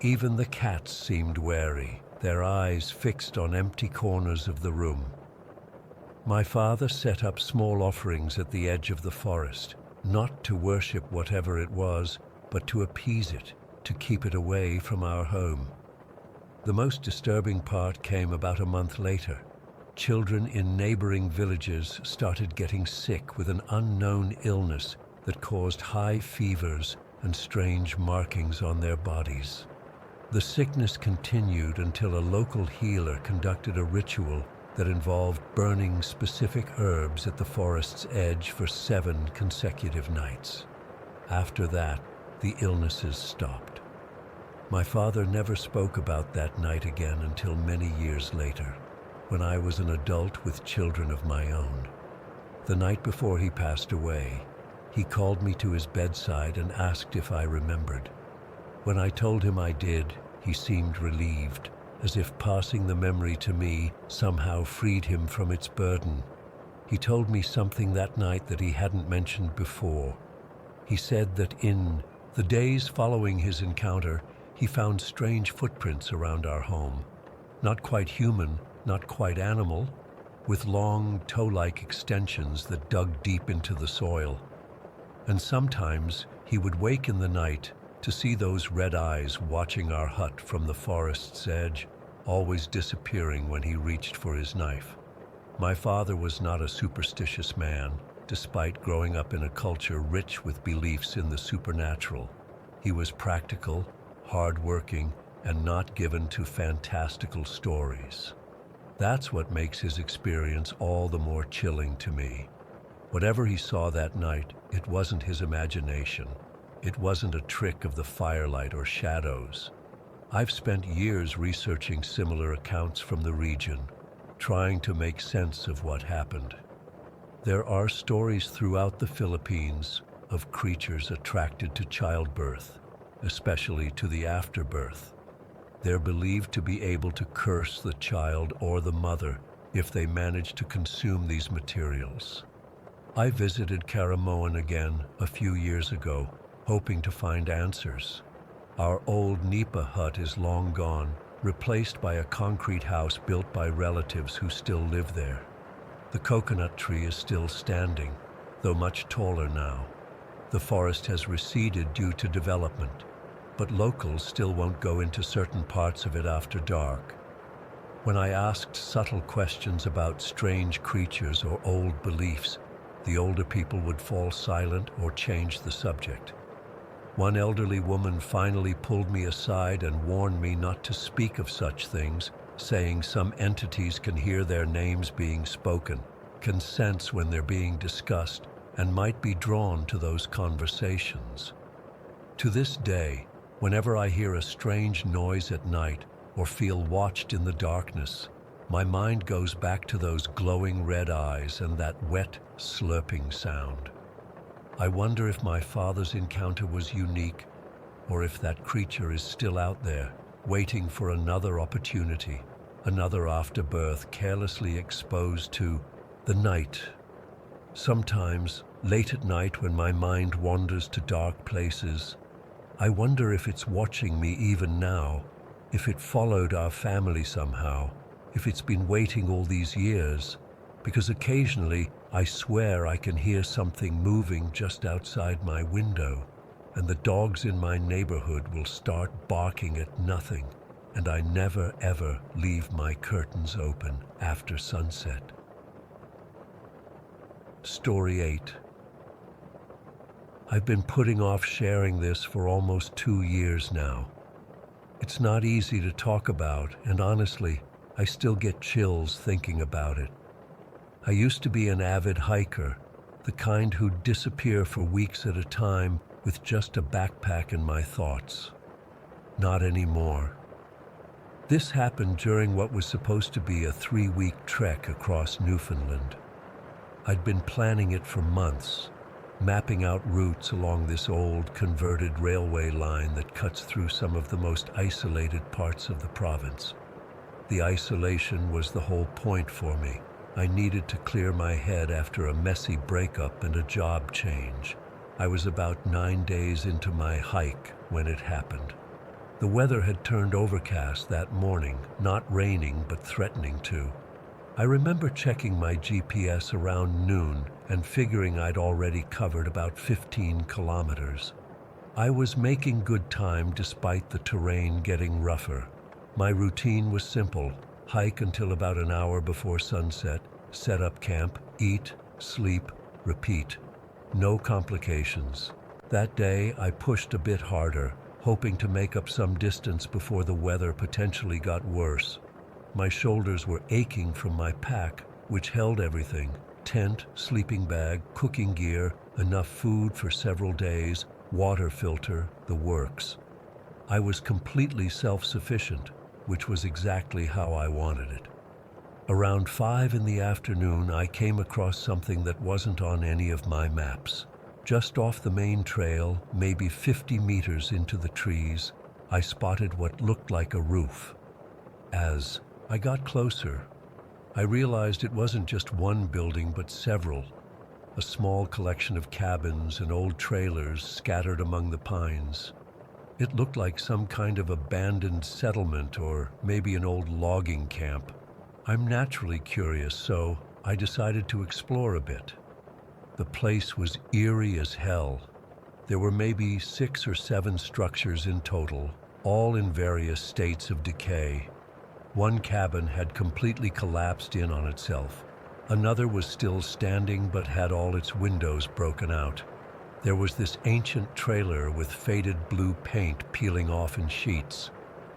Even the cats seemed wary, their eyes fixed on empty corners of the room. My father set up small offerings at the edge of the forest, not to worship whatever it was, but to appease it, to keep it away from our home. The most disturbing part came about a month later. Children in neighboring villages started getting sick with an unknown illness that caused high fevers and strange markings on their bodies. The sickness continued until a local healer conducted a ritual that involved burning specific herbs at the forest's edge for 7 consecutive nights. After that, the illnesses stopped. My father never spoke about that night again until many years later, when I was an adult with children of my own. The night before he passed away, he called me to his bedside and asked if I remembered. When I told him I did, he seemed relieved, as if passing the memory to me somehow freed him from its burden. He told me something that night that he hadn't mentioned before. He said that in the days following his encounter, he found strange footprints around our home. Not quite human, not quite animal, with long toe-like extensions that dug deep into the soil. And sometimes he would wake in the night to see those red eyes watching our hut from the forest's edge, always disappearing when he reached for his knife. My father was not a superstitious man, despite growing up in a culture rich with beliefs in the supernatural. He was practical, hard-working, and not given to fantastical stories. That's what makes his experience all the more chilling to me. Whatever he saw that night, it wasn't his imagination. It wasn't a trick of the firelight or shadows. I've spent years researching similar accounts from the region, trying to make sense of what happened. There are stories throughout the Philippines of creatures attracted to childbirth, especially to the afterbirth. They're believed to be able to curse the child or the mother, if they manage to consume these materials. I visited Karamoan again a few years ago, hoping to find answers. Our old nipa hut is long gone, replaced by a concrete house built by relatives who still live there. The coconut tree is still standing, though much taller now. The forest has receded due to development, but locals still won't go into certain parts of it after dark. When I asked subtle questions about strange creatures or old beliefs, the older people would fall silent or change the subject. One elderly woman finally pulled me aside and warned me not to speak of such things, saying some entities can hear their names being spoken, can sense when they're being discussed, and might be drawn to those conversations. To this day, whenever I hear a strange noise at night or feel watched in the darkness, my mind goes back to those glowing red eyes and that wet, slurping sound. I wonder if my father's encounter was unique, or if that creature is still out there, waiting for another opportunity, another afterbirth carelessly exposed to the night. Sometimes, late at night when my mind wanders to dark places, I wonder if it's watching me even now, if it followed our family somehow, if it's been waiting all these years, because occasionally I swear I can hear something moving just outside my window, and the dogs in my neighborhood will start barking at nothing, and I never ever leave my curtains open after sunset. Story 8. I've been putting off sharing this for almost 2 years now. It's not easy to talk about, and honestly, I still get chills thinking about it. I used to be an avid hiker, the kind who'd disappear for weeks at a time with just a backpack and my thoughts. Not anymore. This happened during what was supposed to be a 3-week trek across Newfoundland. I'd been planning it for months, mapping out routes along this old converted railway line that cuts through some of the most isolated parts of the province. The isolation was the whole point for me. I needed to clear my head after a messy breakup and a job change. I was about 9 days into my hike when it happened. The weather had turned overcast that morning, not raining but threatening to. I remember checking my GPS around noon and figuring I'd already covered about 15 kilometers. I was making good time despite the terrain getting rougher. My routine was simple: hike until about an hour before sunset, set up camp, eat, sleep, repeat. No complications. That day I pushed a bit harder, hoping to make up some distance before the weather potentially got worse. My shoulders were aching from my pack, which held everything: tent, sleeping bag, cooking gear, enough food for several days, water filter, the works. I was completely self-sufficient, which was exactly how I wanted it. Around 5 in the afternoon, I came across something that wasn't on any of my maps. Just off the main trail, maybe 50 meters into the trees, I spotted what looked like a roof. As I got closer, I realized it wasn't just one building but several, a small collection of cabins and old trailers scattered among the pines. It looked like some kind of abandoned settlement or maybe an old logging camp. I'm naturally curious, so I decided to explore a bit. The place was eerie as hell. There were maybe 6 or 7 structures in total, all in various states of decay. One cabin had completely collapsed in on itself. Another was still standing but had all its windows broken out. There was this ancient trailer with faded blue paint peeling off in sheets.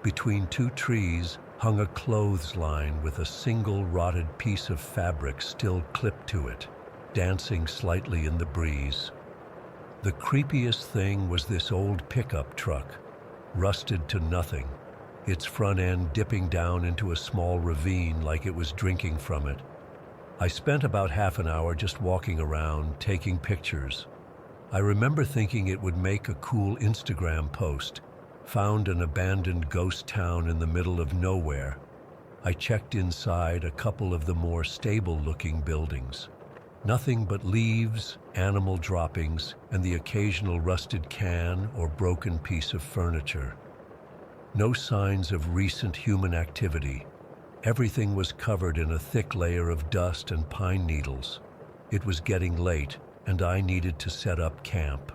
Between 2 trees hung a clothesline with a single rotted piece of fabric still clipped to it, dancing slightly in the breeze. The creepiest thing was this old pickup truck, rusted to nothing, its front end dipping down into a small ravine like it was drinking from it. I spent about half an hour just walking around, taking pictures. I remember thinking it would make a cool Instagram post: found an abandoned ghost town in the middle of nowhere. I checked inside a couple of the more stable-looking buildings. Nothing but leaves, animal droppings, and the occasional rusted can or broken piece of furniture. No signs of recent human activity. Everything was covered in a thick layer of dust and pine needles. It was getting late, and I needed to set up camp.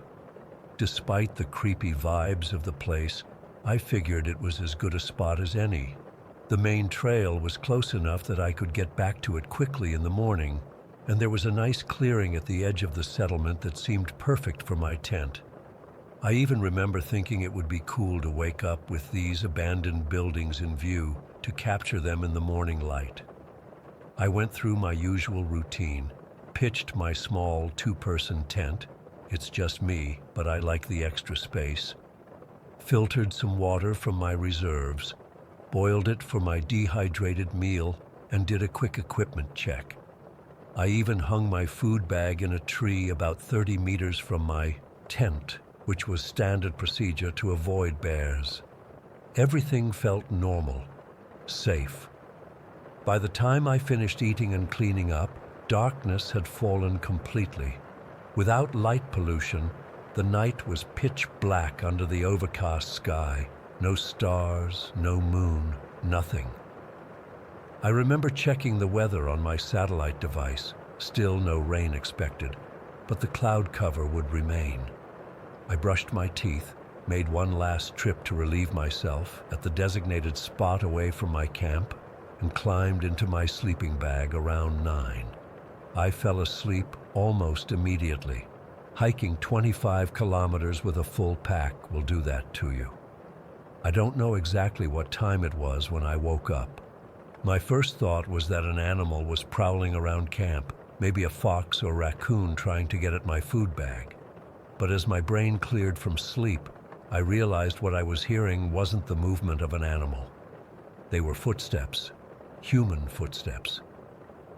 Despite the creepy vibes of the place, I figured it was as good a spot as any. The main trail was close enough that I could get back to it quickly in the morning, and there was a nice clearing at the edge of the settlement that seemed perfect for my tent. I even remember thinking it would be cool to wake up with these abandoned buildings in view to capture them in the morning light. I went through my usual routine, pitched my small two-person tent. It's just me, but I like the extra space. Filtered some water from my reserves, boiled it for my dehydrated meal, and did a quick equipment check. I even hung my food bag in a tree about 30 meters from my tent, which was standard procedure to avoid bears. Everything felt normal, safe. By the time I finished eating and cleaning up, darkness had fallen completely. Without light pollution, the night was pitch black under the overcast sky. No stars, no moon, nothing. I remember checking the weather on my satellite device. Still no rain expected, but the cloud cover would remain. I brushed my teeth, made one last trip to relieve myself at the designated spot away from my camp, and climbed into my sleeping bag around 9. I fell asleep almost immediately. Hiking 25 kilometers with a full pack will do that to you. I don't know exactly what time it was when I woke up. My first thought was that an animal was prowling around camp, maybe a fox or raccoon trying to get at my food bag. But as my brain cleared from sleep, I realized what I was hearing wasn't the movement of an animal. They were footsteps, human footsteps.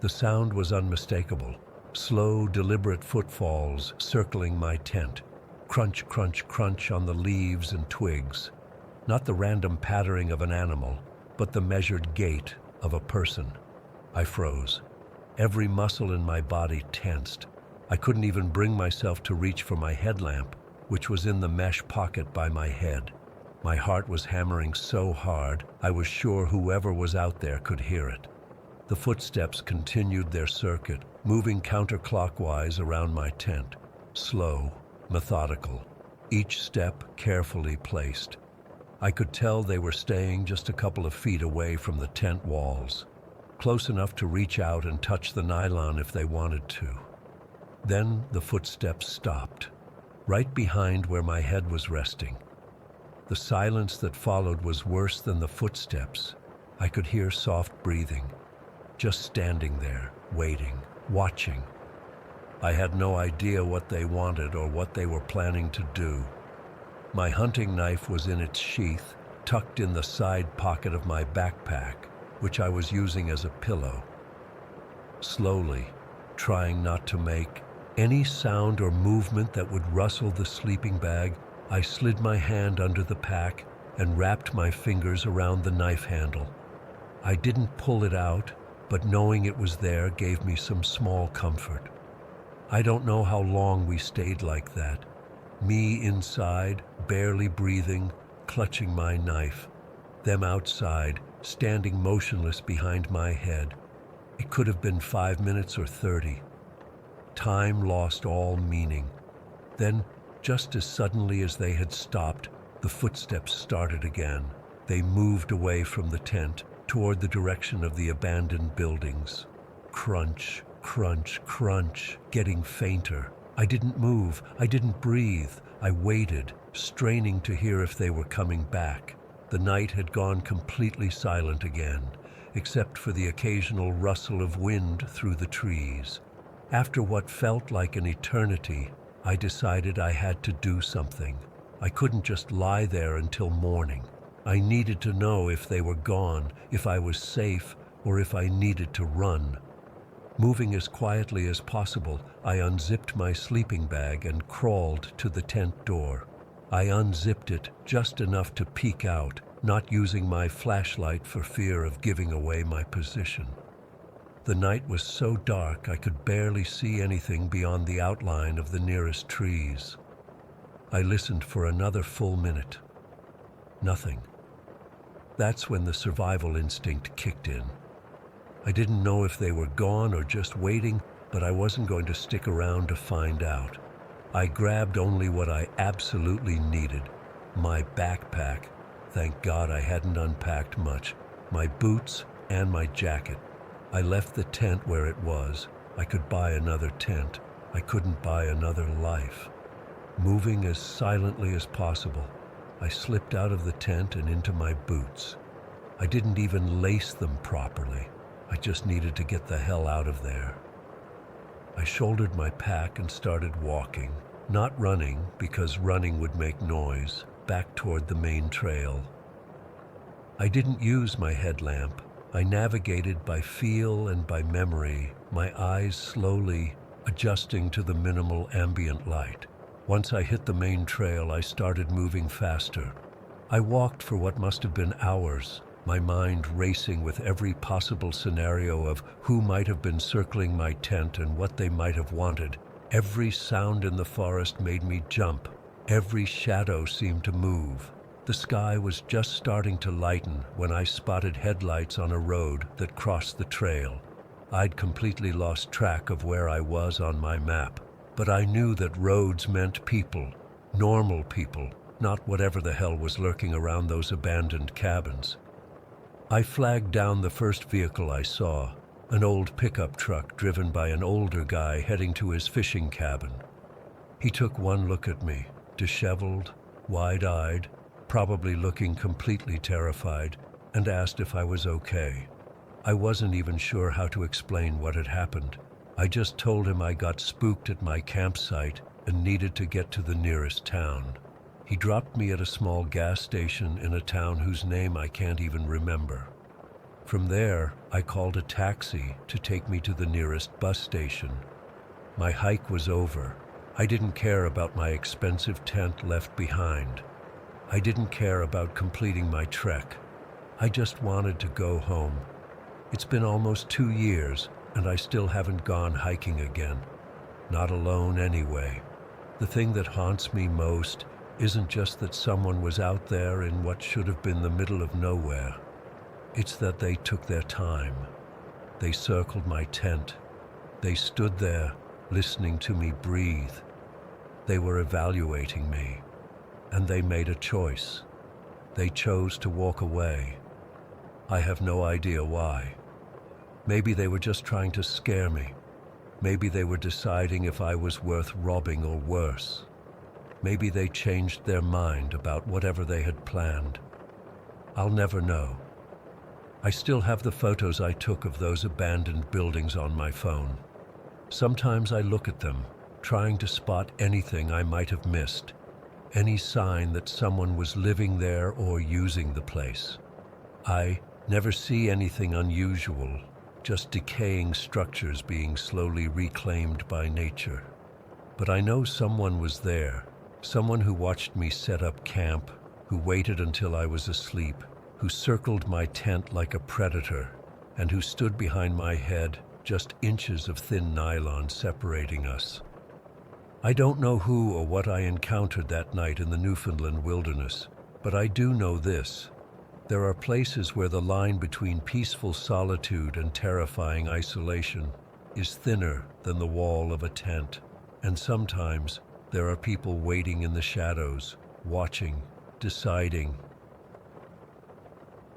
The sound was unmistakable. Slow, deliberate footfalls circling my tent. Crunch, crunch, crunch on the leaves and twigs. Not the random pattering of an animal, but the measured gait of a person. I froze. Every muscle in my body tensed. I couldn't even bring myself to reach for my headlamp, which was in the mesh pocket by my head. My heart was hammering so hard, I was sure whoever was out there could hear it. The footsteps continued their circuit, moving counterclockwise around my tent. Slow, methodical, each step carefully placed. I could tell they were staying just a couple of feet away from the tent walls, close enough to reach out and touch the nylon if they wanted to. Then the footsteps stopped, right behind where my head was resting. The silence that followed was worse than the footsteps. I could hear soft breathing, just standing there, waiting, watching. I had no idea what they wanted or what they were planning to do. My hunting knife was in its sheath, tucked in the side pocket of my backpack, which I was using as a pillow. Slowly, trying not to make any sound or movement that would rustle the sleeping bag, I slid my hand under the pack and wrapped my fingers around the knife handle. I didn't pull it out, but knowing it was there gave me some small comfort. I don't know how long we stayed like that. Me inside, barely breathing, clutching my knife. Them outside, standing motionless behind my head. It could have been 5 minutes or 30. Time lost all meaning. Then, just as suddenly as they had stopped, the footsteps started again. They moved away from the tent, toward the direction of the abandoned buildings. Crunch, crunch, crunch, getting fainter. I didn't move, I didn't breathe. I waited, straining to hear if they were coming back. The night had gone completely silent again, except for the occasional rustle of wind through the trees. After what felt like an eternity, I decided I had to do something. I couldn't just lie there until morning. I needed to know if they were gone, if I was safe, or if I needed to run. Moving as quietly as possible, I unzipped my sleeping bag and crawled to the tent door. I unzipped it just enough to peek out, not using my flashlight for fear of giving away my position. The night was so dark I could barely see anything beyond the outline of the nearest trees. I listened for another full minute. Nothing. That's when the survival instinct kicked in. I didn't know if they were gone or just waiting, but I wasn't going to stick around to find out. I grabbed only what I absolutely needed. My backpack. Thank God I hadn't unpacked much. My boots and my jacket. I left the tent where it was. I could buy another tent. I couldn't buy another life. Moving as silently as possible, I slipped out of the tent and into my boots. I didn't even lace them properly. I just needed to get the hell out of there. I shouldered my pack and started walking, not running because running would make noise, back toward the main trail. I didn't use my headlamp. I navigated by feel and by memory, my eyes slowly adjusting to the minimal ambient light. Once I hit the main trail, I started moving faster. I walked for what must have been hours, my mind racing with every possible scenario of who might have been circling my tent and what they might have wanted. Every sound in the forest made me jump. Every shadow seemed to move. The sky was just starting to lighten when I spotted headlights on a road that crossed the trail. I'd completely lost track of where I was on my map, but I knew that roads meant people, normal people, not whatever the hell was lurking around those abandoned cabins. I flagged down the first vehicle I saw, an old pickup truck driven by an older guy heading to his fishing cabin. He took one look at me, disheveled, wide-eyed, probably looking completely terrified, and asked if I was okay. I wasn't even sure how to explain what had happened. I just told him I got spooked at my campsite and needed to get to the nearest town. He dropped me at a small gas station in a town whose name I can't even remember. From there, I called a taxi to take me to the nearest bus station. My hike was over. I didn't care about my expensive tent left behind. I didn't care about completing my trek. I just wanted to go home. It's been almost 2 years, and I still haven't gone hiking again. Not alone anyway. The thing that haunts me most isn't just that someone was out there in what should have been the middle of nowhere. It's that they took their time. They circled my tent. They stood there, listening to me breathe. They were evaluating me. And they made a choice. They chose to walk away. I have no idea why. Maybe they were just trying to scare me. Maybe they were deciding if I was worth robbing or worse. Maybe they changed their mind about whatever they had planned. I'll never know. I still have the photos I took of those abandoned buildings on my phone. Sometimes I look at them, trying to spot anything I might have missed. Any sign that someone was living there or using the place. I never see anything unusual, just decaying structures being slowly reclaimed by nature. But I know someone was there, someone who watched me set up camp, who waited until I was asleep, who circled my tent like a predator, and who stood behind my head, just inches of thin nylon separating us. I don't know who or what I encountered that night in the Newfoundland wilderness, but I do know this. There are places where the line between peaceful solitude and terrifying isolation is thinner than the wall of a tent, and sometimes there are people waiting in the shadows, watching, deciding.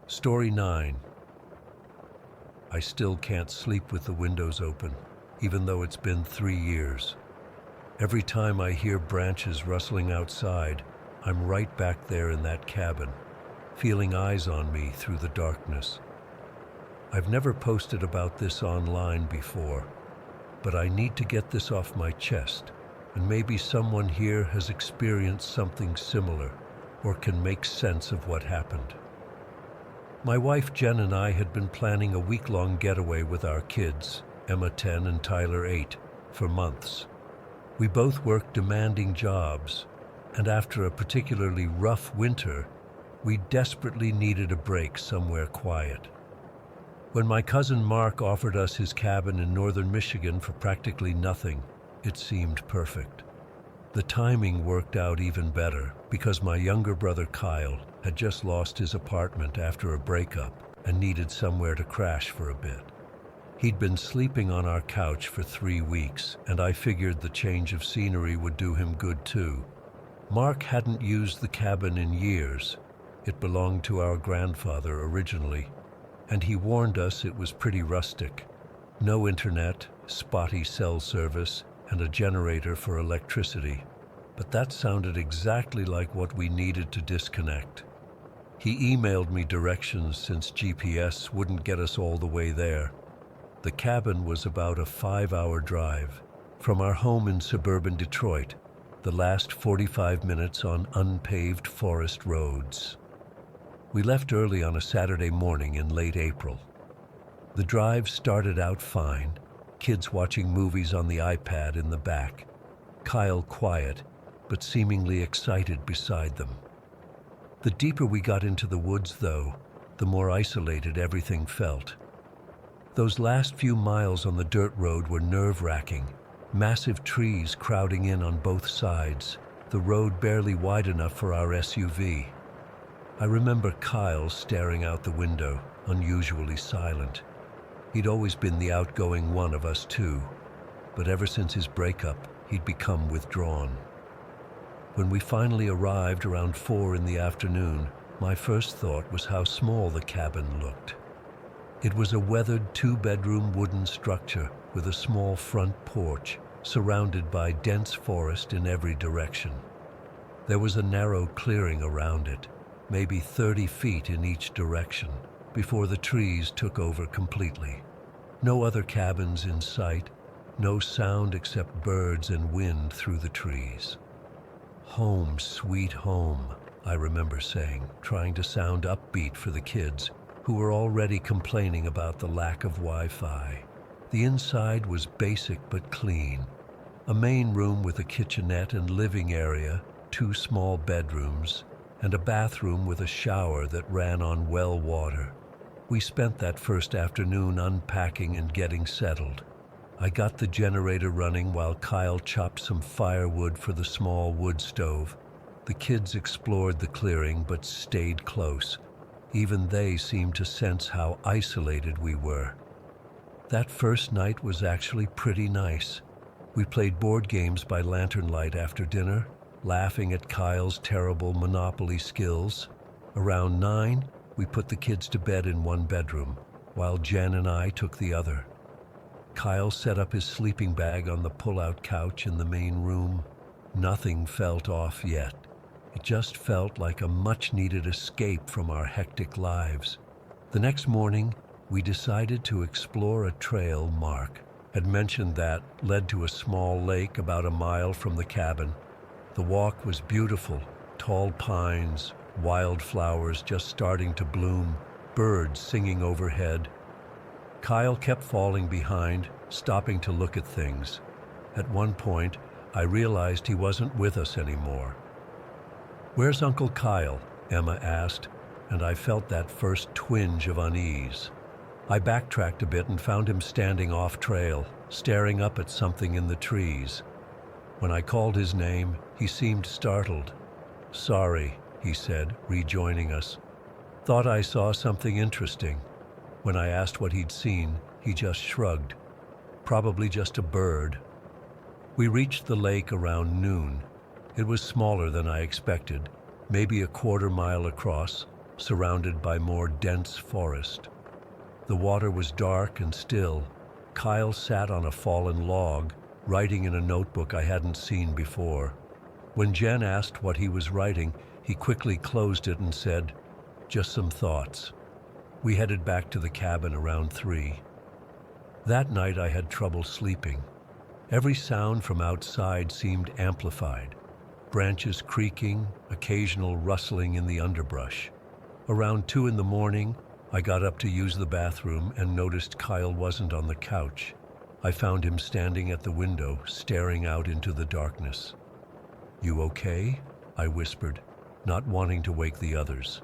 Story 9. I still can't sleep with the windows open, even though it's been 3 years. Every time I hear branches rustling outside, I'm right back there in that cabin, feeling eyes on me through the darkness. I've never posted about this online before, but I need to get this off my chest, and maybe someone here has experienced something similar or can make sense of what happened. My wife Jen and I had been planning a week-long getaway with our kids, Emma 10 and Tyler 8, for months. We both worked demanding jobs, and after a particularly rough winter, We desperately needed a break somewhere quiet. When my cousin Mark offered us his cabin in northern Michigan for practically nothing, it seemed perfect. The timing worked out even better because my younger brother Kyle had just lost his apartment after a breakup and needed somewhere to crash for a bit. He'd been sleeping on our couch for 3 weeks, and I figured the change of scenery would do him good too. Mark hadn't used the cabin in years. It belonged to our grandfather originally, and he warned us it was pretty rustic. No internet, spotty cell service, and a generator for electricity. But that sounded exactly like what we needed to disconnect. He emailed me directions since GPS wouldn't get us all the way there. The cabin was about a 5-hour drive from our home in suburban Detroit, the last 45 minutes on unpaved forest roads. We left early on a Saturday morning in late April. The drive started out fine, kids watching movies on the iPad in the back, Kyle quiet, but seemingly excited beside them. The deeper we got into the woods, though, the more isolated everything felt. Those last few miles on the dirt road were nerve-wracking, massive trees crowding in on both sides, the road barely wide enough for our SUV. I remember Kyle staring out the window, unusually silent. He'd always been the outgoing one of us two, but ever since his breakup, he'd become withdrawn. When we finally arrived around 4 in the afternoon, my first thought was how small the cabin looked. It was a weathered 2-bedroom wooden structure with a small front porch, surrounded by dense forest in every direction. There was a narrow clearing around it, maybe 30 feet in each direction, before the trees took over completely. No other cabins in sight, no sound except birds and wind through the trees. "Home, sweet home," I remember saying, trying to sound upbeat for the kids, who were already complaining about the lack of Wi-Fi. The inside was basic but clean. A main room with a kitchenette and living area, 2 small bedrooms, and a bathroom with a shower that ran on well water. We spent that first afternoon unpacking and getting settled. I got the generator running while Kyle chopped some firewood for the small wood stove. The kids explored the clearing but stayed close. Even they seemed to sense how isolated we were. That first night was actually pretty nice. We played board games by lantern light after dinner, laughing at Kyle's terrible Monopoly skills. Around 9, we put the kids to bed in one bedroom, while Jen and I took the other. Kyle set up his sleeping bag on the pull-out couch in the main room. Nothing felt off yet. It just felt like a much-needed escape from our hectic lives. The next morning, we decided to explore a trail Mark had mentioned that led to a small lake about a mile from the cabin. The walk was beautiful, tall pines, wildflowers just starting to bloom, birds singing overhead. Kyle kept falling behind, stopping to look at things. At one point, I realized he wasn't with us anymore. "Where's Uncle Kyle?" Emma asked, and I felt that first twinge of unease. I backtracked a bit and found him standing off-trail, staring up at something in the trees. When I called his name, he seemed startled. "Sorry," he said, rejoining us. "Thought I saw something interesting." When I asked what he'd seen, he just shrugged. "Probably just a bird." We reached the lake around noon. It was smaller than I expected, maybe a 1/4 mile across, surrounded by more dense forest. The water was dark and still. Kyle sat on a fallen log, writing in a notebook I hadn't seen before. When Jen asked what he was writing, he quickly closed it and said, "Just some thoughts." We headed back to the cabin around 3. That night I had trouble sleeping. Every sound from outside seemed amplified. Branches creaking, occasional rustling in the underbrush. Around 2 in the morning, I got up to use the bathroom and noticed Kyle wasn't on the couch. I found him standing at the window, staring out into the darkness. "You okay?" I whispered, not wanting to wake the others.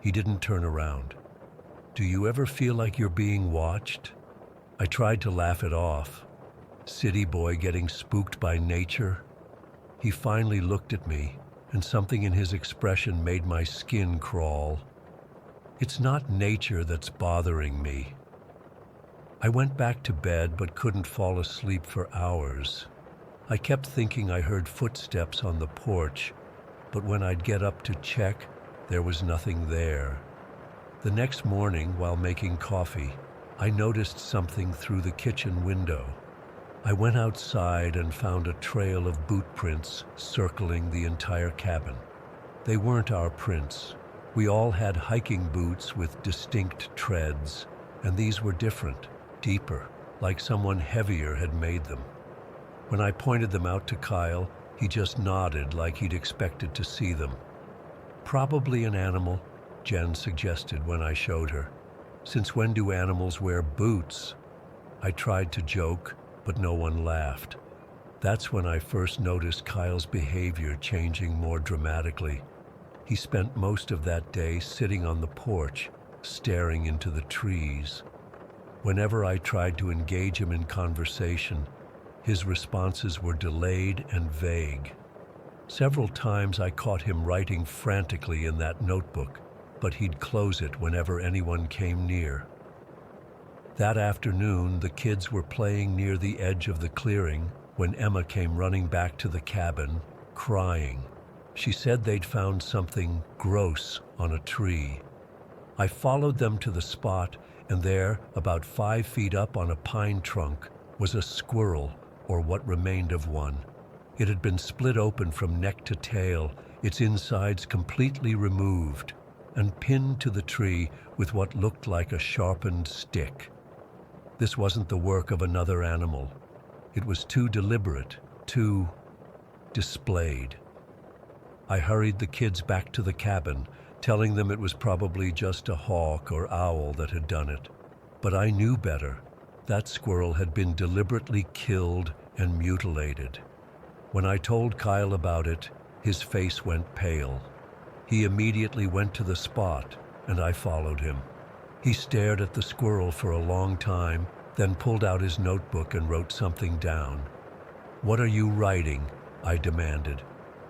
He didn't turn around. Do you ever feel like you're being watched? I tried to laugh it off. City boy getting spooked by nature? He finally looked at me, and something in his expression made my skin crawl. It's not nature that's bothering me. I went back to bed but couldn't fall asleep for hours. I kept thinking I heard footsteps on the porch, but when I'd get up to check, there was nothing there. The next morning, while making coffee, I noticed something through the kitchen window. I went outside and found a trail of boot prints circling the entire cabin. They weren't our prints. We all had hiking boots with distinct treads, and these were different, deeper, like someone heavier had made them. When I pointed them out to Kyle, he just nodded like he'd expected to see them. Probably an animal, Jen suggested when I showed her. Since when do animals wear boots? I tried to joke, but no one laughed. That's when I first noticed Kyle's behavior changing more dramatically. He spent most of that day sitting on the porch, staring into the trees. Whenever I tried to engage him in conversation, his responses were delayed and vague. Several times I caught him writing frantically in that notebook, but he'd close it whenever anyone came near. That afternoon, the kids were playing near the edge of the clearing when Emma came running back to the cabin, crying. She said they'd found something gross on a tree. I followed them to the spot, and there, about 5 feet up on a pine trunk, was a squirrel, or what remained of one. It had been split open from neck to tail, its insides completely removed, and pinned to the tree with what looked like a sharpened stick. This wasn't the work of another animal. It was too deliberate, too displayed. I hurried the kids back to the cabin, telling them it was probably just a hawk or owl that had done it. But I knew better. That squirrel had been deliberately killed and mutilated. When I told Kyle about it, his face went pale. He immediately went to the spot, and I followed him. He stared at the squirrel for a long time, then pulled out his notebook and wrote something down. "What are you writing?" I demanded.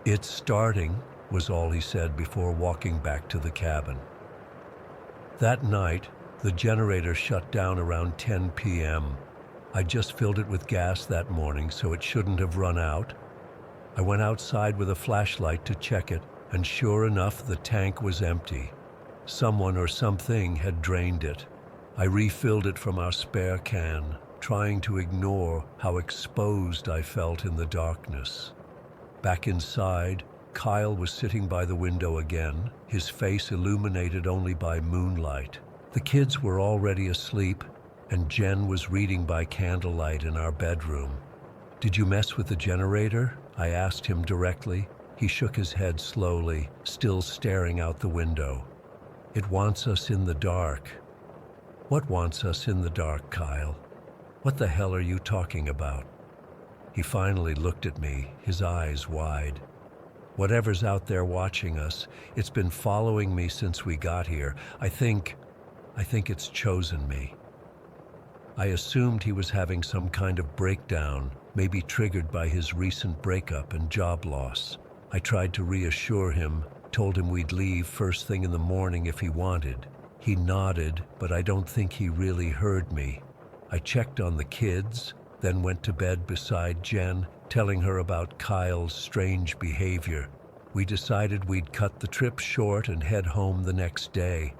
"It's starting," was all he said before walking back to the cabin. That night, the generator shut down around 10 p.m. I just filled it with gas that morning, so it shouldn't have run out. I went outside with a flashlight to check it, and sure enough, the tank was empty. Someone or something had drained it. I refilled it from our spare can, trying to ignore how exposed I felt in the darkness. Back inside, Kyle was sitting by the window again, his face illuminated only by moonlight. The kids were already asleep, and Jen was reading by candlelight in our bedroom. "Did you mess with the generator?" I asked him directly. He shook his head slowly, still staring out the window. "It wants us in the dark." "What wants us in the dark, Kyle? What the hell are you talking about?" He finally looked at me, his eyes wide. "Whatever's out there watching us, it's been following me since we got here. I think it's chosen me." I assumed he was having some kind of breakdown, maybe triggered by his recent breakup and job loss. I tried to reassure him, told him we'd leave first thing in the morning if he wanted. He nodded, but I don't think he really heard me. I checked on the kids, then went to bed beside Jen, telling her about Kyle's strange behavior. We decided we'd cut the trip short and head home the next day.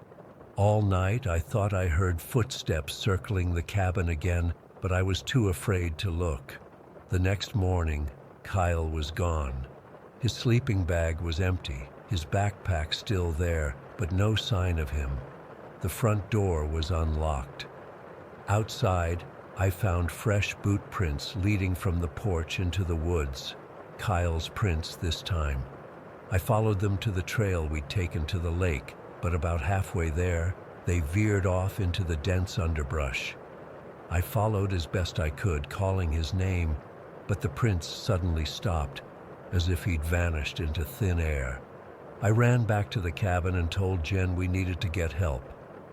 All night I thought I heard footsteps circling the cabin again, but I was too afraid to look. The next morning, Kyle was gone. His sleeping bag was empty, his backpack still there, but no sign of him. The front door was unlocked. Outside, I found fresh boot prints leading from the porch into the woods. Kyle's prints this time. I followed them to the trail we'd taken to the lake, but about halfway there, they veered off into the dense underbrush. I followed as best I could, calling his name, but the prints suddenly stopped, as if he'd vanished into thin air. I ran back to the cabin and told Jen we needed to get help.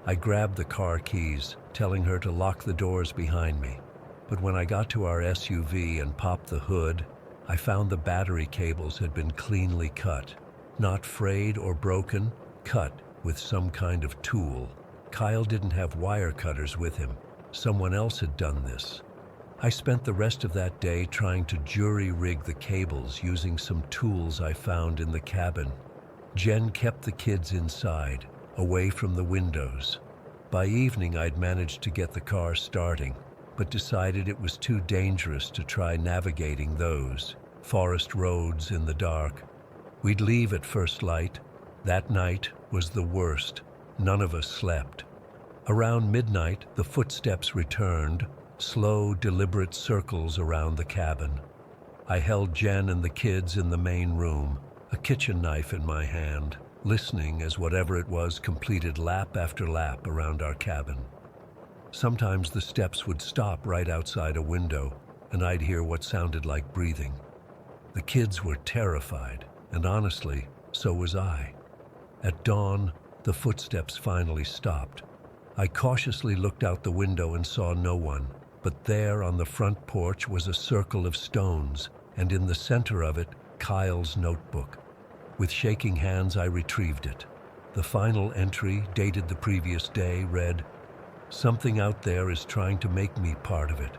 I grabbed the car keys, telling her to lock the doors behind me. But when I got to our SUV and popped the hood, I found the battery cables had been cleanly cut. Not frayed or broken, cut with some kind of tool. Kyle didn't have wire cutters with him. Someone else had done this. I spent the rest of that day trying to jury-rig the cables using some tools I found in the cabin. Jen kept the kids inside, away from the windows. By evening, I'd managed to get the car starting, but decided it was too dangerous to try navigating those forest roads in the dark. We'd leave at first light. That night was the worst. None of us slept. Around midnight, the footsteps returned, slow, deliberate circles around the cabin. I held Jen and the kids in the main room, a kitchen knife in my hand, listening as whatever it was completed lap after lap around our cabin. Sometimes the steps would stop right outside a window, and I'd hear what sounded like breathing. The kids were terrified, and honestly, so was I. At dawn, the footsteps finally stopped. I cautiously looked out the window and saw no one, but there on the front porch was a circle of stones, and in the center of it, Kyle's notebook. With shaking hands, I retrieved it. The final entry, dated the previous day, read, "Something out there is trying to make me part of it.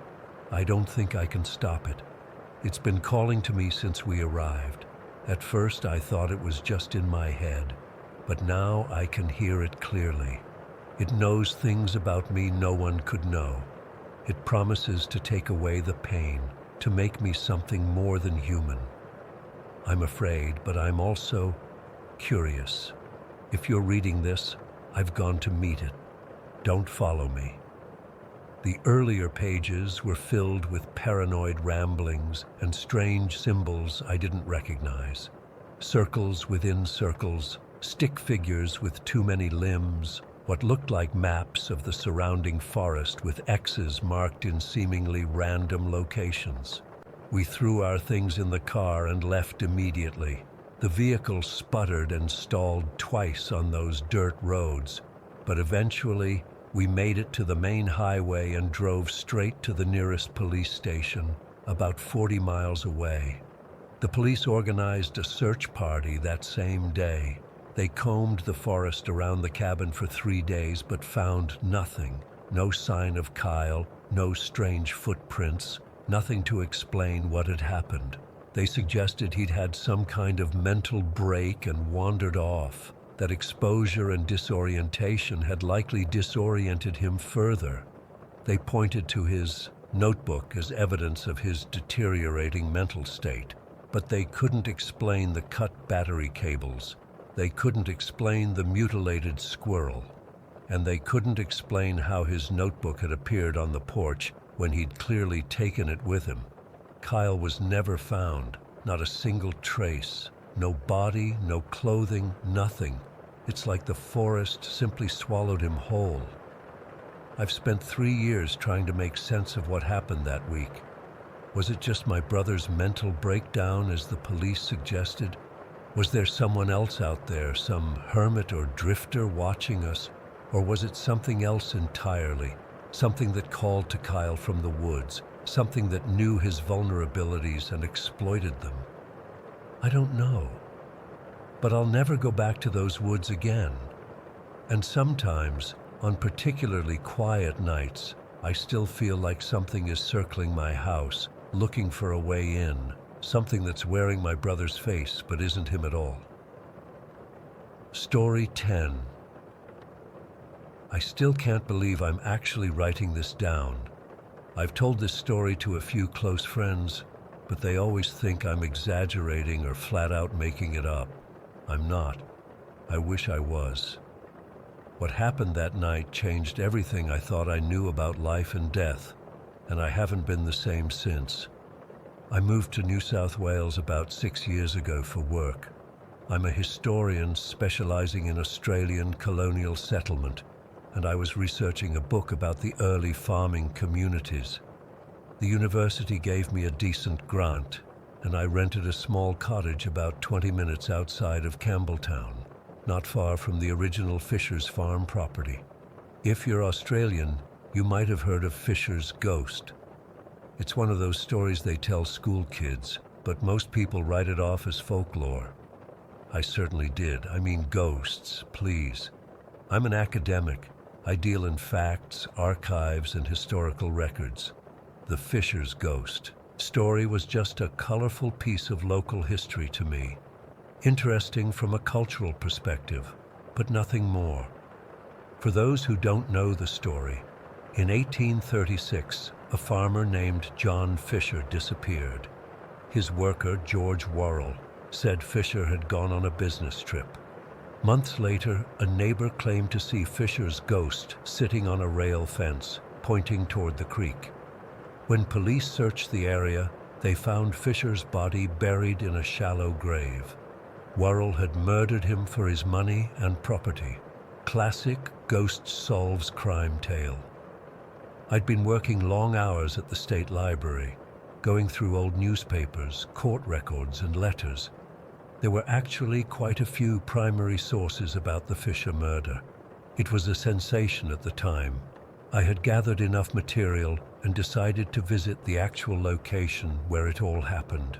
I don't think I can stop it. It's been calling to me since we arrived. At first, I thought it was just in my head, but now I can hear it clearly. It knows things about me no one could know. It promises to take away the pain, to make me something more than human. I'm afraid, but I'm also curious. If you're reading this, I've gone to meet it. Don't follow me." The earlier pages were filled with paranoid ramblings and strange symbols I didn't recognize. Circles within circles, stick figures with too many limbs, what looked like maps of the surrounding forest with X's marked in seemingly random locations. We threw our things in the car and left immediately. The vehicle sputtered and stalled twice on those dirt roads, but eventually we made it to the main highway and drove straight to the nearest police station, about 40 miles away. The police organized a search party that same day. They combed the forest around the cabin for 3 days, but found nothing. No sign of Kyle, no strange footprints, nothing to explain what had happened. They suggested he'd had some kind of mental break and wandered off, that exposure and disorientation had likely disoriented him further. They pointed to his notebook as evidence of his deteriorating mental state, but they couldn't explain the cut battery cables. They couldn't explain the mutilated squirrel, and they couldn't explain how his notebook had appeared on the porch when he'd clearly taken it with him. Kyle was never found, not a single trace, no body, no clothing, nothing. It's like the forest simply swallowed him whole. I've spent 3 years trying to make sense of what happened that week. Was it just my brother's mental breakdown, as the police suggested? Was there someone else out there, some hermit or drifter watching us? Or was it something else entirely? Something that called to Kyle from the woods, something that knew his vulnerabilities and exploited them? I don't know. But I'll never go back to those woods again. And sometimes, on particularly quiet nights, I still feel like something is circling my house, looking for a way in. Something that's wearing my brother's face, but isn't him at all. Story 10. I still can't believe I'm actually writing this down. I've told this story to a few close friends, but they always think I'm exaggerating or flat out making it up. I'm not. I wish I was. What happened that night changed everything I thought I knew about life and death, and I haven't been the same since. I moved to New South Wales about 6 years ago for work. I'm a historian specializing in Australian colonial settlement, and I was researching a book about the early farming communities. The university gave me a decent grant, and I rented a small cottage about 20 minutes outside of Campbelltown, not far from the original Fisher's Farm property. If you're Australian, you might have heard of Fisher's ghost. It's one of those stories they tell school kids, but most people write it off as folklore. I certainly did. I mean, ghosts, please. I'm an academic. I deal in facts, archives, and historical records. The Fisher's ghost story was just a colorful piece of local history to me. Interesting from a cultural perspective, but nothing more. For those who don't know the story, in 1836, a farmer named John Fisher disappeared. His worker, George Worrell, said Fisher had gone on a business trip. Months later, a neighbor claimed to see Fisher's ghost sitting on a rail fence, pointing toward the creek. When police searched the area, they found Fisher's body buried in a shallow grave. Worrell had murdered him for his money and property. Classic ghost solves crime tale. I'd been working long hours at the state library, going through old newspapers, court records, and letters. There were actually quite a few primary sources about the Fisher murder. It was a sensation at the time. I had gathered enough material and decided to visit the actual location where it all happened.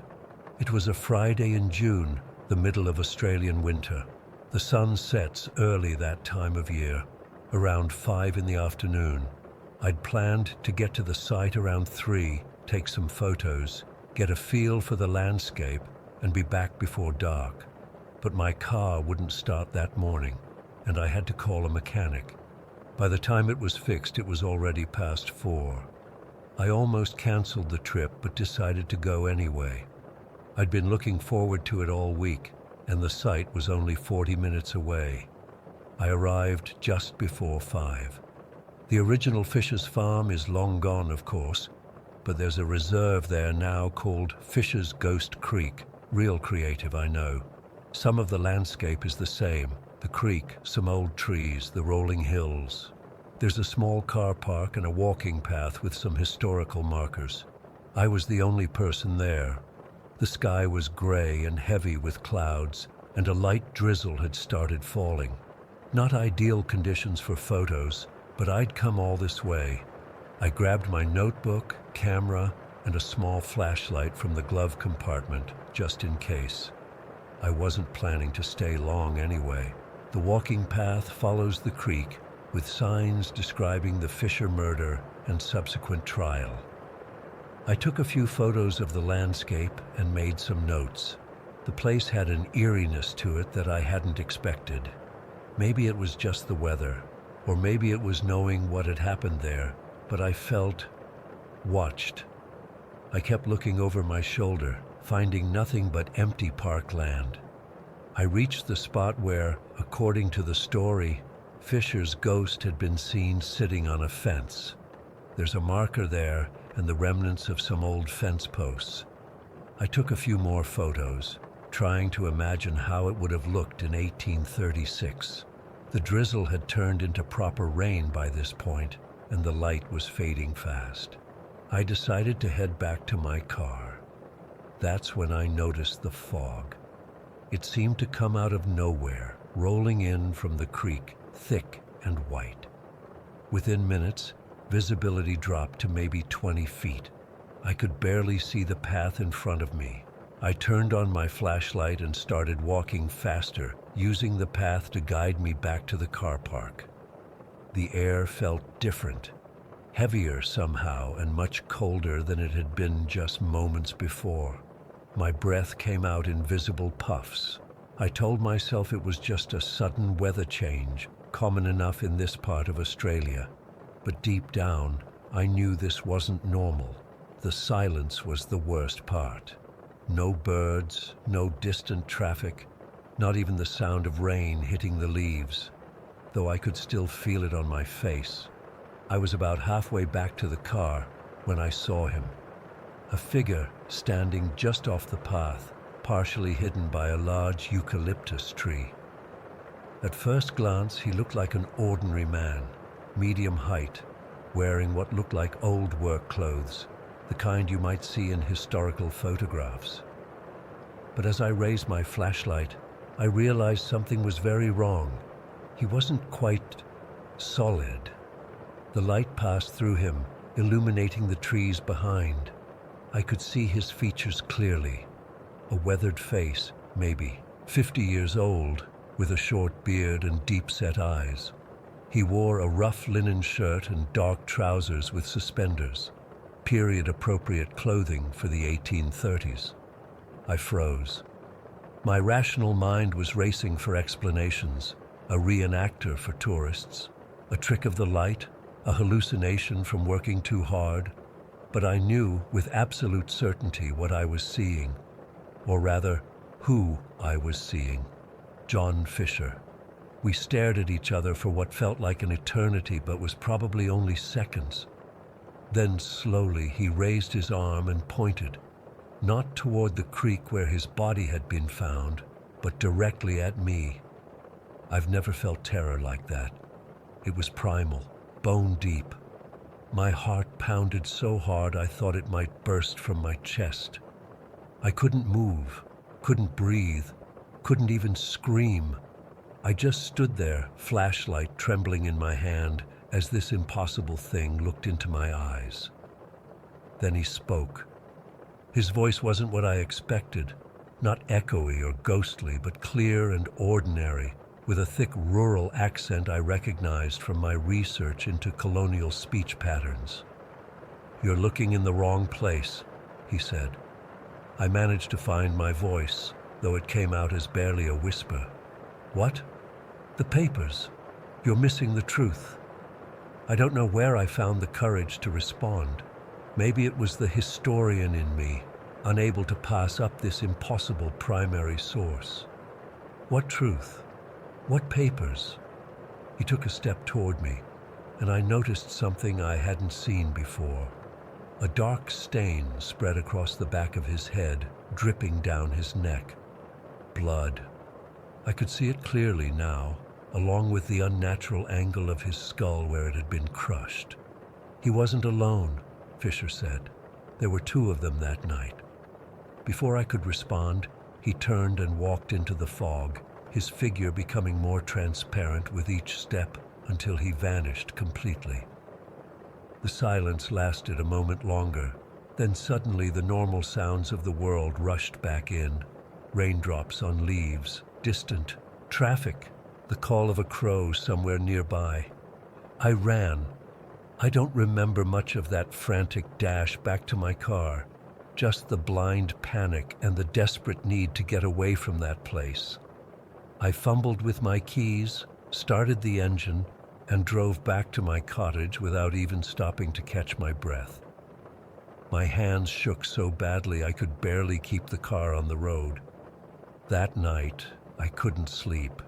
It was a Friday in June, the middle of Australian winter. The sun sets early that time of year, around 5 in the afternoon. I'd planned to get to the site around 3, take some photos, get a feel for the landscape, and be back before dark. But my car wouldn't start that morning, and I had to call a mechanic. By the time it was fixed, it was already past 4. I almost canceled the trip, but decided to go anyway. I'd been looking forward to it all week, and the site was only 40 minutes away. I arrived just before 5. The original Fisher's Farm is long gone, of course, but there's a reserve there now called Fisher's Ghost Creek. Real creative, I know. Some of the landscape is the same. The creek, some old trees, the rolling hills. There's a small car park and a walking path with some historical markers. I was the only person there. The sky was gray and heavy with clouds, and a light drizzle had started falling. Not ideal conditions for photos, but I'd come all this way. I grabbed my notebook, camera, and a small flashlight from the glove compartment, just in case. I wasn't planning to stay long anyway. The walking path follows the creek, with signs describing the Fisher murder and subsequent trial. I took a few photos of the landscape and made some notes. The place had an eeriness to it that I hadn't expected. Maybe it was just the weather, or maybe it was knowing what had happened there, but I felt watched. I kept looking over my shoulder, finding nothing but empty parkland. I reached the spot where, according to the story, Fisher's ghost had been seen sitting on a fence. There's a marker there and the remnants of some old fence posts. I took a few more photos, trying to imagine how it would have looked in 1836. The drizzle had turned into proper rain by this point, and the light was fading fast. I decided to head back to my car. That's when I noticed the fog. It seemed to come out of nowhere, rolling in from the creek, thick and white. Within minutes, visibility dropped to maybe 20 feet. I could barely see the path in front of me. I turned on my flashlight and started walking faster, using the path to guide me back to the car park. The air felt different, heavier somehow, and much colder than it had been just moments before. My breath came out in visible puffs. I told myself it was just a sudden weather change, common enough in this part of Australia. But deep down, I knew this wasn't normal. The silence was the worst part. No birds, no distant traffic, not even the sound of rain hitting the leaves, though I could still feel it on my face. I was about halfway back to the car when I saw him. A figure standing just off the path, partially hidden by a large eucalyptus tree. At first glance, he looked like an ordinary man, medium height, wearing what looked like old work clothes, the kind you might see in historical photographs. But as I raised my flashlight, I realized something was very wrong. He wasn't quite solid. The light passed through him, illuminating the trees behind. I could see his features clearly. A weathered face, maybe 50 years old, with a short beard and deep-set eyes. He wore a rough linen shirt and dark trousers with suspenders, period-appropriate clothing for the 1830s. I froze. My rational mind was racing for explanations, a reenactor for tourists, a trick of the light, a hallucination from working too hard. But I knew with absolute certainty what I was seeing, or rather, who I was seeing. John Fisher. We stared at each other for what felt like an eternity but was probably only seconds. Then slowly he raised his arm and pointed, not toward the creek where his body had been found, but directly at me. I've never felt terror like that. It was primal, bone deep. My heart pounded so hard I thought it might burst from my chest. I couldn't move, couldn't breathe, couldn't even scream. I just stood there, flashlight trembling in my hand, as this impossible thing looked into my eyes. Then he spoke. His voice wasn't what I expected, not echoey or ghostly, but clear and ordinary, with a thick rural accent I recognized from my research into colonial speech patterns. "You're looking in the wrong place," he said. I managed to find my voice, though it came out as barely a whisper. "What?" "The papers. You're missing the truth." I don't know where I found the courage to respond. Maybe it was the historian in me, unable to pass up this impossible primary source. "What truth? What papers?" He took a step toward me, and I noticed something I hadn't seen before. A dark stain spread across the back of his head, dripping down his neck. Blood. I could see it clearly now, along with the unnatural angle of his skull where it had been crushed. "He wasn't alone," Fisher said. "There were two of them that night." Before I could respond, he turned and walked into the fog, his figure becoming more transparent with each step until he vanished completely. The silence lasted a moment longer, then suddenly the normal sounds of the world rushed back in. Raindrops on leaves, distant, traffic, the call of a crow somewhere nearby. I ran. I don't remember much of that frantic dash back to my car, just the blind panic and the desperate need to get away from that place. I fumbled with my keys, started the engine, and drove back to my cottage without even stopping to catch my breath. My hands shook so badly I could barely keep the car on the road. That night, I couldn't sleep.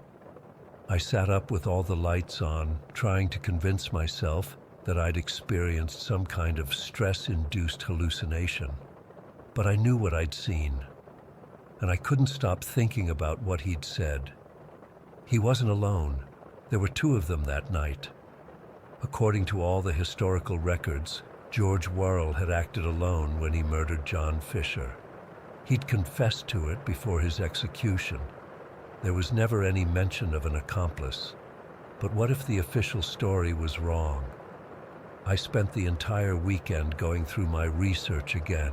I sat up with all the lights on, trying to convince myself that I'd experienced some kind of stress-induced hallucination. But I knew what I'd seen, and I couldn't stop thinking about what he'd said. He wasn't alone. There were two of them that night. According to all the historical records, George Worrell had acted alone when he murdered John Fisher. He'd confessed to it before his execution. There was never any mention of an accomplice. But what if the official story was wrong? I spent the entire weekend going through my research again,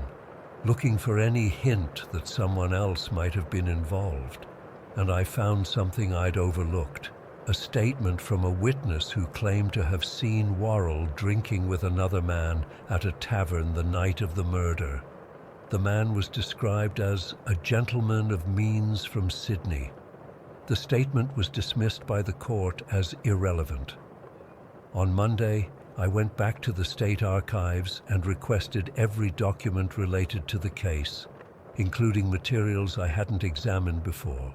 looking for any hint that someone else might have been involved. And I found something I'd overlooked, a statement from a witness who claimed to have seen Worrell drinking with another man at a tavern the night of the murder. The man was described as a gentleman of means from Sydney. The statement was dismissed by the court as irrelevant. On Monday, I went back to the state archives and requested every document related to the case, including materials I hadn't examined before.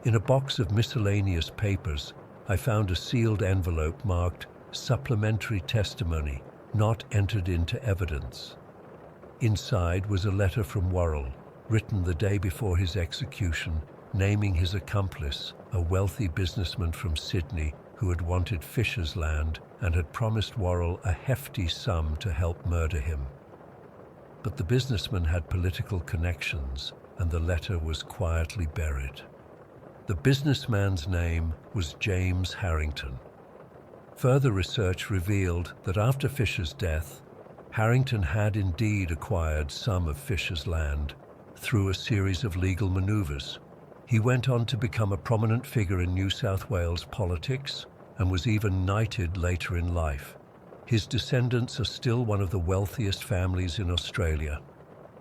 In a box of miscellaneous papers, I found a sealed envelope marked "Supplementary Testimony, Not Entered into Evidence." Inside was a letter from Worrell, written the day before his execution, naming his accomplice, a wealthy businessman from Sydney who had wanted Fisher's land and had promised Worrell a hefty sum to help murder him. But the businessman had political connections, and the letter was quietly buried. The businessman's name was James Harrington. Further research revealed that after Fisher's death, Harrington had indeed acquired some of Fisher's land through a series of legal maneuvers. He went on to become a prominent figure in New South Wales politics and was even knighted later in life. His descendants are still one of the wealthiest families in Australia.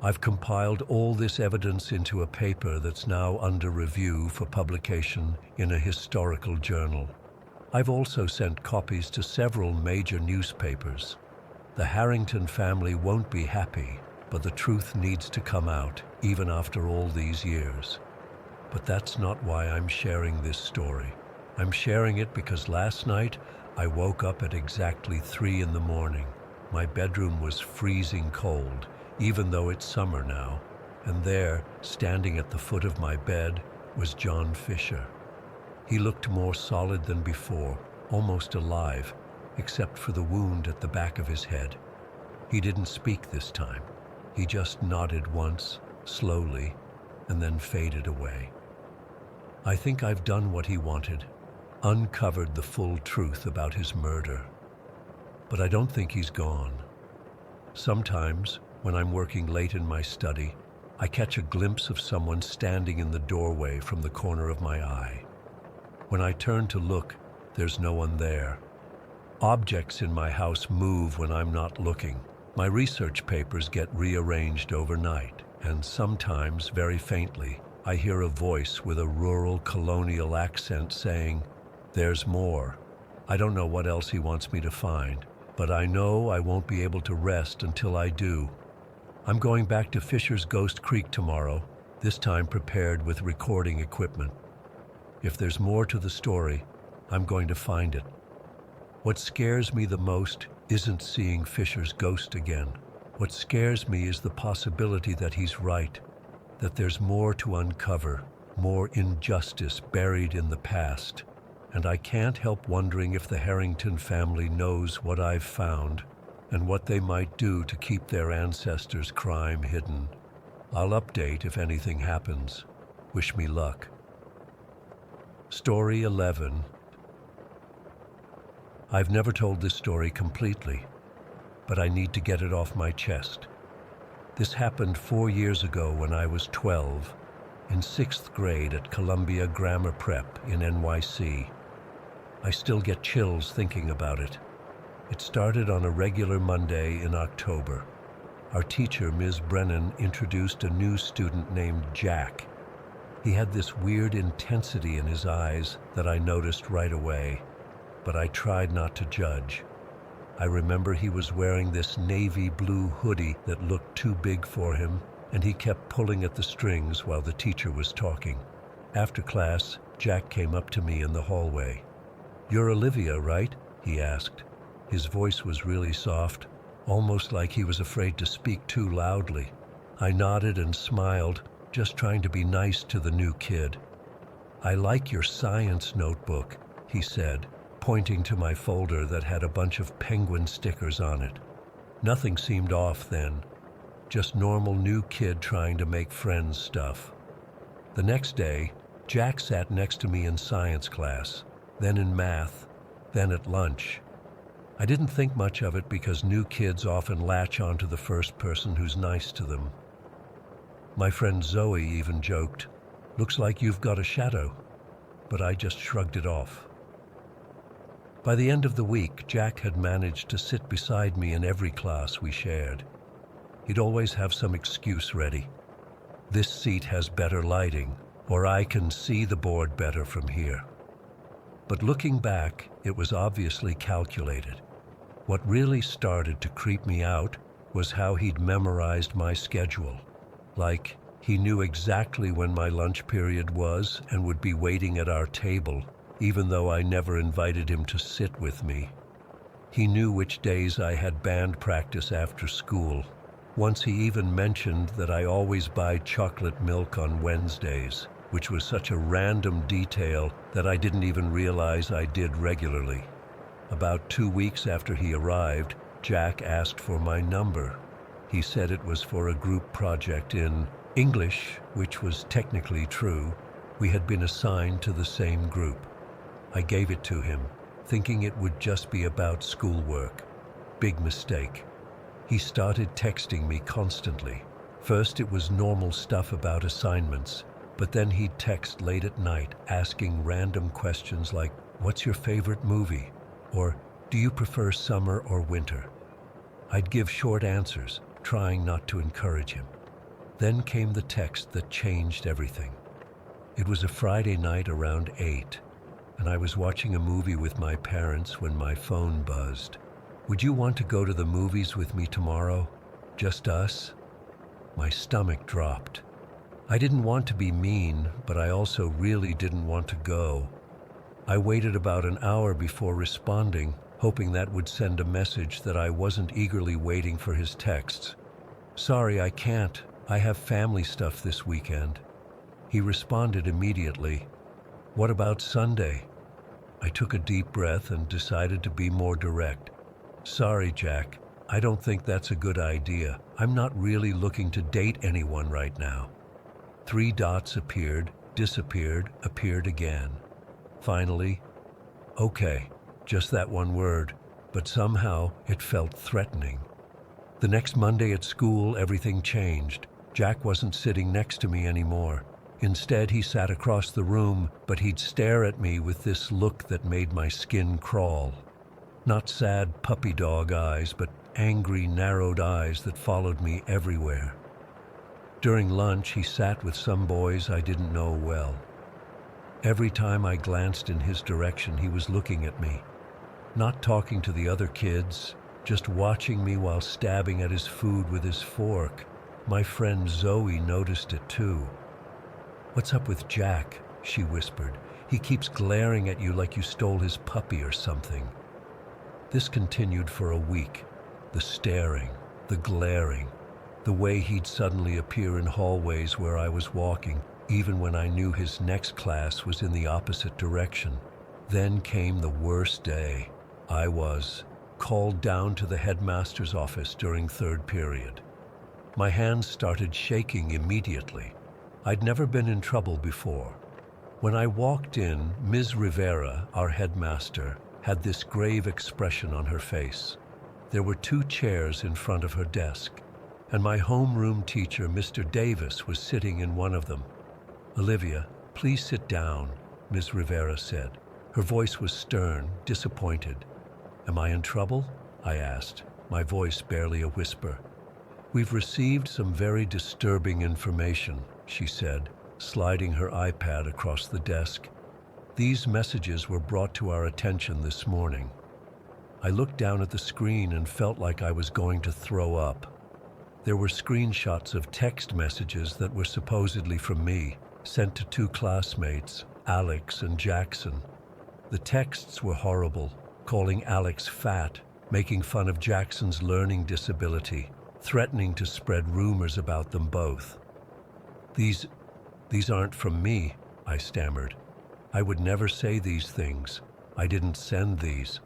I've compiled all this evidence into a paper that's now under review for publication in a historical journal. I've also sent copies to several major newspapers. The Harrington family won't be happy, but the truth needs to come out, even after all these years. But that's not why I'm sharing this story. I'm sharing it because last night I woke up at exactly 3 in the morning. My bedroom was freezing cold, even though it's summer now, and there, standing at the foot of my bed, was John Fisher. He looked more solid than before, almost alive, except for the wound at the back of his head. He didn't speak this time. He just nodded once, slowly, and then faded away. I think I've done what he wanted, uncovered the full truth about his murder. But I don't think he's gone. Sometimes, when I'm working late in my study, I catch a glimpse of someone standing in the doorway from the corner of my eye. When I turn to look, there's no one there. Objects in my house move when I'm not looking. My research papers get rearranged overnight, and sometimes, very faintly, I hear a voice with a rural colonial accent saying, "There's more." I don't know what else he wants me to find, but I know I won't be able to rest until I do. I'm going back to Fisher's Ghost Creek tomorrow, this time prepared with recording equipment. If there's more to the story, I'm going to find it. What scares me the most isn't seeing Fisher's ghost again. What scares me is the possibility that he's right, that there's more to uncover, more injustice buried in the past. And I can't help wondering if the Harrington family knows what I've found and what they might do to keep their ancestors' crime hidden. I'll update if anything happens. Wish me luck. Story 11. I've never told this story completely, but I need to get it off my chest. This happened 4 years ago when I was 12, in 6th grade at Columbia Grammar Prep in NYC. I still get chills thinking about it. It started on a regular Monday in October. Our teacher, Ms. Brennan, introduced a new student named Jack. He had this weird intensity in his eyes that I noticed right away, but I tried not to judge. I remember he was wearing this navy blue hoodie that looked too big for him, and he kept pulling at the strings while the teacher was talking. After class, Jack came up to me in the hallway. "You're Olivia, right?" he asked. His voice was really soft, almost like he was afraid to speak too loudly. I nodded and smiled, just trying to be nice to the new kid. "I like your science notebook," he said, pointing to my folder that had a bunch of penguin stickers on it. Nothing seemed off then, just normal new kid trying to make friends stuff. The next day, Jack sat next to me in science class, then in math, then at lunch. I didn't think much of it because new kids often latch onto the first person who's nice to them. My friend Zoe even joked, "Looks like you've got a shadow," but I just shrugged it off. By the end of the week, Jack had managed to sit beside me in every class we shared. He'd always have some excuse ready. "This seat has better lighting," or "I can see the board better from here." But looking back, it was obviously calculated. What really started to creep me out was how he'd memorized my schedule. Like, he knew exactly when my lunch period was and would be waiting at our table, even though I never invited him to sit with me. He knew which days I had band practice after school. Once he even mentioned that I always buy chocolate milk on Wednesdays, which was such a random detail that I didn't even realize I did regularly. About 2 weeks after he arrived, Jack asked for my number. He said it was for a group project in English, which was technically true, we had been assigned to the same group. I gave it to him, thinking it would just be about schoolwork. Big mistake. He started texting me constantly. First it was normal stuff about assignments, but then he'd text late at night asking random questions like, "What's your favorite movie?" Or, "Do you prefer summer or winter?" I'd give short answers, trying not to encourage him. Then came the text that changed everything. It was a Friday night around 8, and I was watching a movie with my parents when my phone buzzed. "Would you want to go to the movies with me tomorrow? Just us?" My stomach dropped. I didn't want to be mean, but I also really didn't want to go. I waited about an hour before responding, hoping that would send a message that I wasn't eagerly waiting for his texts. "Sorry, I can't. I have family stuff this weekend." He responded immediately, "What about Sunday?" I took a deep breath and decided to be more direct. "Sorry, Jack. I don't think that's a good idea. I'm not really looking to date anyone right now." 3 dots appeared, disappeared, appeared again. Finally, "Okay," just that one word, but somehow it felt threatening. The next Monday at school, everything changed. Jack wasn't sitting next to me anymore. Instead, he sat across the room, but he'd stare at me with this look that made my skin crawl. Not sad puppy dog eyes, but angry, narrowed eyes that followed me everywhere. During lunch, he sat with some boys I didn't know well. Every time I glanced in his direction, he was looking at me, not talking to the other kids, just watching me while stabbing at his food with his fork. My friend Zoe noticed it too. "What's up with Jack?" she whispered. "He keeps glaring at you like you stole his puppy or something." This continued for a week. The staring, the glaring, the way he'd suddenly appear in hallways where I was walking, even when I knew his next class was in the opposite direction. Then came the worst day. I was called down to the headmaster's office during 3rd period. My hands started shaking immediately. I'd never been in trouble before. When I walked in, Ms. Rivera, our headmaster, had this grave expression on her face. There were 2 chairs in front of her desk, and my homeroom teacher, Mr. Davis, was sitting in one of them. "Olivia, please sit down," Ms. Rivera said. Her voice was stern, disappointed. "Am I in trouble?" I asked, my voice barely a whisper. "We've received some very disturbing information," she said, sliding her iPad across the desk. "These messages were brought to our attention this morning." I looked down at the screen and felt like I was going to throw up. There were screenshots of text messages that were supposedly from me, sent to 2 classmates, Alex and Jackson. The texts were horrible, calling Alex fat, making fun of Jackson's learning disability, threatening to spread rumors about them both. These aren't from me," I stammered. "I would never say these things. I didn't send these."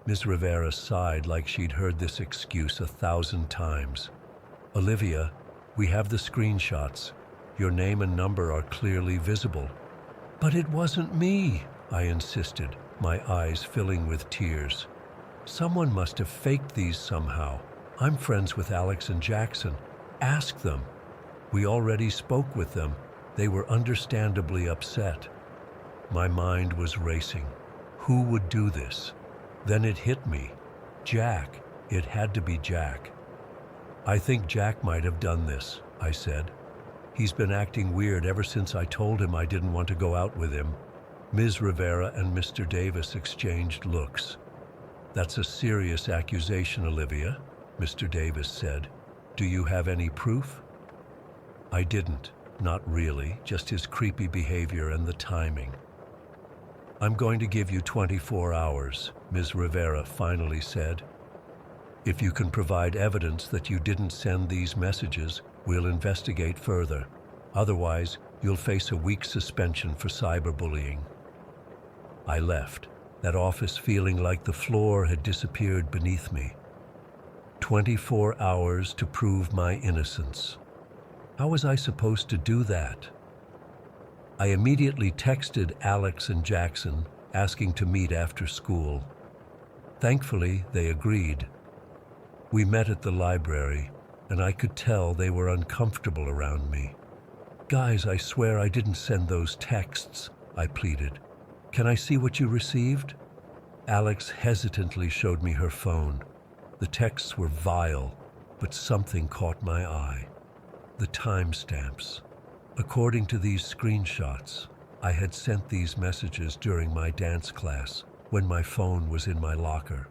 Ms. Rivera sighed like she'd heard this excuse 1,000 times. "Olivia, we have the screenshots. Your name and number are clearly visible." "But it wasn't me," I insisted, my eyes filling with tears. "Someone must have faked these somehow. I'm friends with Alex and Jackson. Ask them. We already spoke with them. They were understandably upset." My mind was racing. Who would do this? Then it hit me. Jack. It had to be Jack. "I think Jack might have done this," I said. "He's been acting weird ever since I told him I didn't want to go out with him." Ms. Rivera and Mr. Davis exchanged looks. "That's a serious accusation, Olivia," Mr. Davis said. "Do you have any proof?" I didn't. Not really, just his creepy behavior and the timing. "I'm going to give you 24 hours, Ms. Rivera finally said. "If you can provide evidence that you didn't send these messages, we'll investigate further. Otherwise, you'll face a week's suspension for cyberbullying." I left, that office feeling like the floor had disappeared beneath me. 24 hours to prove my innocence. How was I supposed to do that? I immediately texted Alex and Jackson, asking to meet after school. Thankfully, they agreed. We met at the library, and I could tell they were uncomfortable around me. Guys, I swear I didn't send those texts, I pleaded. Can I see what you received? Alex hesitantly showed me her phone. The texts were vile, but something caught my eye. The timestamps. According to these screenshots, I had sent these messages during my dance class when my phone was in my locker.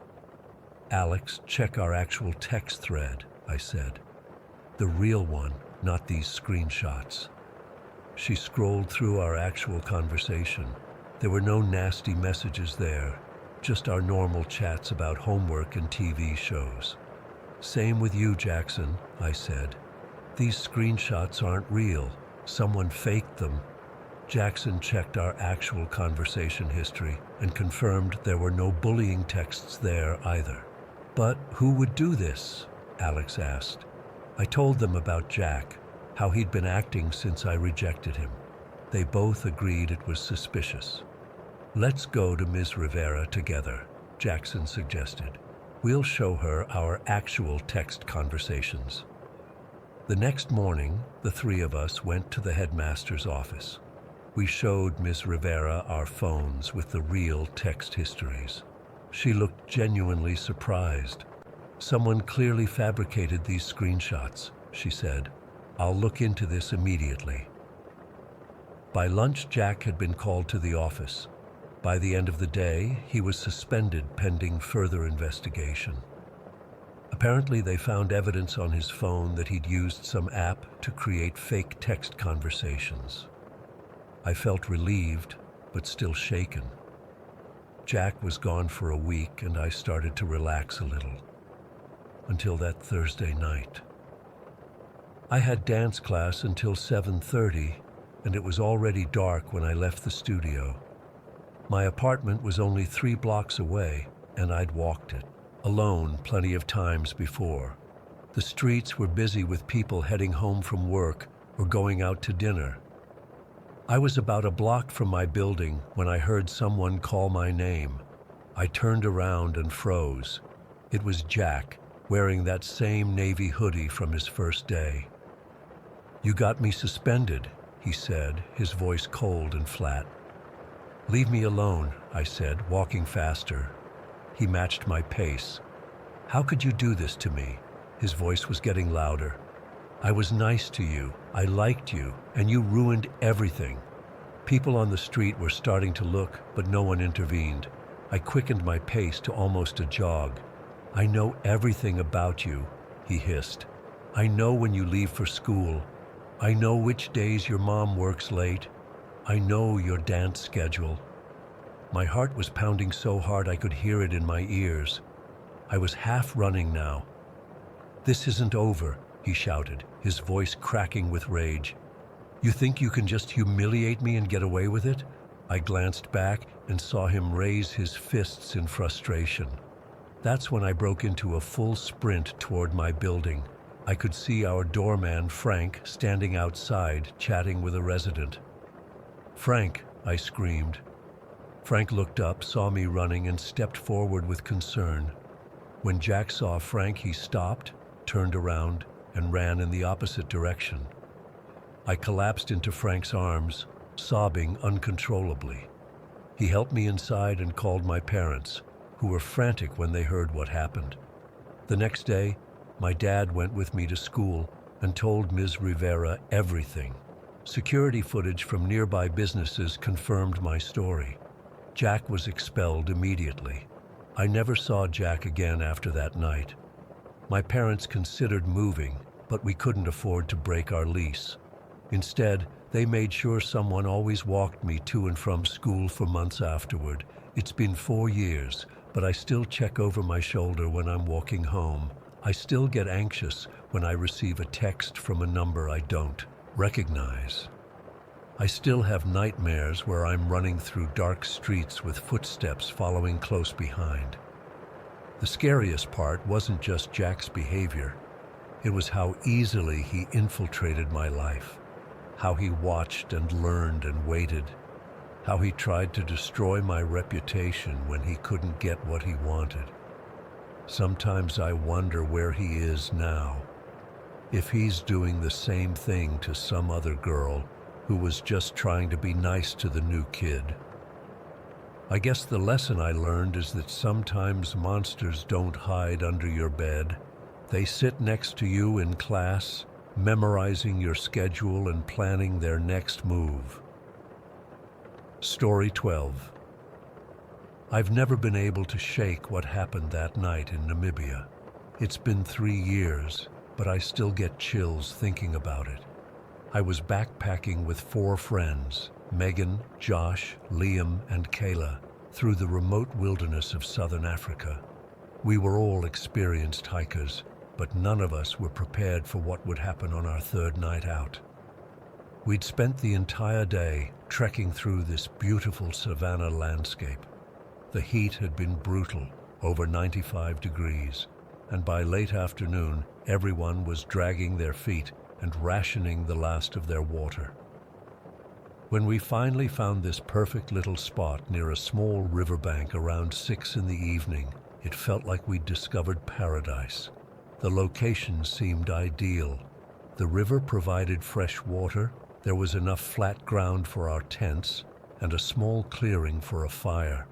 Alex, check our actual text thread, I said. The real one, not these screenshots. She scrolled through our actual conversation. There were no nasty messages there, just our normal chats about homework and TV shows. Same with you, Jackson, I said. These screenshots aren't real. Someone faked them. Jackson checked our actual conversation history and confirmed there were no bullying texts there either. But who would do this? Alex asked. I told them about Jack, how he'd been acting since I rejected him. They both agreed it was suspicious. Let's go to Ms. Rivera together, Jackson suggested. We'll show her our actual text conversations. The next morning, the three of us went to the headmaster's office. We showed Ms. Rivera our phones with the real text histories. She looked genuinely surprised. Someone clearly fabricated these screenshots, she said. I'll look into this immediately. By lunch, Jack had been called to the office. By the end of the day, he was suspended pending further investigation. Apparently, they found evidence on his phone that he'd used some app to create fake text conversations. I felt relieved, but still shaken. Jack was gone for a week, and I started to relax a little. Until that Thursday night. I had dance class until 7:30, and it was already dark when I left the studio. My apartment was only 3 blocks away, and I'd walked it. Alone plenty of times before. The streets were busy with people heading home from work or going out to dinner. I was about a block from my building when I heard someone call my name. I turned around and froze. It was Jack, wearing that same navy hoodie from his first day. You got me suspended, he said, his voice cold and flat. Leave me alone, I said, walking faster. He matched my pace. How could you do this to me? His voice was getting louder. I was nice to you, I liked you, and you ruined everything. People on the street were starting to look, but no one intervened. I quickened my pace to almost a jog. I know everything about you, he hissed. I know when you leave for school. I know which days your mom works late. I know your dance schedule. My heart was pounding so hard I could hear it in my ears. I was half running now. This isn't over, he shouted, his voice cracking with rage. You think you can just humiliate me and get away with it? I glanced back and saw him raise his fists in frustration. That's when I broke into a full sprint toward my building. I could see our doorman, Frank, standing outside, chatting with a resident. Frank, I screamed. Frank looked up, saw me running, and stepped forward with concern. When Jack saw Frank, he stopped, turned around, and ran in the opposite direction. I collapsed into Frank's arms, sobbing uncontrollably. He helped me inside and called my parents, who were frantic when they heard what happened. The next day, my dad went with me to school and told Ms. Rivera everything. Security footage from nearby businesses confirmed my story. Jack was expelled immediately. I never saw Jack again after that night. My parents considered moving, but we couldn't afford to break our lease. Instead, they made sure someone always walked me to and from school for months afterward. It's been 4 years, but I still check over my shoulder when I'm walking home. I still get anxious when I receive a text from a number I don't recognize. I still have nightmares where I'm running through dark streets with footsteps following close behind. The scariest part wasn't just Jack's behavior. It was how easily he infiltrated my life, how he watched and learned and waited, how he tried to destroy my reputation when he couldn't get what he wanted. Sometimes I wonder where he is now, if he's doing the same thing to some other girl who was just trying to be nice to the new kid. I guess the lesson I learned is that sometimes monsters don't hide under your bed. They sit next to you in class, memorizing your schedule and planning their next move. Story 12. I've never been able to shake what happened that night in Namibia. It's been 3 years, but I still get chills thinking about it. I was backpacking with 4 friends, Megan, Josh, Liam, and Kayla, through the remote wilderness of southern Africa. We were all experienced hikers, but none of us were prepared for what would happen on our 3rd night out. We'd spent the entire day trekking through this beautiful savanna landscape. The heat had been brutal, over 95 degrees, and by late afternoon, everyone was dragging their feet and rationing the last of their water. When we finally found this perfect little spot near a small riverbank around 6 in the evening, it felt like we'd discovered paradise. The location seemed ideal. The river provided fresh water, there was enough flat ground for our tents, and a small clearing for a fire.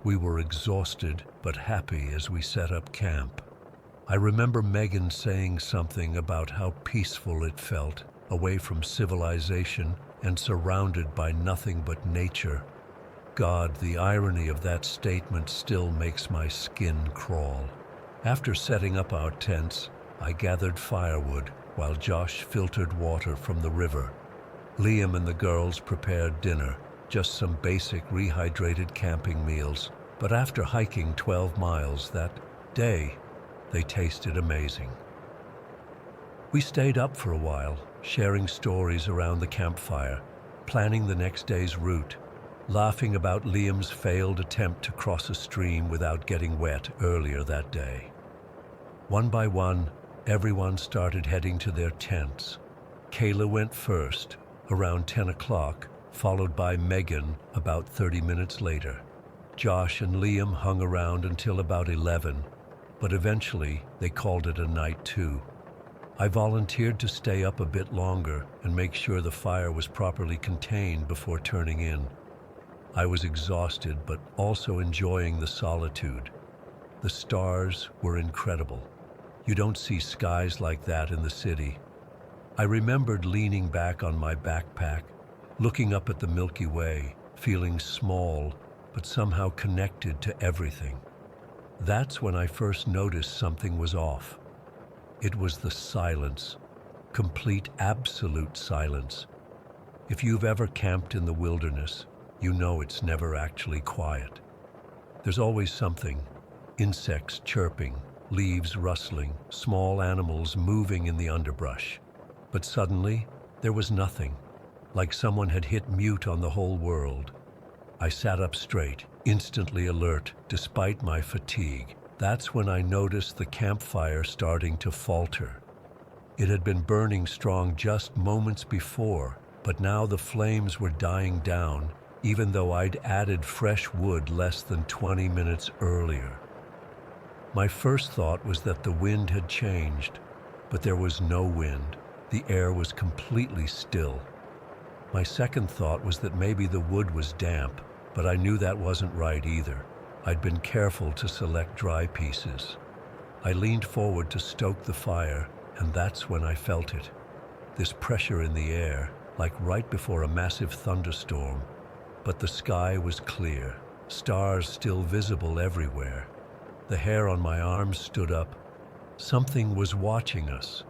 We were exhausted but happy as we set up camp. I remember Megan saying something about how peaceful it felt, away from civilization and surrounded by nothing but nature. God, the irony of that statement still makes my skin crawl. After setting up our tents, I gathered firewood while Josh filtered water from the river. Liam and the girls prepared dinner, just some basic rehydrated camping meals, but after hiking 12 miles that day, they tasted amazing. We stayed up for a while, sharing stories around the campfire, planning the next day's route, laughing about Liam's failed attempt to cross a stream without getting wet earlier that day. One by one, everyone started heading to their tents. Kayla went first, around 10 o'clock, followed by Megan about 30 minutes later. Josh and Liam hung around until about 11, but eventually they called it a night too. I volunteered to stay up a bit longer and make sure the fire was properly contained before turning in. I was exhausted, but also enjoying the solitude. The stars were incredible. You don't see skies like that in the city. I remembered leaning back on my backpack, looking up at the Milky Way, feeling small, but somehow connected to everything. That's when I first noticed something was off. It was the silence, complete, absolute silence. If you've ever camped in the wilderness, you know it's never actually quiet. There's always something, insects chirping, leaves rustling, small animals moving in the underbrush. But suddenly, there was nothing, like someone had hit mute on the whole world. I sat up straight, instantly alert, despite my fatigue. That's when I noticed the campfire starting to falter. It had been burning strong just moments before, but now the flames were dying down, even though I'd added fresh wood less than 20 minutes earlier. My first thought was that the wind had changed, but there was no wind. The air was completely still. My second thought was that maybe the wood was damp, but I knew that wasn't right either. I'd been careful to select dry pieces. I leaned forward to stoke the fire, and that's when I felt it. This pressure in the air, like right before a massive thunderstorm. But the sky was clear, stars still visible everywhere. The hair on my arms stood up. Something was watching us.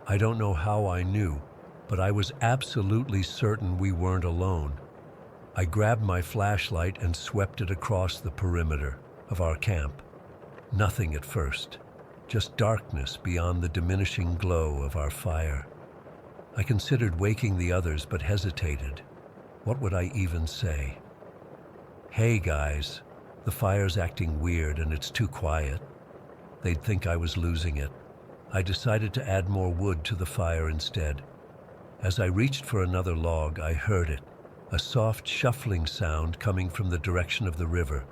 I don't know how I knew, but I was absolutely certain we weren't alone. I grabbed my flashlight and swept it across the perimeter of our camp. Nothing at first, just darkness beyond the diminishing glow of our fire. I considered waking the others but hesitated. What would I even say? Hey guys, the fire's acting weird and it's too quiet. They'd think I was losing it. I decided to add more wood to the fire instead. As I reached for another log, I heard it, a soft shuffling sound coming from the direction of the river.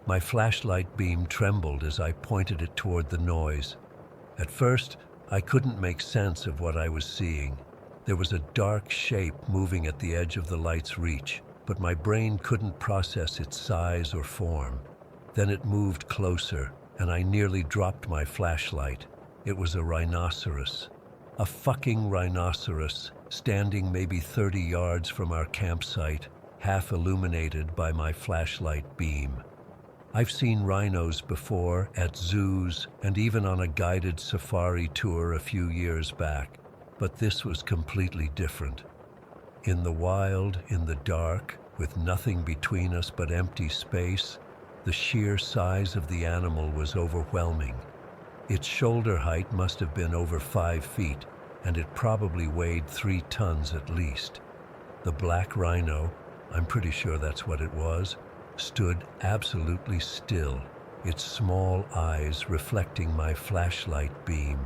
My flashlight beam trembled as I pointed it toward the noise. At first, I couldn't make sense of what I was seeing. There was a dark shape moving at the edge of the light's reach, but my brain couldn't process its size or form. Then it moved closer, and I nearly dropped my flashlight. It was a rhinoceros. A fucking rhinoceros, standing maybe 30 yards from our campsite, half illuminated by my flashlight beam. I've seen rhinos before at zoos and even on a guided safari tour a few years back, but this was completely different. In the wild, in the dark, with nothing between us but empty space, the sheer size of the animal was overwhelming. Its shoulder height must have been over 5 feet, and it probably weighed 3 tons at least. The black rhino, I'm pretty sure that's what it was, stood absolutely still, its small eyes reflecting my flashlight beam.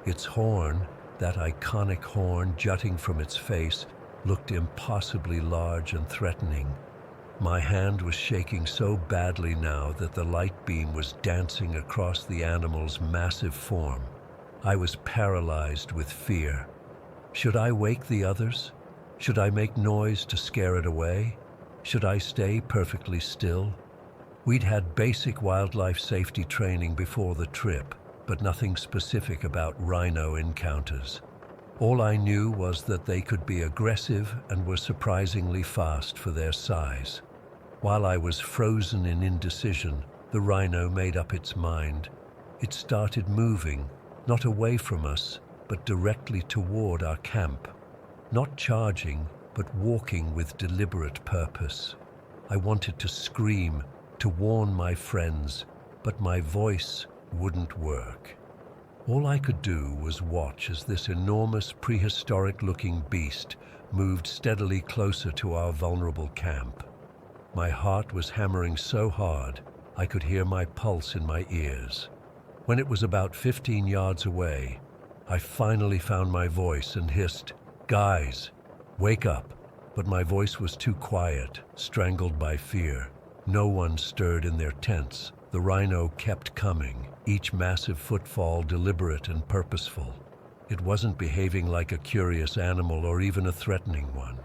Its horn, that iconic horn jutting from its face, looked impossibly large and threatening. My hand was shaking so badly now that the light beam was dancing across the animal's massive form. I was paralyzed with fear. Should I wake the others? Should I make noise to scare it away? Should I stay perfectly still? We'd had basic wildlife safety training before the trip, but nothing specific about rhino encounters. All I knew was that they could be aggressive and were surprisingly fast for their size. While I was frozen in indecision, the rhino made up its mind. It started moving, not away from us, but directly toward our camp. Not charging, but walking with deliberate purpose. I wanted to scream, to warn my friends, but my voice wouldn't work. All I could do was watch as this enormous prehistoric-looking beast moved steadily closer to our vulnerable camp. My heart was hammering so hard, I could hear my pulse in my ears. When it was about 15 yards away, I finally found my voice and hissed, "Guys, wake up!" But my voice was too quiet, strangled by fear. No one stirred in their tents. The rhino kept coming, each massive footfall deliberate and purposeful. It wasn't behaving like a curious animal or even a threatening one.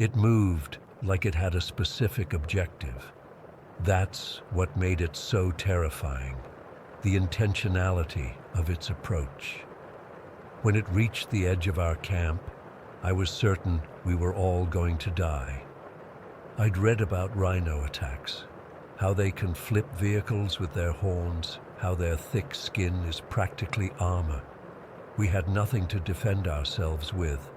It moved like it had a specific objective. That's what made it so terrifying, the intentionality of its approach. When it reached the edge of our camp, I was certain we were all going to die. I'd read about rhino attacks, how they can flip vehicles with their horns, how their thick skin is practically armor. We had nothing to defend ourselves with.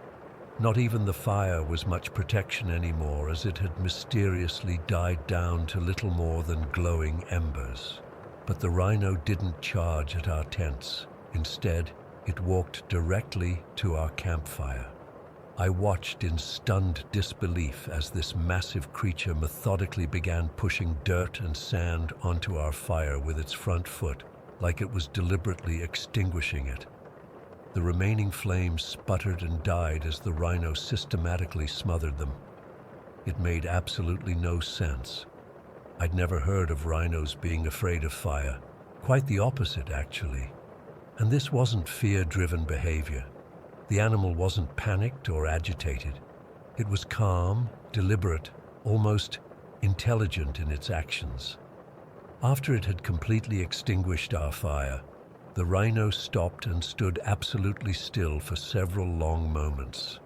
Not even the fire was much protection anymore, as it had mysteriously died down to little more than glowing embers. But the rhino didn't charge at our tents. Instead, it walked directly to our campfire. I watched in stunned disbelief as this massive creature methodically began pushing dirt and sand onto our fire with its front foot, like it was deliberately extinguishing it. The remaining flames sputtered and died as the rhino systematically smothered them. It made absolutely no sense. I'd never heard of rhinos being afraid of fire. Quite the opposite, actually. And this wasn't fear-driven behavior. The animal wasn't panicked or agitated. It was calm, deliberate, almost intelligent in its actions. After it had completely extinguished our fire, the rhino stopped and stood absolutely still for several long moments.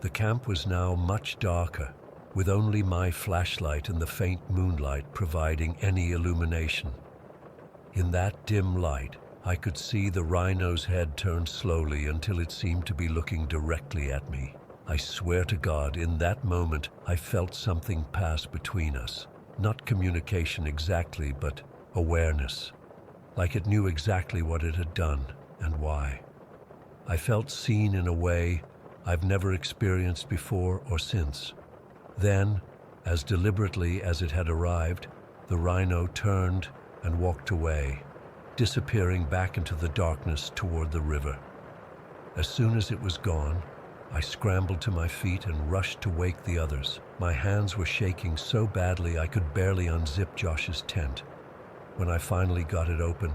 The camp was now much darker, with only my flashlight and the faint moonlight providing any illumination. In that dim light, I could see the rhino's head turn slowly until it seemed to be looking directly at me. I swear to God, in that moment, I felt something pass between us. Not communication exactly, but awareness. Like it knew exactly what it had done and why. I felt seen in a way I've never experienced before or since. Then, as deliberately as it had arrived, the rhino turned and walked away. disappearing back into the darkness toward the river. As soon as it was gone, I scrambled to my feet and rushed to wake the others. My hands were shaking so badly I could barely unzip Josh's tent. When I finally got it open,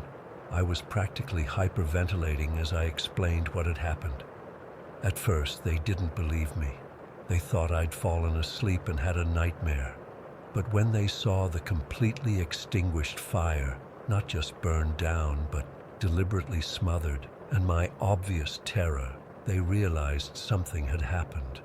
I was practically hyperventilating as I explained what had happened. At first, they didn't believe me. They thought I'd fallen asleep and had a nightmare. But when they saw the completely extinguished fire, not just burned down, but deliberately smothered, and my obvious terror, they realized something had happened.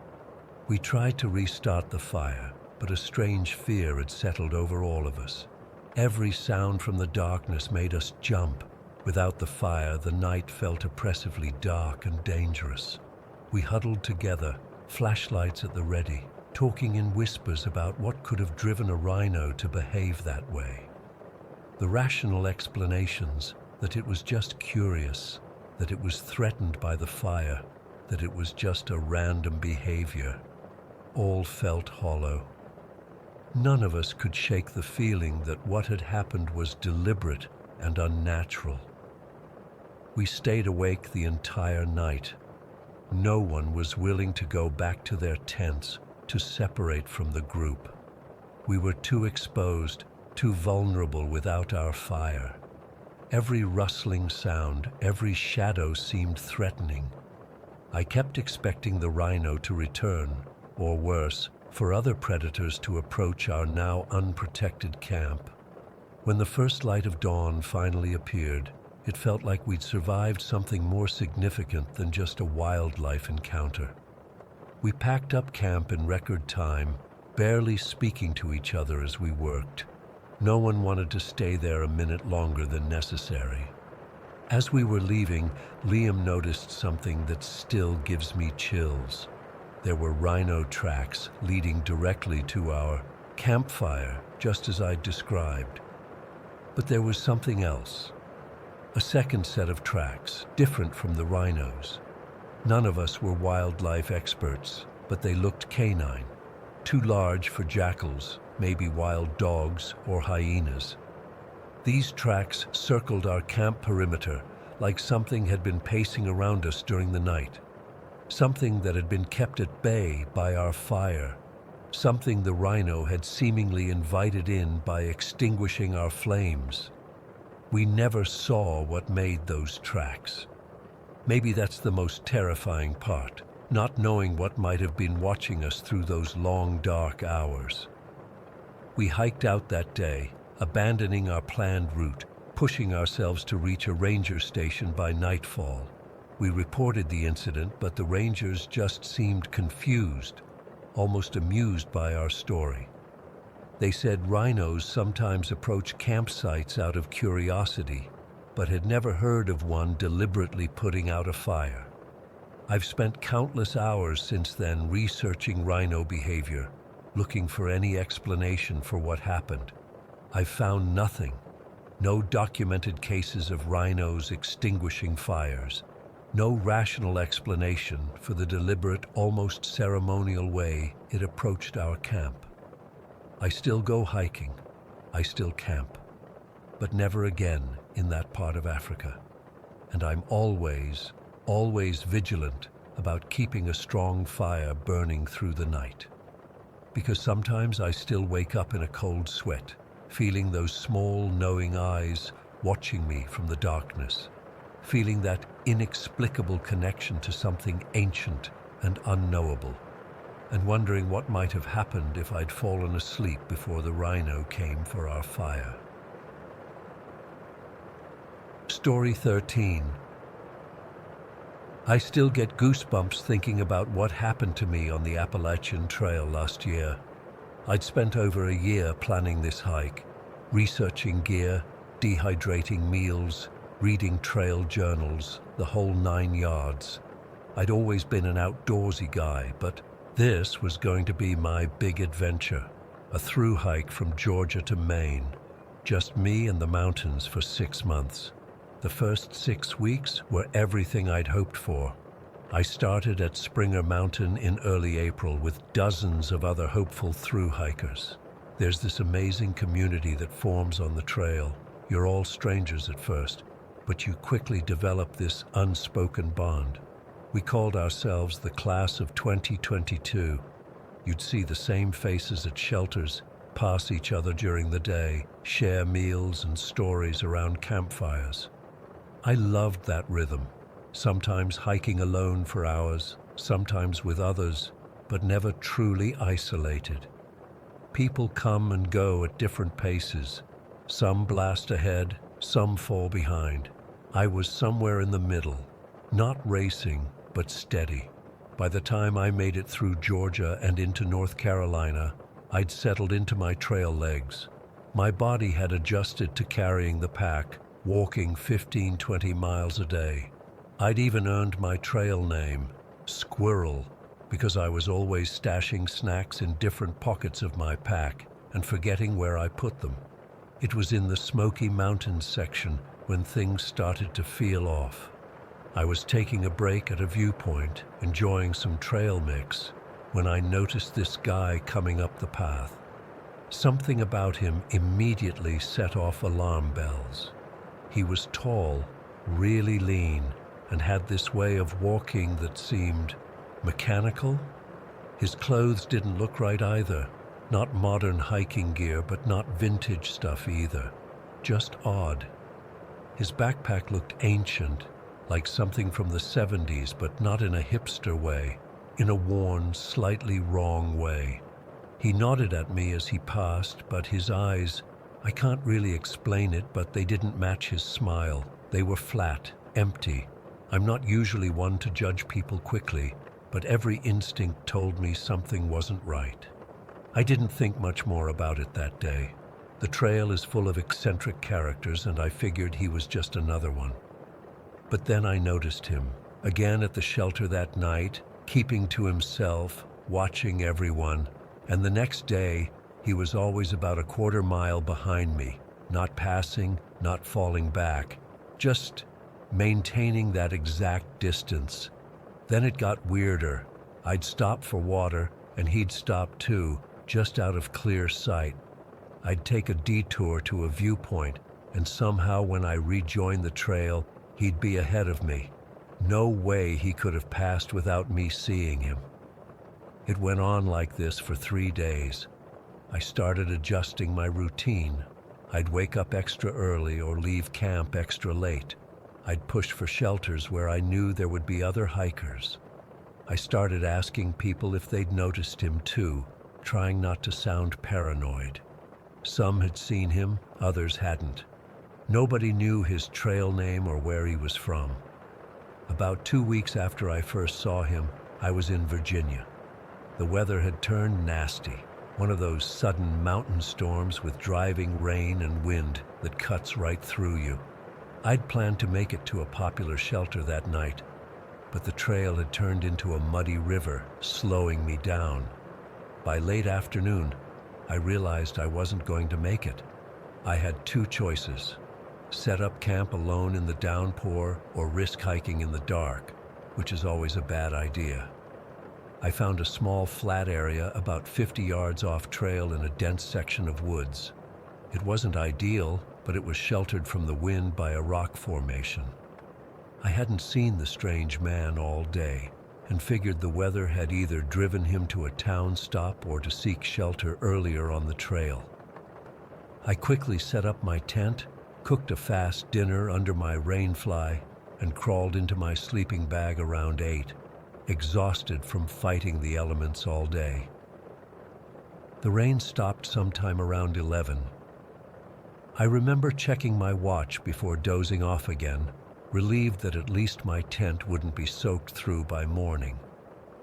We tried to restart the fire, but a strange fear had settled over all of us. Every sound from the darkness made us jump. Without the fire, the night felt oppressively dark and dangerous. We huddled together, flashlights at the ready, talking in whispers about what could have driven a rhino to behave that way. The rational explanations, that it was just curious, that it was threatened by the fire, that it was just a random behavior, all felt hollow. None of us could shake the feeling that what had happened was deliberate and unnatural. We stayed awake the entire night. No one was willing to go back to their tents to separate from the group. We were too exposed, too vulnerable without our fire. Every rustling sound, every shadow seemed threatening. I kept expecting the rhino to return, or worse, for other predators to approach our now unprotected camp. When the first light of dawn finally appeared, it felt like we'd survived something more significant than just a wildlife encounter. We packed up camp in record time, barely speaking to each other as we worked. No one wanted to stay there a minute longer than necessary. As we were leaving, Liam noticed something that still gives me chills. There were rhino tracks leading directly to our campfire, just as I'd described. But there was something else. A second set of tracks, different from the rhinos. None of us were wildlife experts, but they looked canine. Too large for jackals, maybe wild dogs or hyenas. These tracks circled our camp perimeter like something had been pacing around us during the night. Something that had been kept at bay by our fire. Something the rhino had seemingly invited in by extinguishing our flames. We never saw what made those tracks. Maybe that's the most terrifying part, not knowing what might have been watching us through those long, dark hours. We hiked out that day, abandoning our planned route, pushing ourselves to reach a ranger station by nightfall. We reported the incident, but the rangers just seemed confused, almost amused by our story. They said rhinos sometimes approach campsites out of curiosity, but had never heard of one deliberately putting out a fire. I've spent countless hours since then researching rhino behavior, looking for any explanation for what happened. I've found nothing. No documented cases of rhinos extinguishing fires. No rational explanation for the deliberate, almost ceremonial way it approached our camp. I still go hiking. I still camp. But never again in that part of Africa. And I'm always vigilant about keeping a strong fire burning through the night. Because sometimes I still wake up in a cold sweat, feeling those small, knowing eyes watching me from the darkness, feeling that inexplicable connection to something ancient and unknowable, and wondering what might have happened if I'd fallen asleep before the rhino came for our fire. Story 13. I still get goosebumps thinking about what happened to me on the Appalachian Trail last year. I'd spent over a year planning this hike, researching gear, dehydrating meals, reading trail journals, the whole 9 yards. I'd always been an outdoorsy guy, but this was going to be my big adventure, a through hike from Georgia to Maine, just me and the mountains for 6 months. The first 6 weeks were everything I'd hoped for. I started at Springer Mountain in early April with dozens of other hopeful through hikers. There's this amazing community that forms on the trail. You're all strangers at first, but you quickly develop this unspoken bond. We called ourselves the class of 2022. You'd see the same faces at shelters, pass each other during the day, share meals and stories around campfires. I loved that rhythm, sometimes hiking alone for hours, sometimes with others, but never truly isolated. People come and go at different paces. Some blast ahead, some fall behind. I was somewhere in the middle, not racing, but steady. By the time I made it through Georgia and into North Carolina, I'd settled into my trail legs. My body had adjusted to carrying the pack, walking 15-20 miles a day. I'd even earned my trail name, Squirrel, because I was always stashing snacks in different pockets of my pack and forgetting where I put them. It was in the Smoky Mountains section when things started to feel off. I was taking a break at a viewpoint, enjoying some trail mix, when I noticed this guy coming up the path. Something about him immediately set off alarm bells. He was tall, really lean, and had this way of walking that seemed mechanical. His clothes didn't look right either. Not modern hiking gear, but not vintage stuff either. Just odd. His backpack looked ancient, like something from the 70s, but not in a hipster way, in a worn, slightly wrong way. He nodded at me as he passed, but his eyes, I can't really explain it, but they didn't match his smile. They were flat, empty. I'm not usually one to judge people quickly, but every instinct told me something wasn't right. I didn't think much more about it that day. The trail is full of eccentric characters, and I figured he was just another one. But then I noticed him, again at the shelter that night, keeping to himself, watching everyone, and the next day, he was always about a quarter mile behind me, not passing, not falling back, just maintaining that exact distance. Then it got weirder. I'd stop for water, and he'd stop too, just out of clear sight. I'd take a detour to a viewpoint, and somehow when I rejoined the trail, he'd be ahead of me. No way he could have passed without me seeing him. It went on like this for 3 days. I started adjusting my routine. I'd wake up extra early or leave camp extra late. I'd push for shelters where I knew there would be other hikers. I started asking people if they'd noticed him too, trying not to sound paranoid. Some had seen him, others hadn't. Nobody knew his trail name or where he was from. About 2 weeks after I first saw him, I was in Virginia. The weather had turned nasty, one of those sudden mountain storms with driving rain and wind that cuts right through you. I'd planned to make it to a popular shelter that night, but the trail had turned into a muddy river, slowing me down. By late afternoon, I realized I wasn't going to make it. I had 2 choices: set up camp alone in the downpour or risk hiking in the dark, which is always a bad idea. I found a small flat area about 50 yards off trail in a dense section of woods. It wasn't ideal, but it was sheltered from the wind by a rock formation. I hadn't seen the strange man all day, and figured the weather had either driven him to a town stop or to seek shelter earlier on the trail. I quickly set up my tent, cooked a fast dinner under my rainfly, and crawled into my sleeping bag around 8, exhausted from fighting the elements all day. The rain stopped sometime around 11. I remember checking my watch before dozing off again, relieved that at least my tent wouldn't be soaked through by morning.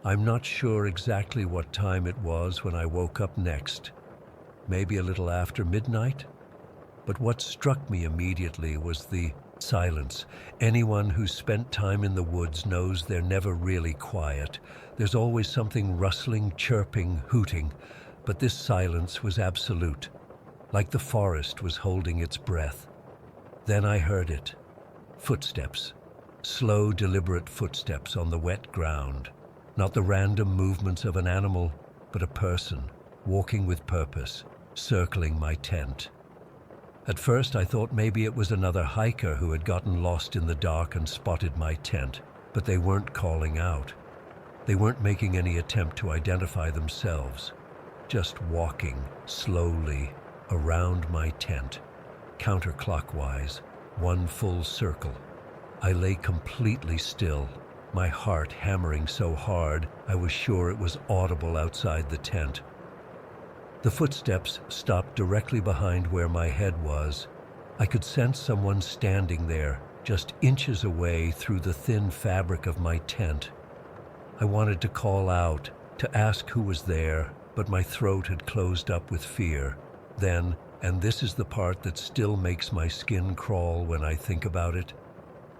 I'm not sure exactly what time it was when I woke up next, maybe a little after midnight? But what struck me immediately was the silence. Anyone who's spent time in the woods knows they're never really quiet. There's always something rustling, chirping, hooting, but this silence was absolute, like the forest was holding its breath. Then I heard it. Footsteps. Slow, deliberate footsteps on the wet ground. Not the random movements of an animal, but a person, walking with purpose, circling my tent. At first I thought maybe it was another hiker who had gotten lost in the dark and spotted my tent, but they weren't calling out. They weren't making any attempt to identify themselves, just walking slowly around my tent, counterclockwise, one full circle. I lay completely still, my heart hammering so hard I was sure it was audible outside the tent. The footsteps stopped directly behind where my head was. I could sense someone standing there, just inches away through the thin fabric of my tent. I wanted to call out, to ask who was there, but my throat had closed up with fear. Then, and this is the part that still makes my skin crawl when I think about it,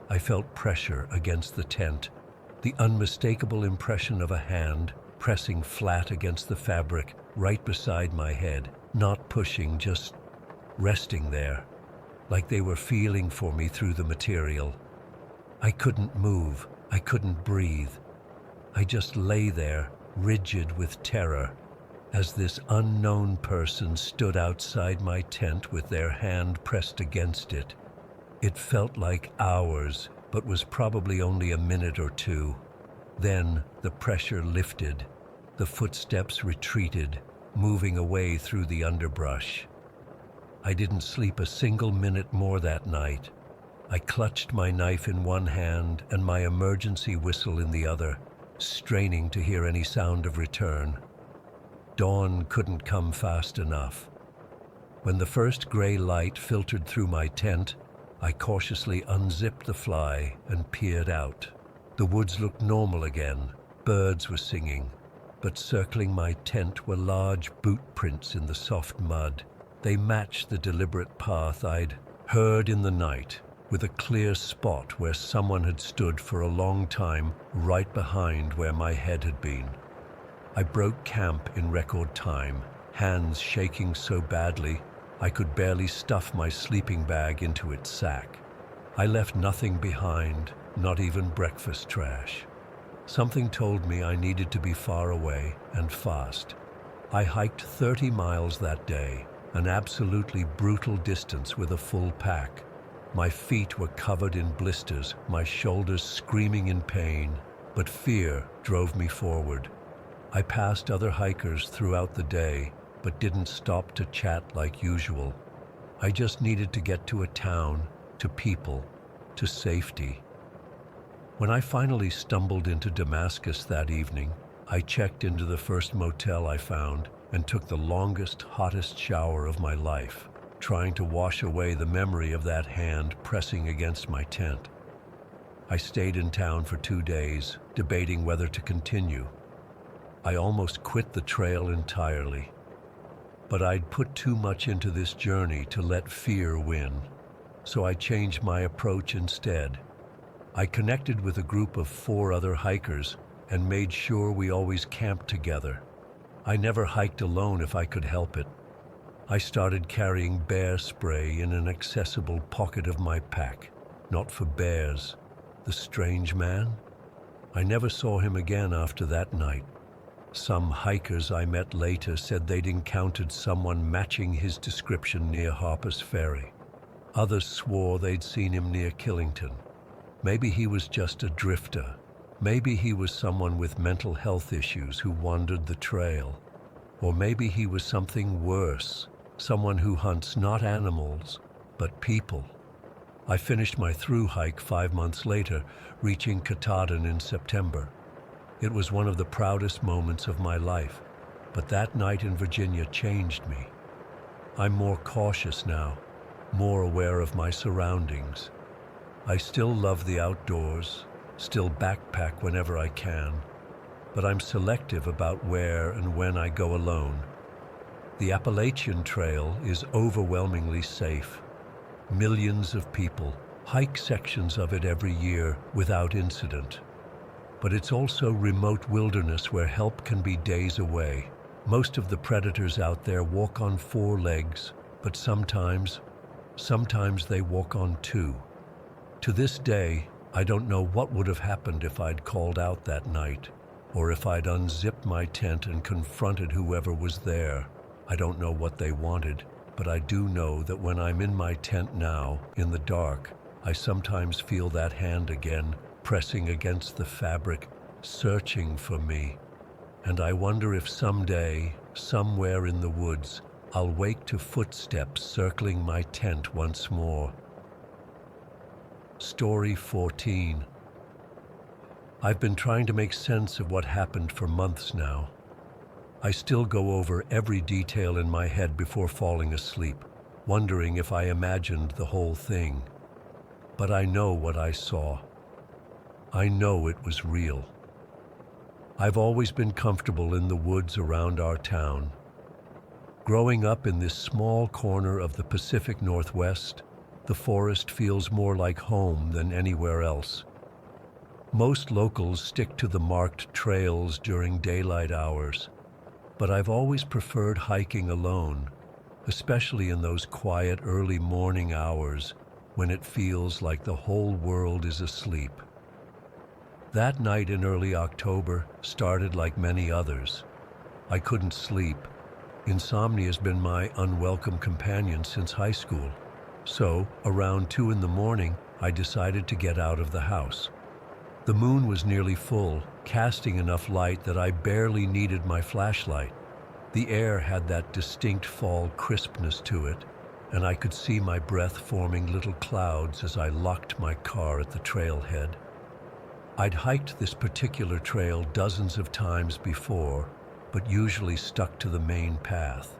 I felt pressure against the tent, the unmistakable impression of a hand pressing flat against the fabric right beside my head, not pushing, just resting there, like they were feeling for me through the material. I couldn't move, I couldn't breathe. I just lay there, rigid with terror, as this unknown person stood outside my tent with their hand pressed against it. It felt like hours, but was probably only a minute or two. Then the pressure lifted. The footsteps retreated, moving away through the underbrush. I didn't sleep a single minute more that night. I clutched my knife in one hand and my emergency whistle in the other, straining to hear any sound of return. Dawn couldn't come fast enough. When the first gray light filtered through my tent, I cautiously unzipped the fly and peered out. The woods looked normal again. Birds were singing, but circling my tent were large boot prints in the soft mud. They matched the deliberate path I'd heard in the night, with a clear spot where someone had stood for a long time right behind where my head had been. I broke camp in record time, hands shaking so badly I could barely stuff my sleeping bag into its sack. I left nothing behind, not even breakfast trash. Something told me I needed to be far away and fast. I hiked 30 miles that day, an absolutely brutal distance with a full pack. My feet were covered in blisters, my shoulders screaming in pain, but fear drove me forward. I passed other hikers throughout the day, but didn't stop to chat like usual. I just needed to get to a town, to people, to safety. When I finally stumbled into Damascus that evening, I checked into the first motel I found and took the longest, hottest shower of my life, trying to wash away the memory of that hand pressing against my tent. I stayed in town for 2 days, debating whether to continue. I almost quit the trail entirely. But I'd put too much into this journey to let fear win, so I changed my approach instead. I connected with a group of 4 other hikers and made sure we always camped together. I never hiked alone if I could help it. I started carrying bear spray in an accessible pocket of my pack, not for bears. The strange man? I never saw him again after that night. Some hikers I met later said they'd encountered someone matching his description near Harper's Ferry. Others swore they'd seen him near Killington. Maybe he was just a drifter. Maybe he was someone with mental health issues who wandered the trail. Or maybe he was something worse, someone who hunts not animals, but people. I finished my through hike 5 months later, reaching Katahdin in September. It was one of the proudest moments of my life, but that night in Virginia changed me. I'm more cautious now, more aware of my surroundings. I still love the outdoors, still backpack whenever I can, but I'm selective about where and when I go alone. The Appalachian Trail is overwhelmingly safe. Millions of people hike sections of it every year without incident. But it's also remote wilderness where help can be days away. Most of the predators out there walk on 4 legs, but sometimes they walk on 2. To this day, I don't know what would have happened if I'd called out that night, or if I'd unzipped my tent and confronted whoever was there. I don't know what they wanted, but I do know that when I'm in my tent now, in the dark, I sometimes feel that hand again, pressing against the fabric, searching for me. And I wonder if someday, somewhere in the woods, I'll wake to footsteps circling my tent once more. Story 14. I've been trying to make sense of what happened for months now. I still go over every detail in my head before falling asleep, wondering if I imagined the whole thing. But I know what I saw. I know it was real. I've always been comfortable in the woods around our town. Growing up in this small corner of the Pacific Northwest, the forest feels more like home than anywhere else. Most locals stick to the marked trails during daylight hours, but I've always preferred hiking alone, especially in those quiet early morning hours when it feels like the whole world is asleep. That night in early October started like many others. I couldn't sleep. Insomnia has been my unwelcome companion since high school. So, around 2 a.m, I decided to get out of the house. The moon was nearly full, casting enough light that I barely needed my flashlight. The air had that distinct fall crispness to it, and I could see my breath forming little clouds as I locked my car at the trailhead. I'd hiked this particular trail dozens of times before, but usually stuck to the main path.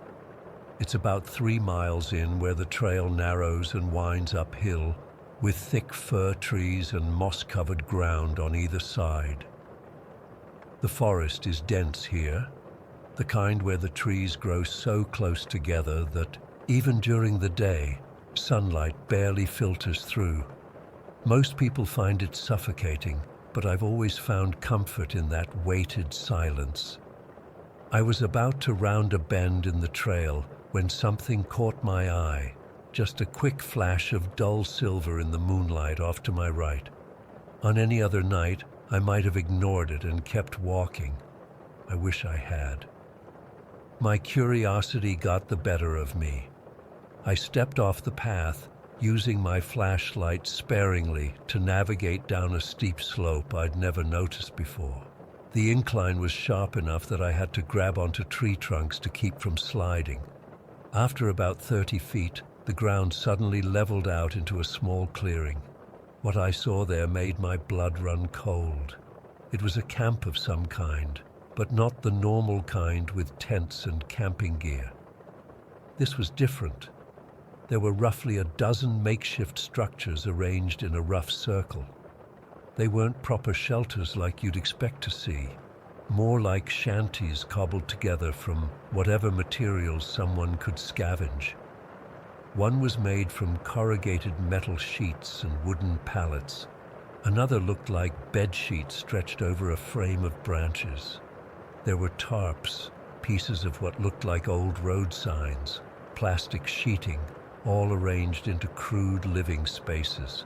It's about 3 miles in where the trail narrows and winds uphill, with thick fir trees and moss-covered ground on either side. The forest is dense here, the kind where the trees grow so close together that, even during the day, sunlight barely filters through. Most people find it suffocating, but I've always found comfort in that weighted silence. I was about to round a bend in the trail when something caught my eye. Just a quick flash of dull silver in the moonlight off to my right. On any other night, I might have ignored it and kept walking. I wish I had. My curiosity got the better of me. I stepped off the path, using my flashlight sparingly to navigate down a steep slope I'd never noticed before. The incline was sharp enough that I had to grab onto tree trunks to keep from sliding. After about 30 feet, the ground suddenly leveled out into a small clearing. What I saw there made my blood run cold. It was a camp of some kind, but not the normal kind with tents and camping gear. This was different. There were roughly a dozen makeshift structures arranged in a rough circle. They weren't proper shelters like you'd expect to see, more like shanties cobbled together from whatever materials someone could scavenge. One was made from corrugated metal sheets and wooden pallets. Another looked like bed sheets stretched over a frame of branches. There were tarps, pieces of what looked like old road signs, plastic sheeting, all arranged into crude living spaces.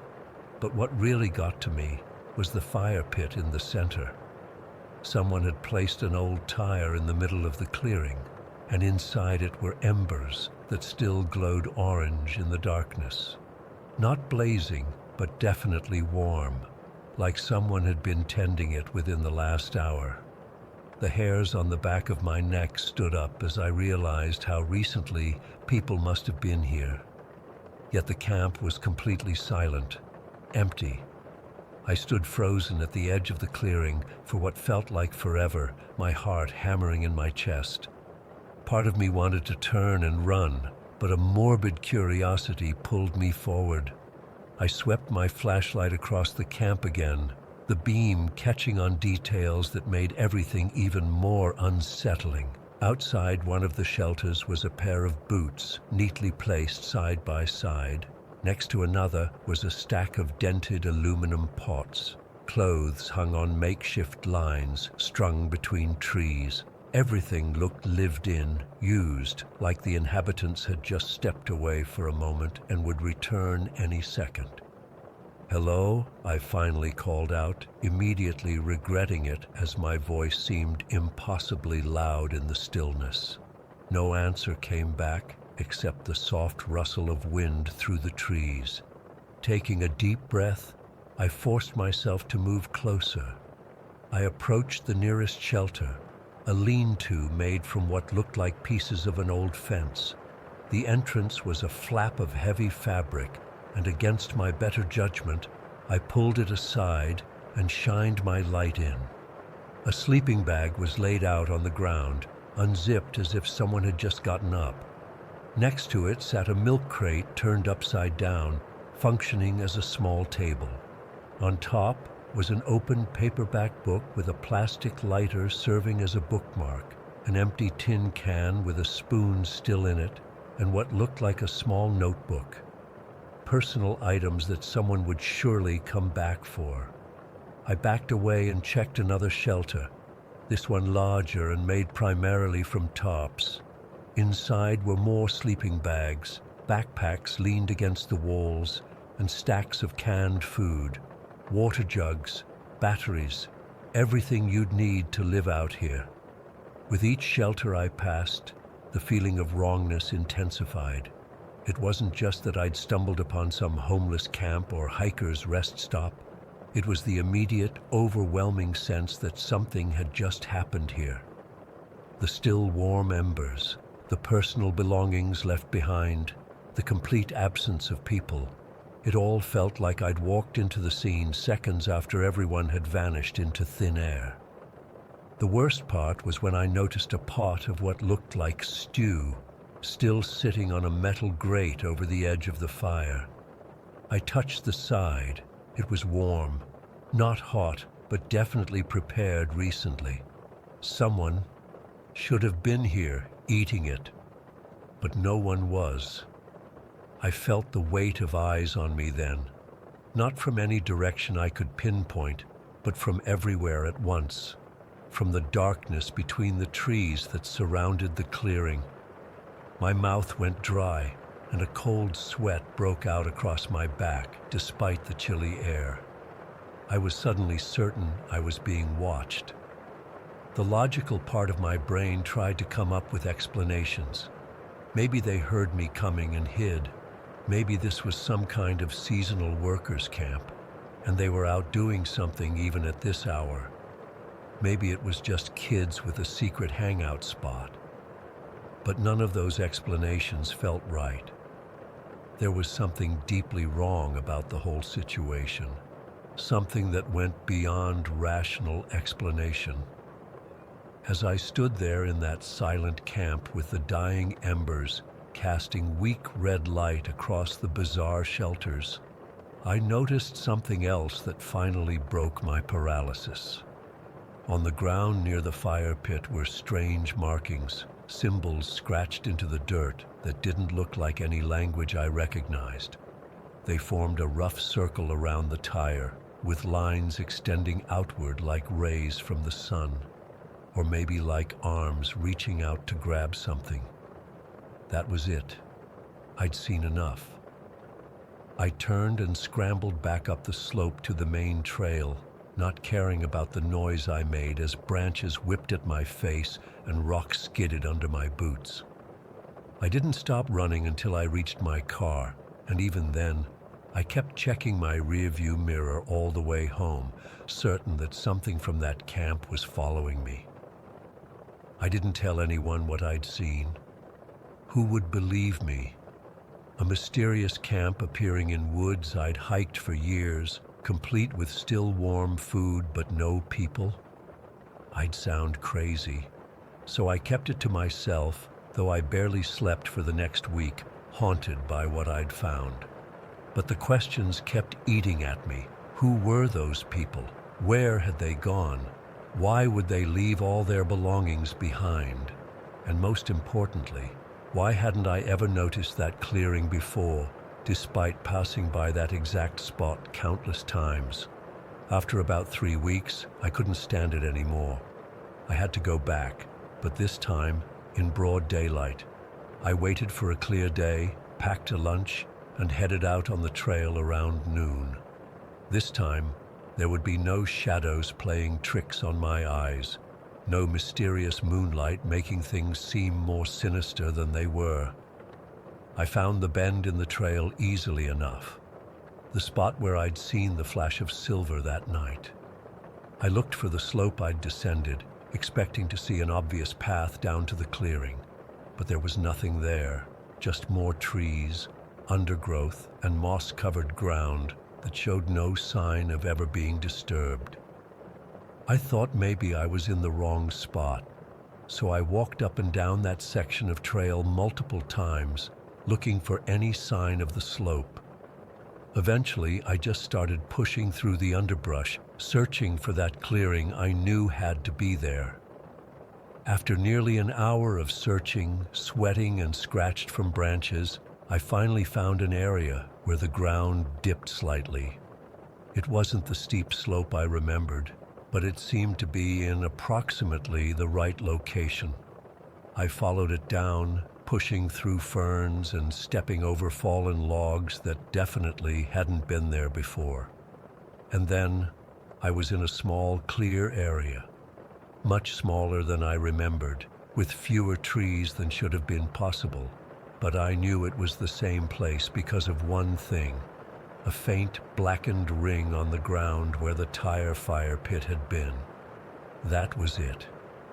But what really got to me was the fire pit in the center. Someone had placed an old tire in the middle of the clearing, and inside it were embers that still glowed orange in the darkness. Not blazing, but definitely warm, like someone had been tending it within the last hour. The hairs on the back of my neck stood up as I realized how recently people must have been here. Yet the camp was completely silent, empty. I stood frozen at the edge of the clearing for what felt like forever, my heart hammering in my chest. Part of me wanted to turn and run, but a morbid curiosity pulled me forward. I swept my flashlight across the camp again, the beam catching on details that made everything even more unsettling. Outside one of the shelters was a pair of boots, neatly placed side by side. Next to another was a stack of dented aluminum pots. Clothes hung on makeshift lines, strung between trees. Everything looked lived in, used, like the inhabitants had just stepped away for a moment and would return any second. "Hello?" I finally called out, immediately regretting it as my voice seemed impossibly loud in the stillness. No answer came back, except the soft rustle of wind through the trees. Taking a deep breath, I forced myself to move closer. I approached the nearest shelter, a lean-to made from what looked like pieces of an old fence. The entrance was a flap of heavy fabric, and against my better judgment, I pulled it aside and shined my light in. A sleeping bag was laid out on the ground, unzipped as if someone had just gotten up. Next to it sat a milk crate turned upside down, functioning as a small table. On top was an open paperback book with a plastic lighter serving as a bookmark, an empty tin can with a spoon still in it, and what looked like a small notebook. Personal items that someone would surely come back for. I backed away and checked another shelter, this one larger and made primarily from tarps. Inside were more sleeping bags, backpacks leaned against the walls, and stacks of canned food, water jugs, batteries, everything you'd need to live out here. With each shelter I passed, the feeling of wrongness intensified. It wasn't just that I'd stumbled upon some homeless camp or hiker's rest stop. It was the immediate, overwhelming sense that something had just happened here. The still warm embers, the personal belongings left behind, the complete absence of people. It all felt like I'd walked into the scene seconds after everyone had vanished into thin air. The worst part was when I noticed a pot of what looked like stew still sitting on a metal grate over the edge of the fire. I touched the side. It was warm, not hot, but definitely prepared recently. Someone should have been here eating it, but no one was. I felt the weight of eyes on me then, not from any direction I could pinpoint, but from everywhere at once, from the darkness between the trees that surrounded the clearing. My mouth went dry, and a cold sweat broke out across my back despite the chilly air. I was suddenly certain I was being watched. The logical part of my brain tried to come up with explanations. Maybe they heard me coming and hid. Maybe this was some kind of seasonal workers' camp, and they were out doing something even at this hour. Maybe it was just kids with a secret hangout spot. But none of those explanations felt right. There was something deeply wrong about the whole situation, something that went beyond rational explanation. As I stood there in that silent camp with the dying embers casting weak red light across the bizarre shelters, I noticed something else that finally broke my paralysis. On the ground near the fire pit were strange markings, symbols scratched into the dirt that didn't look like any language I recognized. They formed a rough circle around the tire, with lines extending outward like rays from the sun, or maybe like arms reaching out to grab something. That was it. I'd seen enough. I turned and scrambled back up the slope to the main trail, not caring about the noise I made as branches whipped at my face and rocks skidded under my boots. I didn't stop running until I reached my car, and even then, I kept checking my rearview mirror all the way home, certain that something from that camp was following me. I didn't tell anyone what I'd seen. Who would believe me? A mysterious camp appearing in woods I'd hiked for years, complete with still warm food but no people? I'd sound crazy. So I kept it to myself, though I barely slept for the next week, haunted by what I'd found. But the questions kept eating at me. Who were those people? Where had they gone? Why would they leave all their belongings behind? And most importantly, why hadn't I ever noticed that clearing before, despite passing by that exact spot countless times? After about 3 weeks, I couldn't stand it anymore. I had to go back, but this time, in broad daylight. I waited for a clear day, packed a lunch, and headed out on the trail around noon. This time, there would be no shadows playing tricks on my eyes, no mysterious moonlight making things seem more sinister than they were. I found the bend in the trail easily enough, the spot where I'd seen the flash of silver that night. I looked for the slope I'd descended, expecting to see an obvious path down to the clearing, but there was nothing there, just more trees, undergrowth, and moss-covered ground that showed no sign of ever being disturbed. I thought maybe I was in the wrong spot, so I walked up and down that section of trail multiple times, looking for any sign of the slope. Eventually, I just started pushing through the underbrush, searching for that clearing I knew had to be there. After nearly an hour of searching, sweating, and scratched from branches, I finally found an area where the ground dipped slightly. It wasn't the steep slope I remembered, but it seemed to be in approximately the right location. I followed it down, pushing through ferns and stepping over fallen logs that definitely hadn't been there before. And then I was in a small, clear area, much smaller than I remembered, with fewer trees than should have been possible. But I knew it was the same place because of one thing: a faint, blackened ring on the ground where the tire fire pit had been. That was it.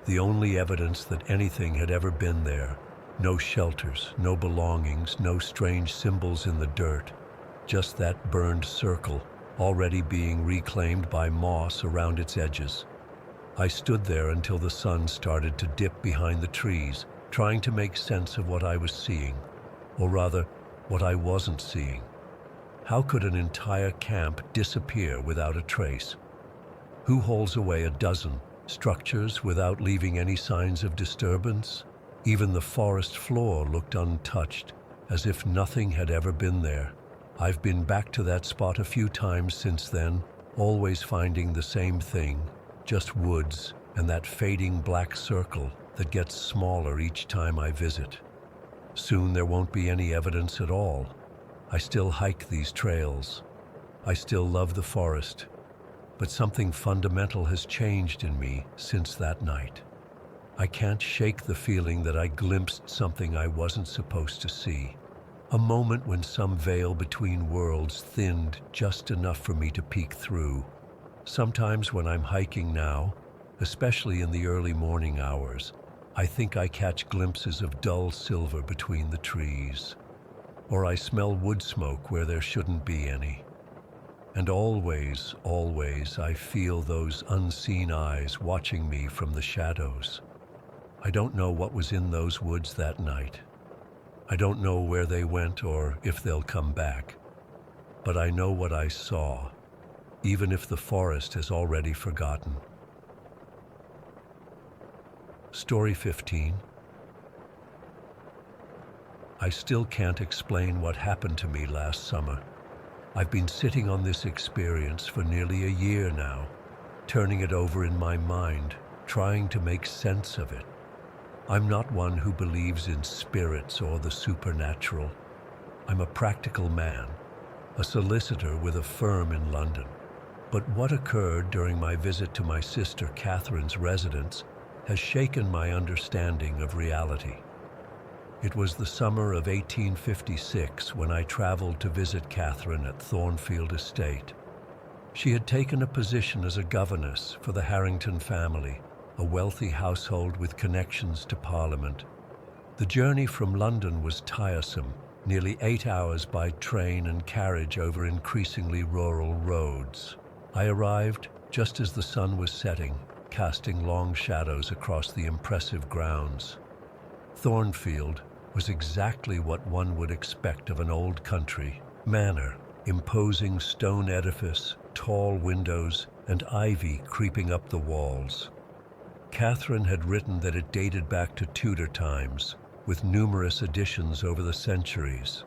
The only evidence that anything had ever been there. No shelters, no belongings, no strange symbols in the dirt. Just that burned circle, already being reclaimed by moss around its edges. I stood there until the sun started to dip behind the trees, trying to make sense of what I was seeing, or rather, what I wasn't seeing. How could an entire camp disappear without a trace? Who hauls away a dozen structures without leaving any signs of disturbance? Even the forest floor looked untouched, as if nothing had ever been there. I've been back to that spot a few times since then, always finding the same thing, just woods and that fading black circle that gets smaller each time I visit. Soon there won't be any evidence at all. I still hike these trails. I still love the forest, but something fundamental has changed in me since that night. I can't shake the feeling that I glimpsed something I wasn't supposed to see. A moment when some veil between worlds thinned just enough for me to peek through. Sometimes when I'm hiking now, especially in the early morning hours, I think I catch glimpses of dull silver between the trees. Or I smell wood smoke where there shouldn't be any. And always, always, I feel those unseen eyes watching me from the shadows. I don't know what was in those woods that night. I don't know where they went or if they'll come back. But I know what I saw, even if the forest has already forgotten. Story 15. I still can't explain what happened to me last summer. I've been sitting on this experience for nearly a year now, turning it over in my mind, trying to make sense of it. I'm not one who believes in spirits or the supernatural. I'm a practical man, a solicitor with a firm in London. But what occurred during my visit to my sister Catherine's residence has shaken my understanding of reality. It was the summer of 1856 when I traveled to visit Catherine at Thornfield Estate. She had taken a position as a governess for the Harrington family, a wealthy household with connections to Parliament. The journey from London was tiresome, nearly 8 hours by train and carriage over increasingly rural roads. I arrived just as the sun was setting, casting long shadows across the impressive grounds. Thornfield was exactly what one would expect of an old country manor, imposing stone edifice, tall windows, and ivy creeping up the walls. Catherine had written that it dated back to Tudor times, with numerous additions over the centuries.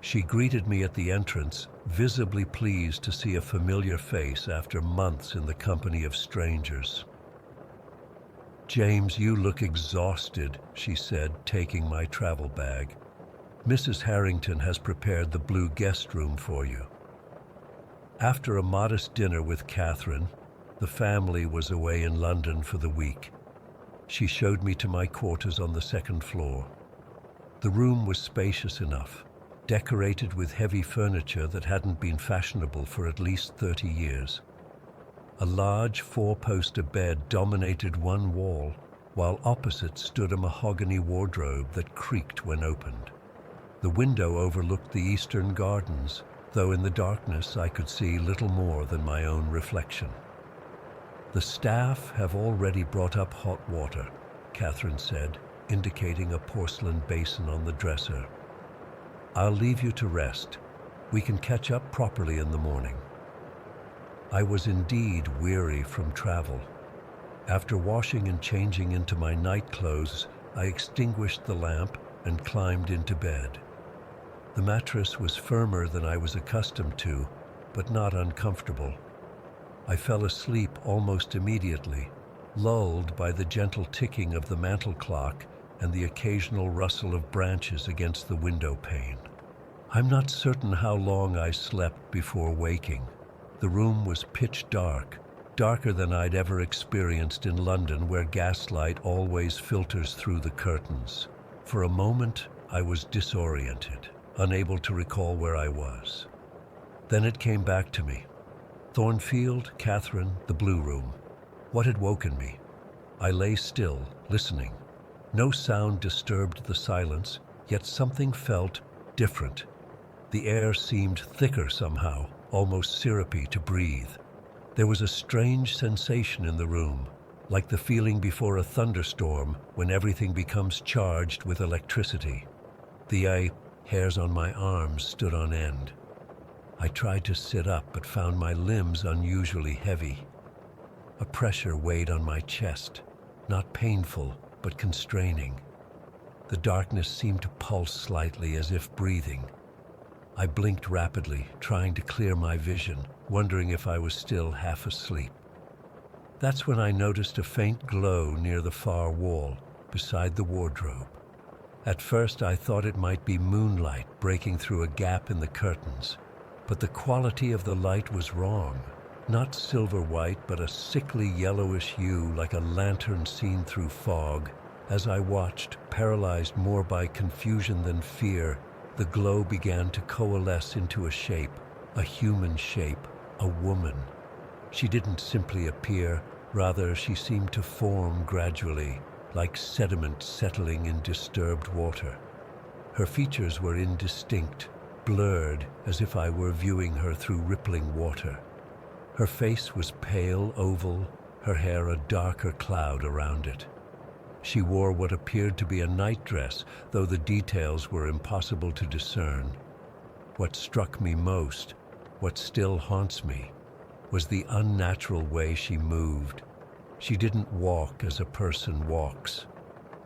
She greeted me at the entrance, visibly pleased to see a familiar face after months in the company of strangers. "James, you look exhausted," she said, taking my travel bag. "Mrs. Harrington has prepared the blue guest room for you." After a modest dinner with Catherine, the family was away in London for the week. She showed me to my quarters on the second floor. The room was spacious enough, decorated with heavy furniture that hadn't been fashionable for at least 30 years. A large four-poster bed dominated one wall, while opposite stood a mahogany wardrobe that creaked when opened. The window overlooked the eastern gardens, though in the darkness I could see little more than my own reflection. "The staff have already brought up hot water," Catherine said, indicating a porcelain basin on the dresser. "I'll leave you to rest. We can catch up properly in the morning." I was indeed weary from travel. After washing and changing into my night clothes, I extinguished the lamp and climbed into bed. The mattress was firmer than I was accustomed to, but not uncomfortable. I fell asleep almost immediately, lulled by the gentle ticking of the mantel clock and the occasional rustle of branches against the window pane. I'm not certain how long I slept before waking. The room was pitch dark, darker than I'd ever experienced in London, where gaslight always filters through the curtains. For a moment, I was disoriented, unable to recall where I was. Then it came back to me. Thornfield, Catherine, the Blue Room. What had woken me? I lay still, listening. No sound disturbed the silence, yet something felt different. The air seemed thicker somehow, almost syrupy to breathe. There was a strange sensation in the room, like the feeling before a thunderstorm when everything becomes charged with electricity. The hairs on my arms stood on end. I tried to sit up but found my limbs unusually heavy. A pressure weighed on my chest, not painful, but constraining. The darkness seemed to pulse slightly as if breathing. I blinked rapidly, trying to clear my vision, wondering if I was still half asleep. That's when I noticed a faint glow near the far wall, beside the wardrobe. At first I thought it might be moonlight breaking through a gap in the curtains, but the quality of the light was wrong. Not silver white, but a sickly yellowish hue like a lantern seen through fog. As I watched, paralyzed more by confusion than fear, the glow began to coalesce into a shape, a human shape, a woman. She didn't simply appear, rather she seemed to form gradually, like sediment settling in disturbed water. Her features were indistinct, blurred, as if I were viewing her through rippling water. Her face was pale, oval, her hair a darker cloud around it. She wore what appeared to be a nightdress, though the details were impossible to discern. What struck me most, what still haunts me, was the unnatural way she moved. She didn't walk as a person walks.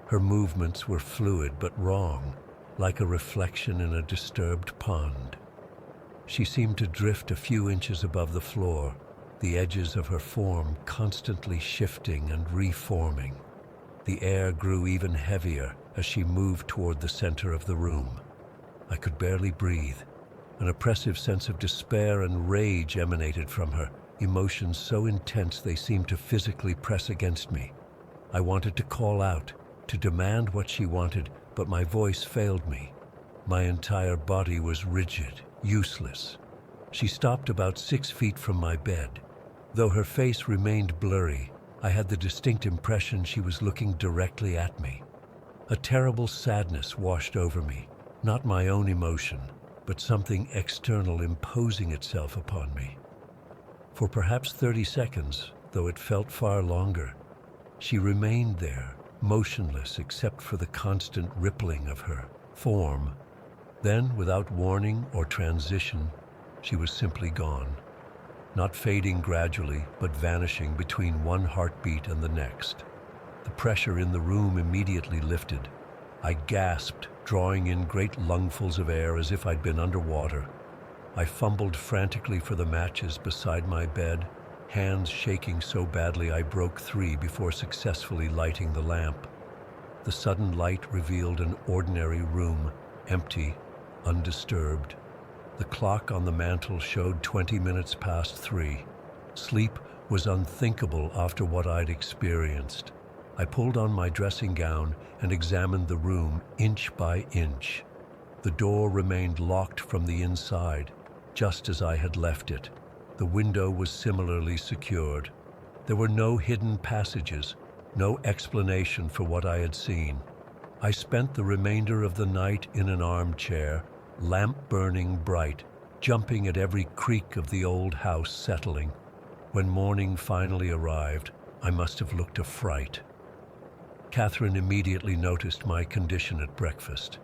Her movements were fluid but wrong, like a reflection in a disturbed pond. She seemed to drift a few inches above the floor, the edges of her form constantly shifting and reforming. The air grew even heavier as she moved toward the center of the room. I could barely breathe. An oppressive sense of despair and rage emanated from her, emotions so intense they seemed to physically press against me. I wanted to call out, to demand what she wanted, but my voice failed me. My entire body was rigid, useless. She stopped about 6 feet from my bed. Though her face remained blurry, I had the distinct impression she was looking directly at me. A terrible sadness washed over me, not my own emotion, but something external imposing itself upon me. For perhaps 30 seconds, though it felt far longer, she remained there, motionless except for the constant rippling of her form. Then, without warning or transition, she was simply gone. Not fading gradually, but vanishing between one heartbeat and the next. The pressure in the room immediately lifted. I gasped, drawing in great lungfuls of air as if I'd been underwater. I fumbled frantically for the matches beside my bed, hands shaking so badly I broke 3 before successfully lighting the lamp. The sudden light revealed an ordinary room, empty, undisturbed. The clock on the mantel showed 20 minutes past 3. Sleep was unthinkable after what I'd experienced. I pulled on my dressing gown and examined the room inch by inch. The door remained locked from the inside, just as I had left it. The window was similarly secured. There were no hidden passages, no explanation for what I had seen. I spent the remainder of the night in an armchair, lamp burning bright, jumping at every creak of the old house settling. When morning finally arrived, I must have looked a fright. Catherine immediately noticed my condition at breakfast.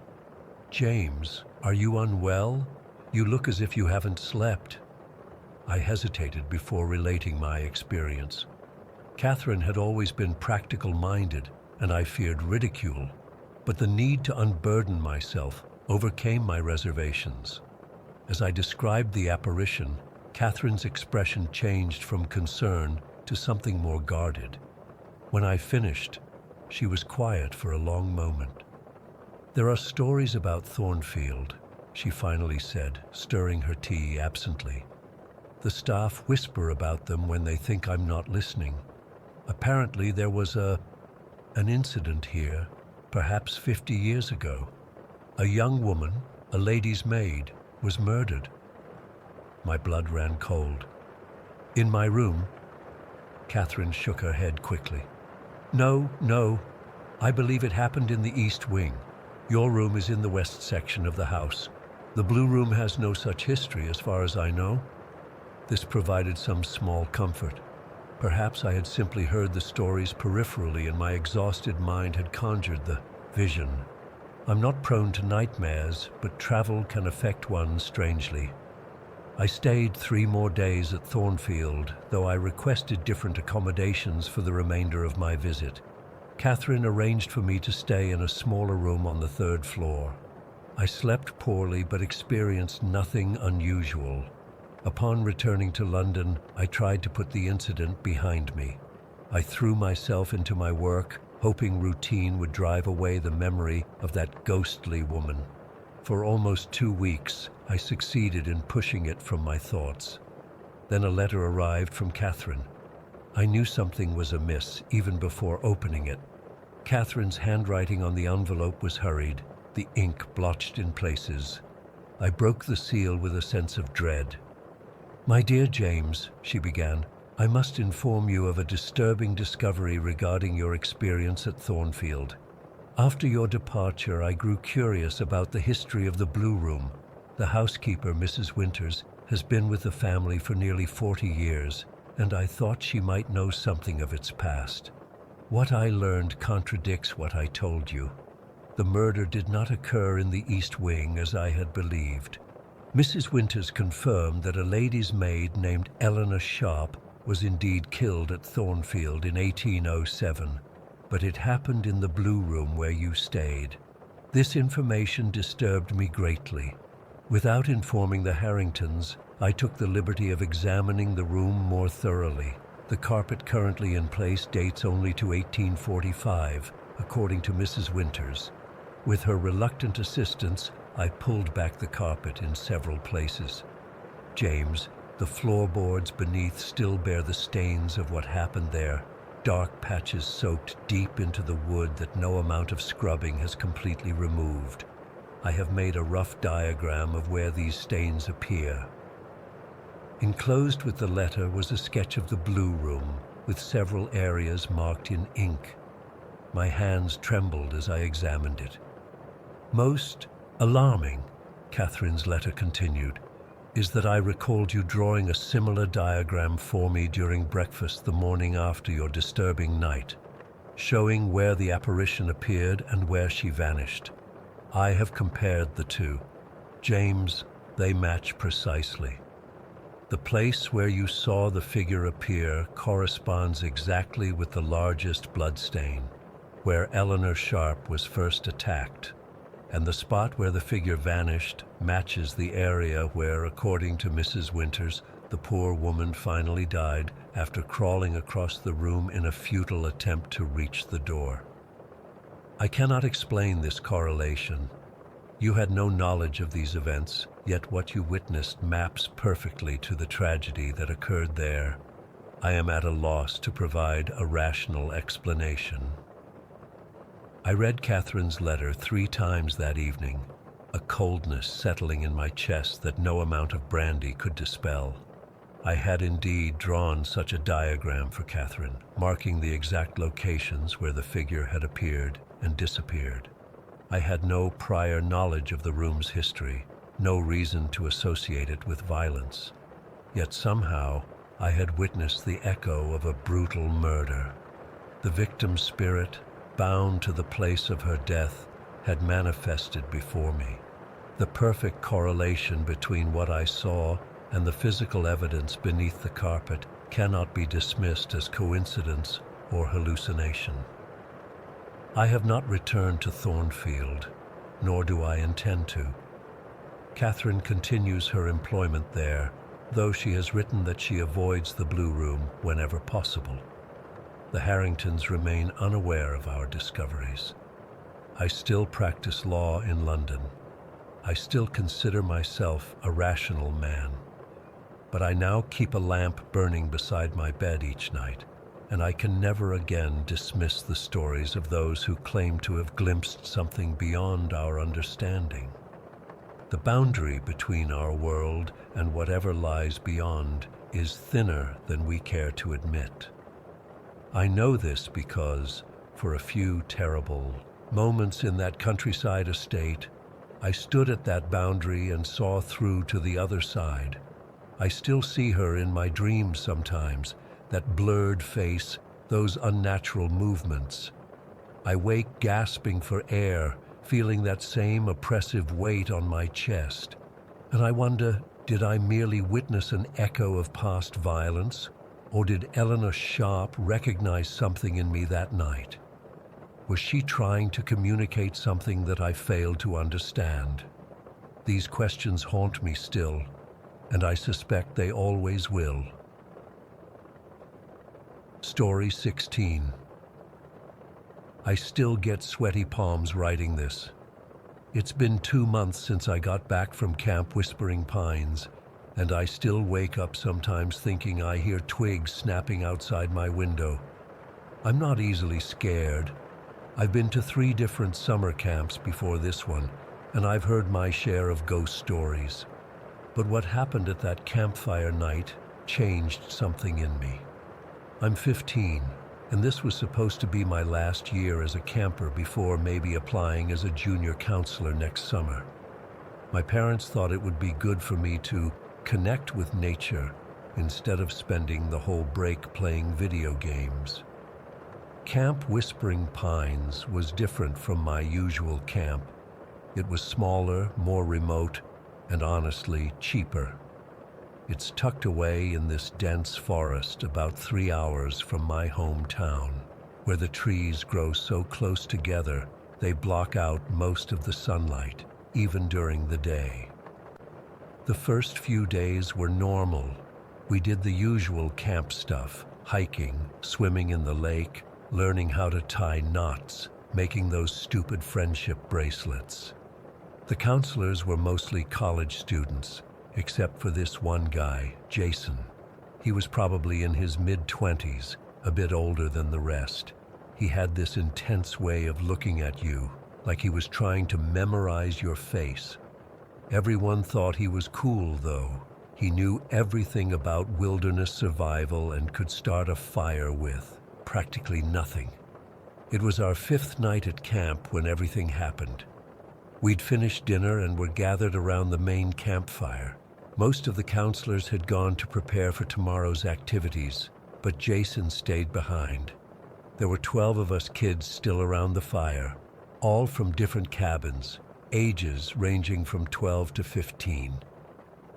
"James, are you unwell? You look as if you haven't slept." I hesitated before relating my experience. Catherine had always been practical-minded, and I feared ridicule, but the need to unburden myself overcame my reservations. As I described the apparition, Catherine's expression changed from concern to something more guarded. When I finished, she was quiet for a long moment. "There are stories about Thornfield," she finally said, stirring her tea absently. "The staff whisper about them when they think I'm not listening. Apparently there was an incident here, perhaps 50 years ago. A young woman, a lady's maid, was murdered." My blood ran cold. "In my room?" Catherine shook her head quickly. No. I believe it happened in the East Wing. Your room is in the west section of the house. The Blue Room has no such history as far as I know." This provided some small comfort. Perhaps I had simply heard the stories peripherally and my exhausted mind had conjured the vision. I'm not prone to nightmares, but travel can affect one strangely. I stayed 3 more days at Thornfield, though I requested different accommodations for the remainder of my visit. Catherine arranged for me to stay in a smaller room on the 3rd floor. I slept poorly but experienced nothing unusual. Upon returning to London, I tried to put the incident behind me. I threw myself into my work, hoping routine would drive away the memory of that ghostly woman. For almost 2 weeks, I succeeded in pushing it from my thoughts. Then a letter arrived from Catherine. I knew something was amiss even before opening it. Catherine's handwriting on the envelope was hurried, the ink blotched in places. I broke the seal with a sense of dread. "My dear James," she began, "I must inform you of a disturbing discovery regarding your experience at Thornfield. After your departure, I grew curious about the history of the Blue Room. The housekeeper, Mrs. Winters, has been with the family for nearly 40 years, and I thought she might know something of its past. What I learned contradicts what I told you. The murder did not occur in the East Wing as I had believed. Mrs. Winters confirmed that a lady's maid named Eleanor Sharp was indeed killed at Thornfield in 1807, but it happened in the Blue Room where you stayed. This information disturbed me greatly. Without informing the Harringtons, I took the liberty of examining the room more thoroughly. The carpet currently in place dates only to 1845, according to Mrs. Winters. With her reluctant assistance, I pulled back the carpet in several places. James, the floorboards beneath still bear the stains of what happened there, dark patches soaked deep into the wood that no amount of scrubbing has completely removed. I have made a rough diagram of where these stains appear. Enclosed with the letter was a sketch of the Blue Room, with several areas marked in ink. My hands trembled as I examined it. "Most alarming," Catherine's letter continued, "is that I recalled you drawing a similar diagram for me during breakfast the morning after your disturbing night, showing where the apparition appeared and where she vanished. I have compared the two. James, they match precisely. The place where you saw the figure appear corresponds exactly with the largest bloodstain, where Eleanor Sharp was first attacked, and the spot where the figure vanished matches the area where, according to Mrs. Winters, the poor woman finally died after crawling across the room in a futile attempt to reach the door. I cannot explain this correlation. You had no knowledge of these events, yet what you witnessed maps perfectly to the tragedy that occurred there. I am at a loss to provide a rational explanation. I read Catherine's letter 3 times that evening, a coldness settling in my chest that no amount of brandy could dispel. I had indeed drawn such a diagram for Catherine, marking the exact locations where the figure had appeared and disappeared. I had no prior knowledge of the room's history, no reason to associate it with violence. Yet somehow, I had witnessed the echo of a brutal murder. The victim's spirit, bound to the place of her death, had manifested before me. The perfect correlation between what I saw and the physical evidence beneath the carpet cannot be dismissed as coincidence or hallucination. I have not returned to Thornfield, nor do I intend to. Catherine continues her employment there, though she has written that she avoids the Blue Room whenever possible. The Harringtons remain unaware of our discoveries. I still practice law in London. I still consider myself a rational man. But I now keep a lamp burning beside my bed each night, and I can never again dismiss the stories of those who claim to have glimpsed something beyond our understanding. The boundary between our world and whatever lies beyond is thinner than we care to admit. I know this because, for a few terrible moments in that countryside estate, I stood at that boundary and saw through to the other side. I still see her in my dreams sometimes, that blurred face, those unnatural movements. I wake gasping for air, feeling that same oppressive weight on my chest. And I wonder, did I merely witness an echo of past violence? Or did Eleanor Sharp recognize something in me that night? Was she trying to communicate something that I failed to understand? These questions haunt me still, and I suspect they always will. Story 16. I still get sweaty palms writing this. It's been 2 months since I got back from Camp Whispering Pines, and I still wake up sometimes thinking I hear twigs snapping outside my window. I'm not easily scared. I've been to 3 different summer camps before this one, and I've heard my share of ghost stories. But what happened at that campfire night changed something in me. I'm 15, and this was supposed to be my last year as a camper before maybe applying as a junior counselor next summer. My parents thought it would be good for me to connect with nature instead of spending the whole break playing video games. Camp Whispering Pines was different from my usual camp. It was smaller, more remote, and honestly cheaper. It's tucked away in this dense forest about 3 hours from my hometown, where the trees grow so close together they block out most of the sunlight, even during the day. The first few days were normal. We did the usual camp stuff, hiking, swimming in the lake, learning how to tie knots, making those stupid friendship bracelets. The counselors were mostly college students, except for this one guy, Jason. He was probably in his mid-20s, a bit older than the rest. He had this intense way of looking at you, like he was trying to memorize your face. Everyone thought he was cool, though. He knew everything about wilderness survival and could start a fire with practically nothing. It was our 5th night at camp when everything happened. We'd finished dinner and were gathered around the main campfire. Most of the counselors had gone to prepare for tomorrow's activities, but Jason stayed behind. There were 12 of us kids still around the fire, all from different cabins, ages ranging from 12 to 15.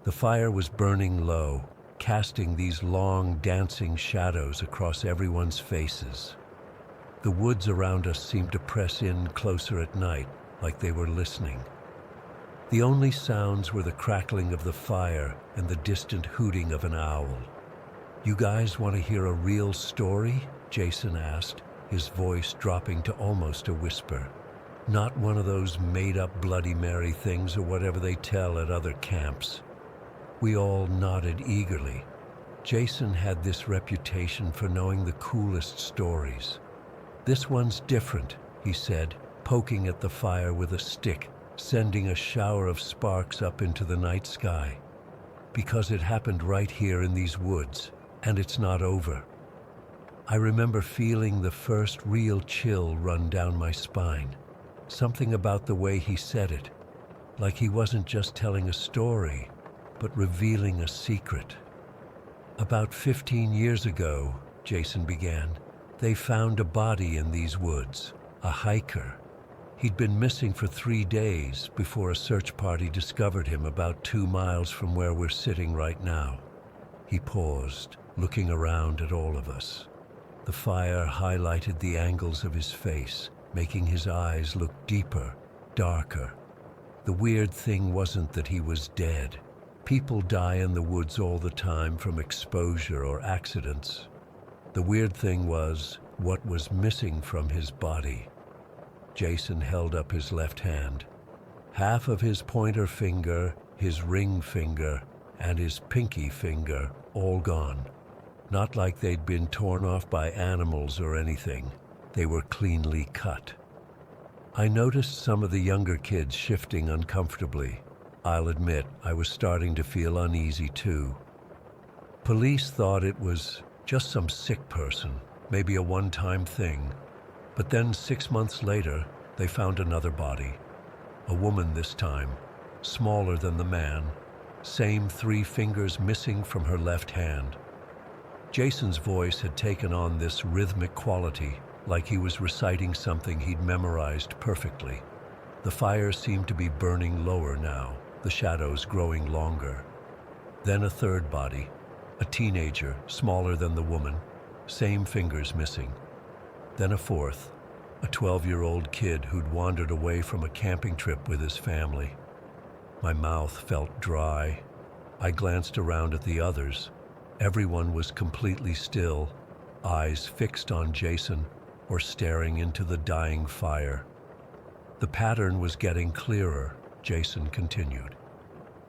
The fire was burning low, casting these long, dancing shadows across everyone's faces. The woods around us seemed to press in closer at night, like they were listening. The only sounds were the crackling of the fire and the distant hooting of an owl. "You guys want to hear a real story?" Jason asked, his voice dropping to almost a whisper. "Not one of those made-up Bloody Mary things or whatever they tell at other camps." We all nodded eagerly. Jason had this reputation for knowing the coolest stories. "This one's different," he said, poking at the fire with a stick, sending a shower of sparks up into the night sky. "Because it happened right here in these woods, and it's not over." I remember feeling the first real chill run down my spine. Something about the way he said it, like he wasn't just telling a story, but revealing a secret. "About 15 years ago," Jason began, "they found a body in these woods, a hiker. He'd been missing for 3 days before a search party discovered him about 2 miles from where we're sitting right now." He paused, looking around at all of us. The fire highlighted the angles of his face, making his eyes look deeper, darker. The weird thing wasn't that he was dead. People die in the woods all the time from exposure or accidents. The weird thing was what was missing from his body. Jason held up his left hand. Half of his pointer finger, his ring finger, and his pinky finger all gone. Not like they'd been torn off by animals or anything. They were cleanly cut. I noticed some of the younger kids shifting uncomfortably. I'll admit, I was starting to feel uneasy too. Police thought it was just some sick person, maybe a one-time thing. But then 6 months later, they found another body. A woman this time, smaller than the man, same 3 fingers missing from her left hand. Jason's voice had taken on this rhythmic quality, like he was reciting something he'd memorized perfectly. The fire seemed to be burning lower now, the shadows growing longer. Then a third body, a teenager, smaller than the woman, same fingers missing. Then a fourth, a 12-year-old kid who'd wandered away from a camping trip with his family. My mouth felt dry. I glanced around at the others. Everyone was completely still, eyes fixed on Jason or staring into the dying fire. The pattern was getting clearer, Jason continued.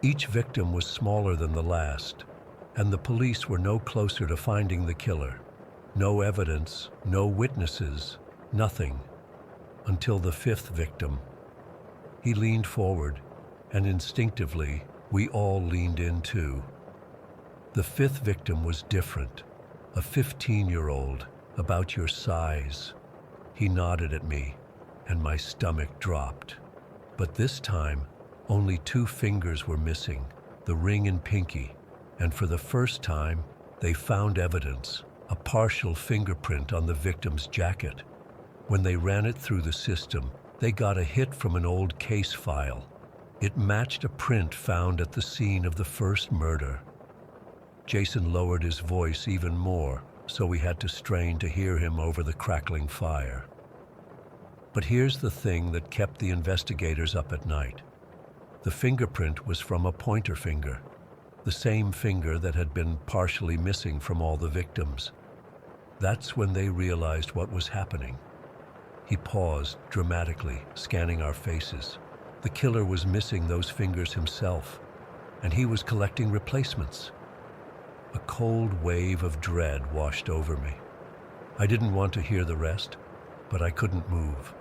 Each victim was smaller than the last, and the police were no closer to finding the killer. No evidence, no witnesses, nothing, until the 5th victim. He leaned forward, and instinctively, we all leaned in too. The 5th victim was different, a 15-year-old, about your size. He nodded at me, and my stomach dropped. But this time, only 2 fingers were missing, the ring and pinky, and for the first time, they found evidence, a partial fingerprint on the victim's jacket. When they ran it through the system, they got a hit from an old case file. It matched a print found at the scene of the first murder. Jason lowered his voice even more, so we had to strain to hear him over the crackling fire. But here's the thing that kept the investigators up at night. The fingerprint was from a pointer finger, the same finger that had been partially missing from all the victims. That's when they realized what was happening. He paused dramatically, scanning our faces. The killer was missing those fingers himself, and he was collecting replacements. A cold wave of dread washed over me. I didn't want to hear the rest, but I couldn't move.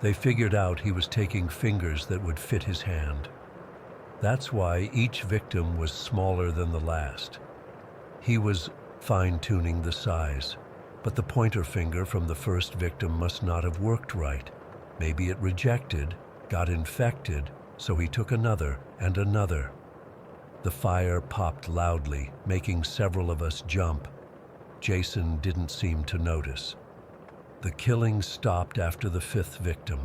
They figured out he was taking fingers that would fit his hand. That's why each victim was smaller than the last. He was fine-tuning the size, but the pointer finger from the first victim must not have worked right. Maybe it rejected, got infected, so he took another and another. The fire popped loudly, making several of us jump. Jason didn't seem to notice. The killing stopped after the 5th victim.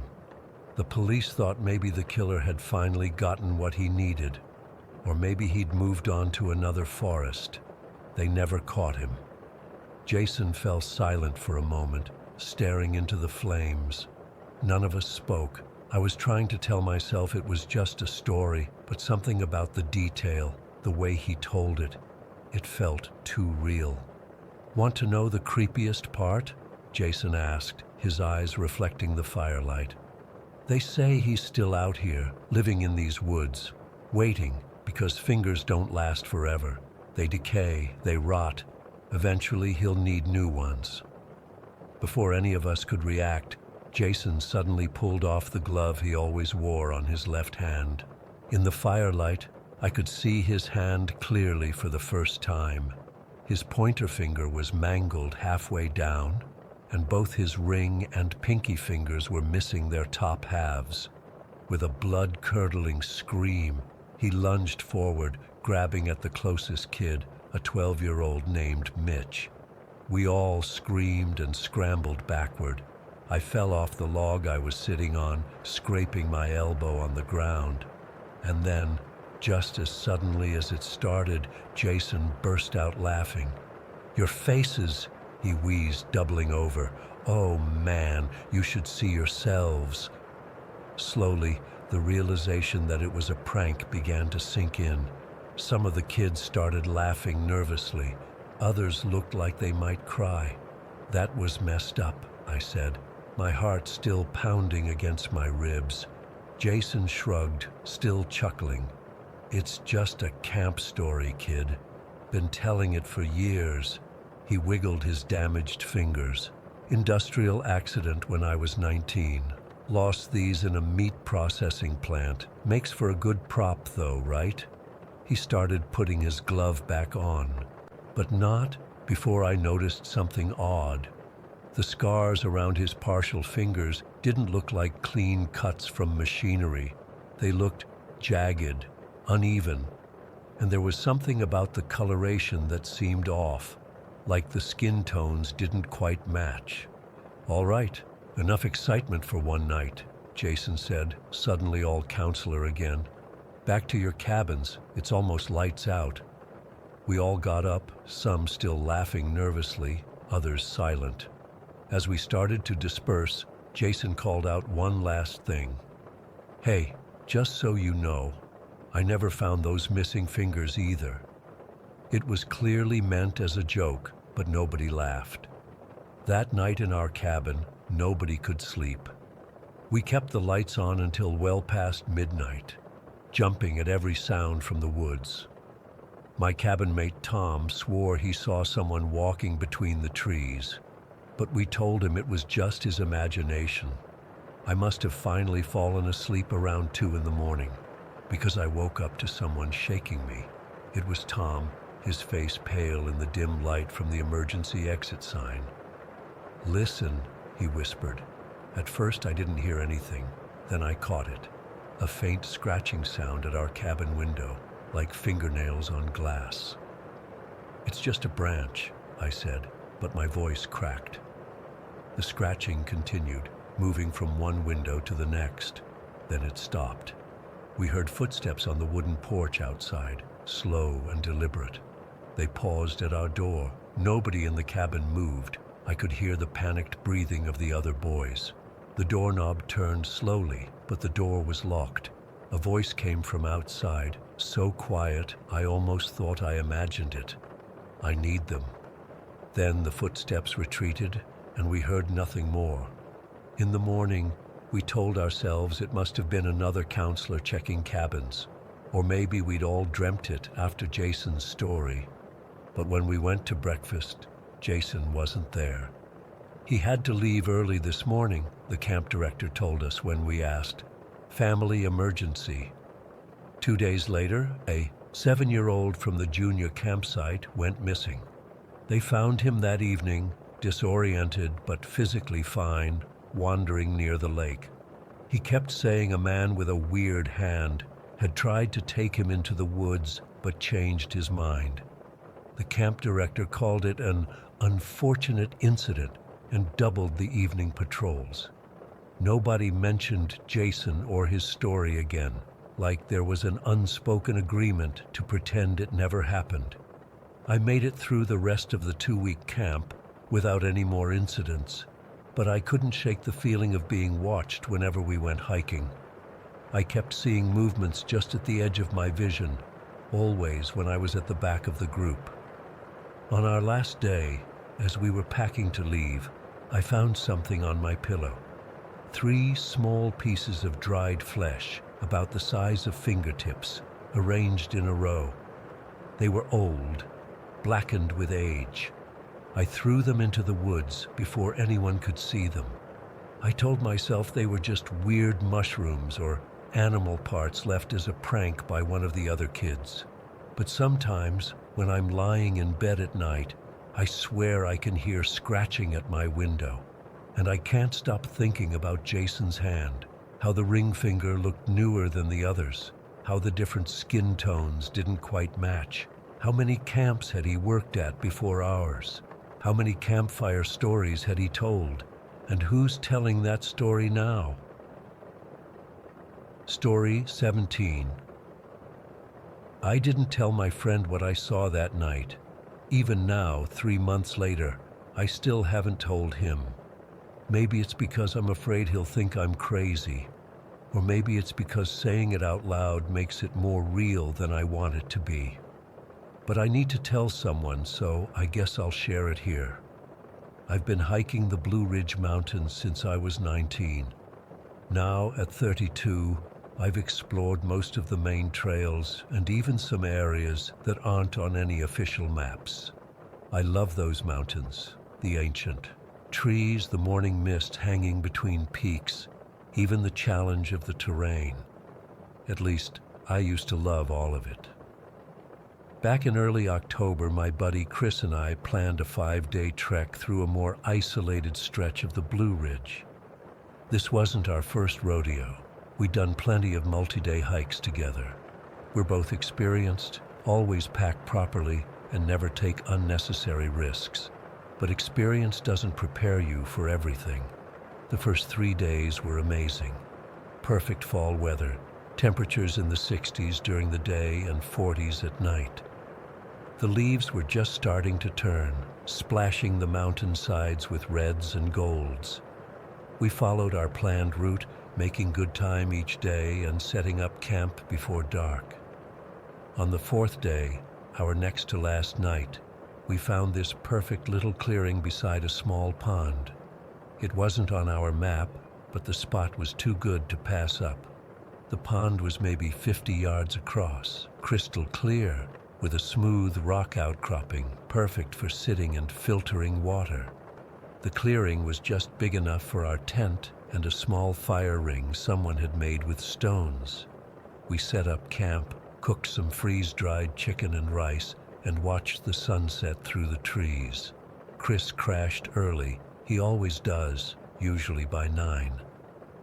The police thought maybe the killer had finally gotten what he needed, or maybe he'd moved on to another forest. They never caught him. Jason fell silent for a moment, staring into the flames. None of us spoke. I was trying to tell myself it was just a story, but something about the detail, the way he told it, it felt too real. "Want to know the creepiest part?" Jason asked, his eyes reflecting the firelight. "They say he's still out here, living in these woods, waiting, because fingers don't last forever. They decay, they rot. Eventually, he'll need new ones. Before any of us could react, Jason suddenly pulled off the glove he always wore on his left hand. In the firelight, I could see his hand clearly for the first time. His pointer finger was mangled halfway down, and both his ring and pinky fingers were missing their top halves. With a blood-curdling scream, he lunged forward, grabbing at the closest kid, a 12-year-old named Mitch. We all screamed and scrambled backward. I fell off the log I was sitting on, scraping my elbow on the ground. And then, just as suddenly as it started, Jason burst out laughing. "Your faces," he wheezed, doubling over. "Oh man, you should see yourselves." Slowly, the realization that it was a prank began to sink in. Some of the kids started laughing nervously. Others looked like they might cry. "That was messed up," I said, my heart still pounding against my ribs. Jason shrugged, still chuckling. "It's just a camp story, kid. Been telling it for years." He wiggled his damaged fingers. "Industrial accident when I was 19. Lost these in a meat processing plant. Makes for a good prop though, right?" He started putting his glove back on, but not before I noticed something odd. The scars around his partial fingers didn't look like clean cuts from machinery. They looked jagged, uneven, and there was something about the coloration that seemed off, like the skin tones didn't quite match. "All right, enough excitement for one night," Jason said, suddenly all counselor again. "Back to your cabins, it's almost lights out." We all got up, some still laughing nervously, others silent. As we started to disperse, Jason called out one last thing. "Hey, just so you know, I never found those missing fingers either." It was clearly meant as a joke, but nobody laughed. That night in our cabin, nobody could sleep. We kept the lights on until well past midnight, jumping at every sound from the woods. My cabin mate Tom swore he saw someone walking between the trees, but we told him it was just his imagination. I must have finally fallen asleep around 2 in the morning, because I woke up to someone shaking me. It was Tom, his face pale in the dim light from the emergency exit sign. "Listen," he whispered. At first I didn't hear anything, then I caught it. A faint scratching sound at our cabin window, like fingernails on glass. "It's just a branch," I said, but my voice cracked. The scratching continued, moving from one window to the next. Then it stopped. We heard footsteps on the wooden porch outside, slow and deliberate. They paused at our door. Nobody in the cabin moved. I could hear the panicked breathing of the other boys. The doorknob turned slowly, but the door was locked. A voice came from outside, so quiet I almost thought I imagined it. "I need them." Then the footsteps retreated, and we heard nothing more. In the morning, we told ourselves it must have been another counselor checking cabins, or maybe we'd all dreamt it after Jason's story. But when we went to breakfast, Jason wasn't there. He had to leave early this morning, the camp director told us when we asked. Family emergency. 2 days later, a 7-year-old from the junior campsite went missing. They found him that evening, disoriented but physically fine, wandering near the lake. He kept saying a man with a weird hand had tried to take him into the woods but changed his mind. The camp director called it an unfortunate incident and doubled the evening patrols. Nobody mentioned Jason or his story again, like there was an unspoken agreement to pretend it never happened. I made it through the rest of the 2-week camp without any more incidents, but I couldn't shake the feeling of being watched whenever we went hiking. I kept seeing movements just at the edge of my vision, always when I was at the back of the group. On our last day, as we were packing to leave, I found something on my pillow. 3 small pieces of dried flesh, about the size of fingertips, arranged in a row. They were old, blackened with age. I threw them into the woods before anyone could see them. I told myself they were just weird mushrooms or animal parts left as a prank by one of the other kids. But sometimes, when I'm lying in bed at night, I swear I can hear scratching at my window. And I can't stop thinking about Jason's hand, how the ring finger looked newer than the others, how the different skin tones didn't quite match, how many camps had he worked at before ours, how many campfire stories had he told, and who's telling that story now? Story 17. I didn't tell my friend what I saw that night. Even now, 3 months later, I still haven't told him. Maybe it's because I'm afraid he'll think I'm crazy. Or maybe it's because saying it out loud makes it more real than I want it to be. But I need to tell someone, so I guess I'll share it here. I've been hiking the Blue Ridge Mountains since I was 19. Now, at 32, I've explored most of the main trails and even some areas that aren't on any official maps. I love those mountains, the ancient trees, the morning mist hanging between peaks, even the challenge of the terrain. At least, I used to love all of it. Back in early October, my buddy Chris and I planned a 5-day trek through a more isolated stretch of the Blue Ridge. This wasn't our first rodeo. We'd done plenty of multi-day hikes together. We're both experienced, always pack properly, and never take unnecessary risks. But experience doesn't prepare you for everything. The first 3 days were amazing. Perfect fall weather, temperatures in the 60s during the day and 40s at night. The leaves were just starting to turn, splashing the mountainsides with reds and golds. We followed our planned route, making good time each day and setting up camp before dark. On the 4th day, our next to last night, we found this perfect little clearing beside a small pond. It wasn't on our map, but the spot was too good to pass up. The pond was maybe 50 yards across, crystal clear, with a smooth rock outcropping, perfect for sitting and filtering water. The clearing was just big enough for our tent and a small fire ring someone had made with stones. We set up camp, cooked some freeze-dried chicken and rice, and watched the sunset through the trees. Chris crashed early. He always does, usually by 9.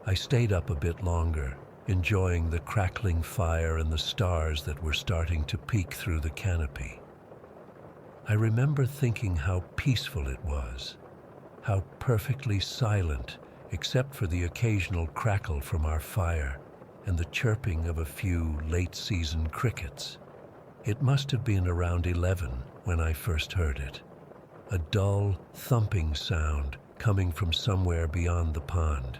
I stayed up a bit longer, enjoying the crackling fire and the stars that were starting to peek through the canopy. I remember thinking how peaceful it was, how perfectly silent, except for the occasional crackle from our fire and the chirping of a few late-season crickets. It must have been around 11 when I first heard it. A dull, thumping sound coming from somewhere beyond the pond.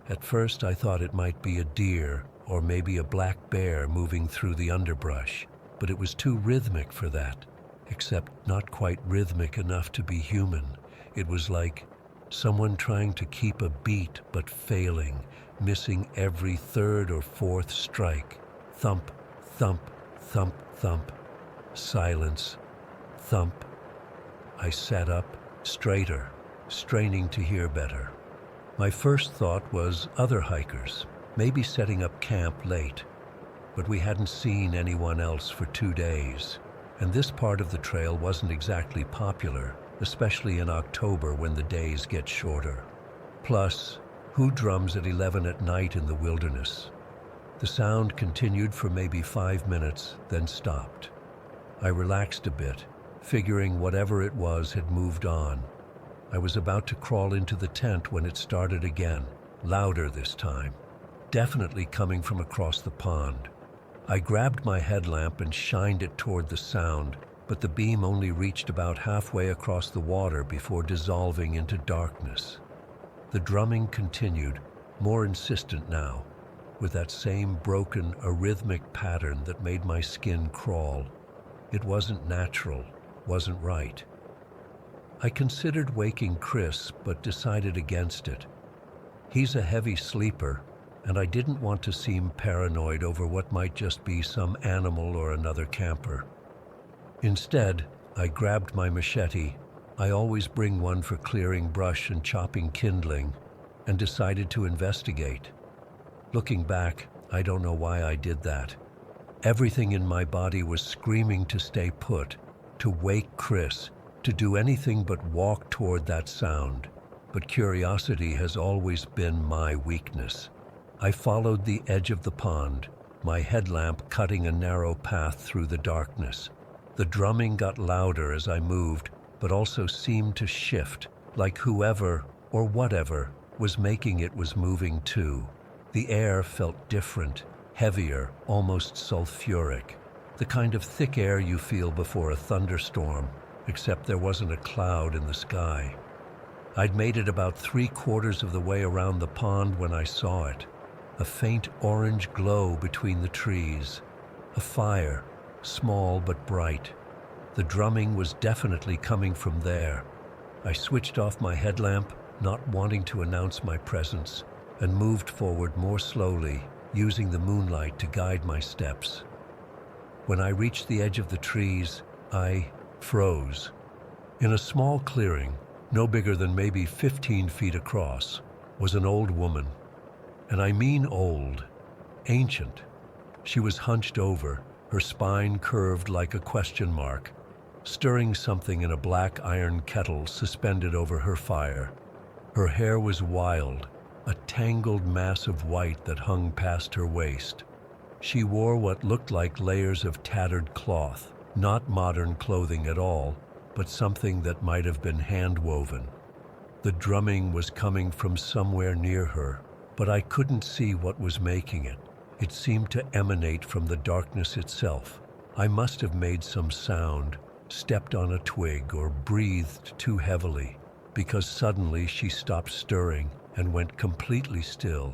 At first I thought it might be a deer or maybe a black bear moving through the underbrush, but it was too rhythmic for that, except not quite rhythmic enough to be human. It was like someone trying to keep a beat but failing, missing every 3rd or 4th strike. Thump, thump, thump, thump. Silence. Thump. I sat up, straighter, straining to hear better. My first thought was other hikers, maybe setting up camp late, but we hadn't seen anyone else for 2 days, and this part of the trail wasn't exactly popular, especially in October when the days get shorter. Plus, who drums at 11 at night in the wilderness? The sound continued for maybe 5 minutes, then stopped. I relaxed a bit, figuring whatever it was had moved on. I was about to crawl into the tent when it started again, louder this time, definitely coming from across the pond. I grabbed my headlamp and shined it toward the sound, but the beam only reached about halfway across the water before dissolving into darkness. The drumming continued, more insistent now, with that same broken, arrhythmic pattern that made my skin crawl. It wasn't natural, wasn't right. I considered waking Chris, but decided against it. He's a heavy sleeper, and I didn't want to seem paranoid over what might just be some animal or another camper. Instead, I grabbed my machete. I always bring one for clearing brush and chopping kindling, and decided to investigate. Looking back, I don't know why I did that. Everything in my body was screaming to stay put, to wake Chris, to do anything but walk toward that sound. But curiosity has always been my weakness. I followed the edge of the pond, my headlamp cutting a narrow path through the darkness. The drumming got louder as I moved, but also seemed to shift, like whoever or whatever was making it was moving too. The air felt different, heavier, almost sulfuric. The kind of thick air you feel before a thunderstorm, except there wasn't a cloud in the sky. I'd made it about 3/4 of the way around the pond when I saw it. A faint orange glow between the trees. A fire, small but bright. The drumming was definitely coming from there. I switched off my headlamp, not wanting to announce my presence, and moved forward more slowly, using the moonlight to guide my steps. When I reached the edge of the trees, I froze. In a small clearing, no bigger than maybe 15 feet across, was an old woman. And I mean old, ancient. She was hunched over, her spine curved like a question mark, stirring something in a black iron kettle suspended over her fire. Her hair was wild, a tangled mass of white that hung past her waist. She wore what looked like layers of tattered cloth, not modern clothing at all, but something that might have been hand-woven. The drumming was coming from somewhere near her, but I couldn't see what was making it. It seemed to emanate from the darkness itself. I must have made some sound, stepped on a twig, or breathed too heavily, because suddenly she stopped stirring and went completely still.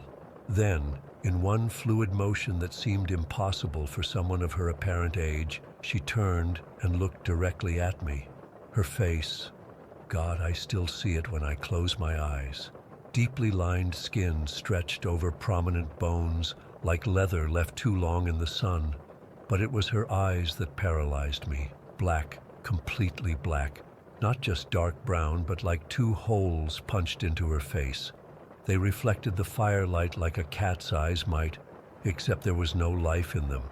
Then, in one fluid motion that seemed impossible for someone of her apparent age, she turned and looked directly at me. Her face, God, I still see it when I close my eyes. Deeply lined skin stretched over prominent bones, like leather left too long in the sun. But it was her eyes that paralyzed me. Black, completely black. Not just dark brown, but like two holes punched into her face. They reflected the firelight like a cat's eyes might, except there was no life in them.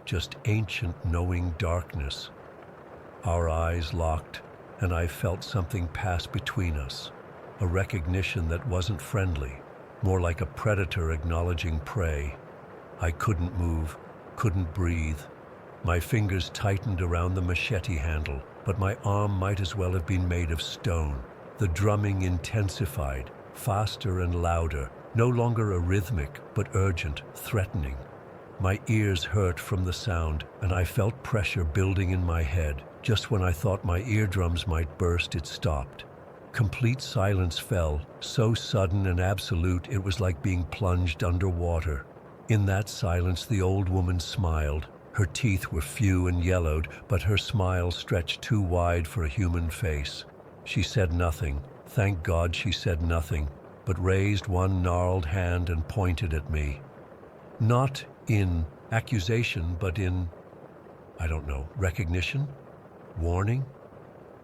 Just ancient, knowing darkness. Our eyes locked, and I felt something pass between us. A recognition that wasn't friendly, more like a predator acknowledging prey. I couldn't move, couldn't breathe. My fingers tightened around the machete handle, but my arm might as well have been made of stone. The drumming intensified, faster and louder, no longer a rhythmic, but urgent, threatening. My ears hurt from the sound, and I felt pressure building in my head. Just when I thought my eardrums might burst, it stopped. Complete silence fell, so sudden and absolute it was like being plunged underwater. In that silence, the old woman smiled. Her teeth were few and yellowed, but her smile stretched too wide for a human face. She said nothing. Thank God she said nothing, but raised one gnarled hand and pointed at me. Not in accusation, but in, I don't know, recognition? Warning?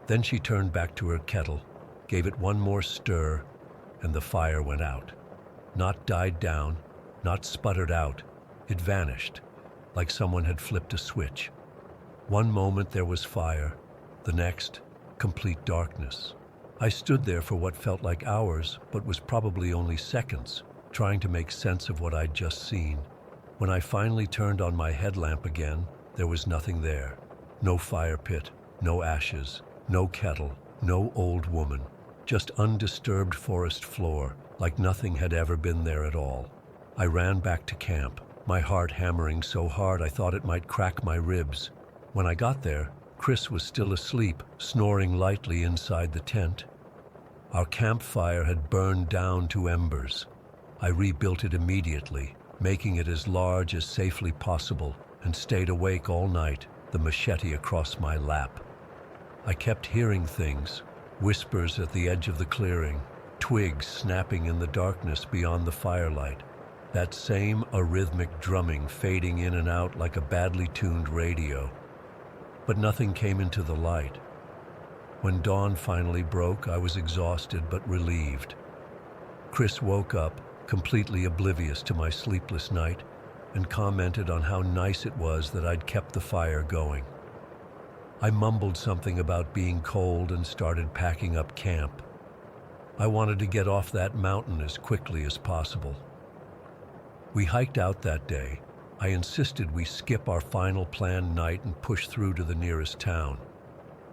Then she turned back to her kettle, gave it one more stir, and the fire went out. Not died down, not sputtered out. It vanished, like someone had flipped a switch. One moment there was fire, the next, complete darkness. I stood there for what felt like hours, but was probably only seconds, trying to make sense of what I'd just seen. When I finally turned on my headlamp again, there was nothing there. No fire pit, no ashes, no kettle, no old woman. Just undisturbed forest floor, like nothing had ever been there at all. I ran back to camp, my heart hammering so hard I thought it might crack my ribs. When I got there, Chris was still asleep, snoring lightly inside the tent. Our campfire had burned down to embers. I rebuilt it immediately, making it as large as safely possible, and stayed awake all night, the machete across my lap. I kept hearing things, whispers at the edge of the clearing, twigs snapping in the darkness beyond the firelight, that same arrhythmic drumming fading in and out like a badly tuned radio. but nothing came into the light. When dawn finally broke, I was exhausted but relieved. Chris woke up, completely oblivious to my sleepless night, and commented on how nice it was that I'd kept the fire going. I mumbled something about being cold and started packing up camp. I wanted to get off that mountain as quickly as possible. We hiked out that day. I insisted we skip our final planned night and push through to the nearest town.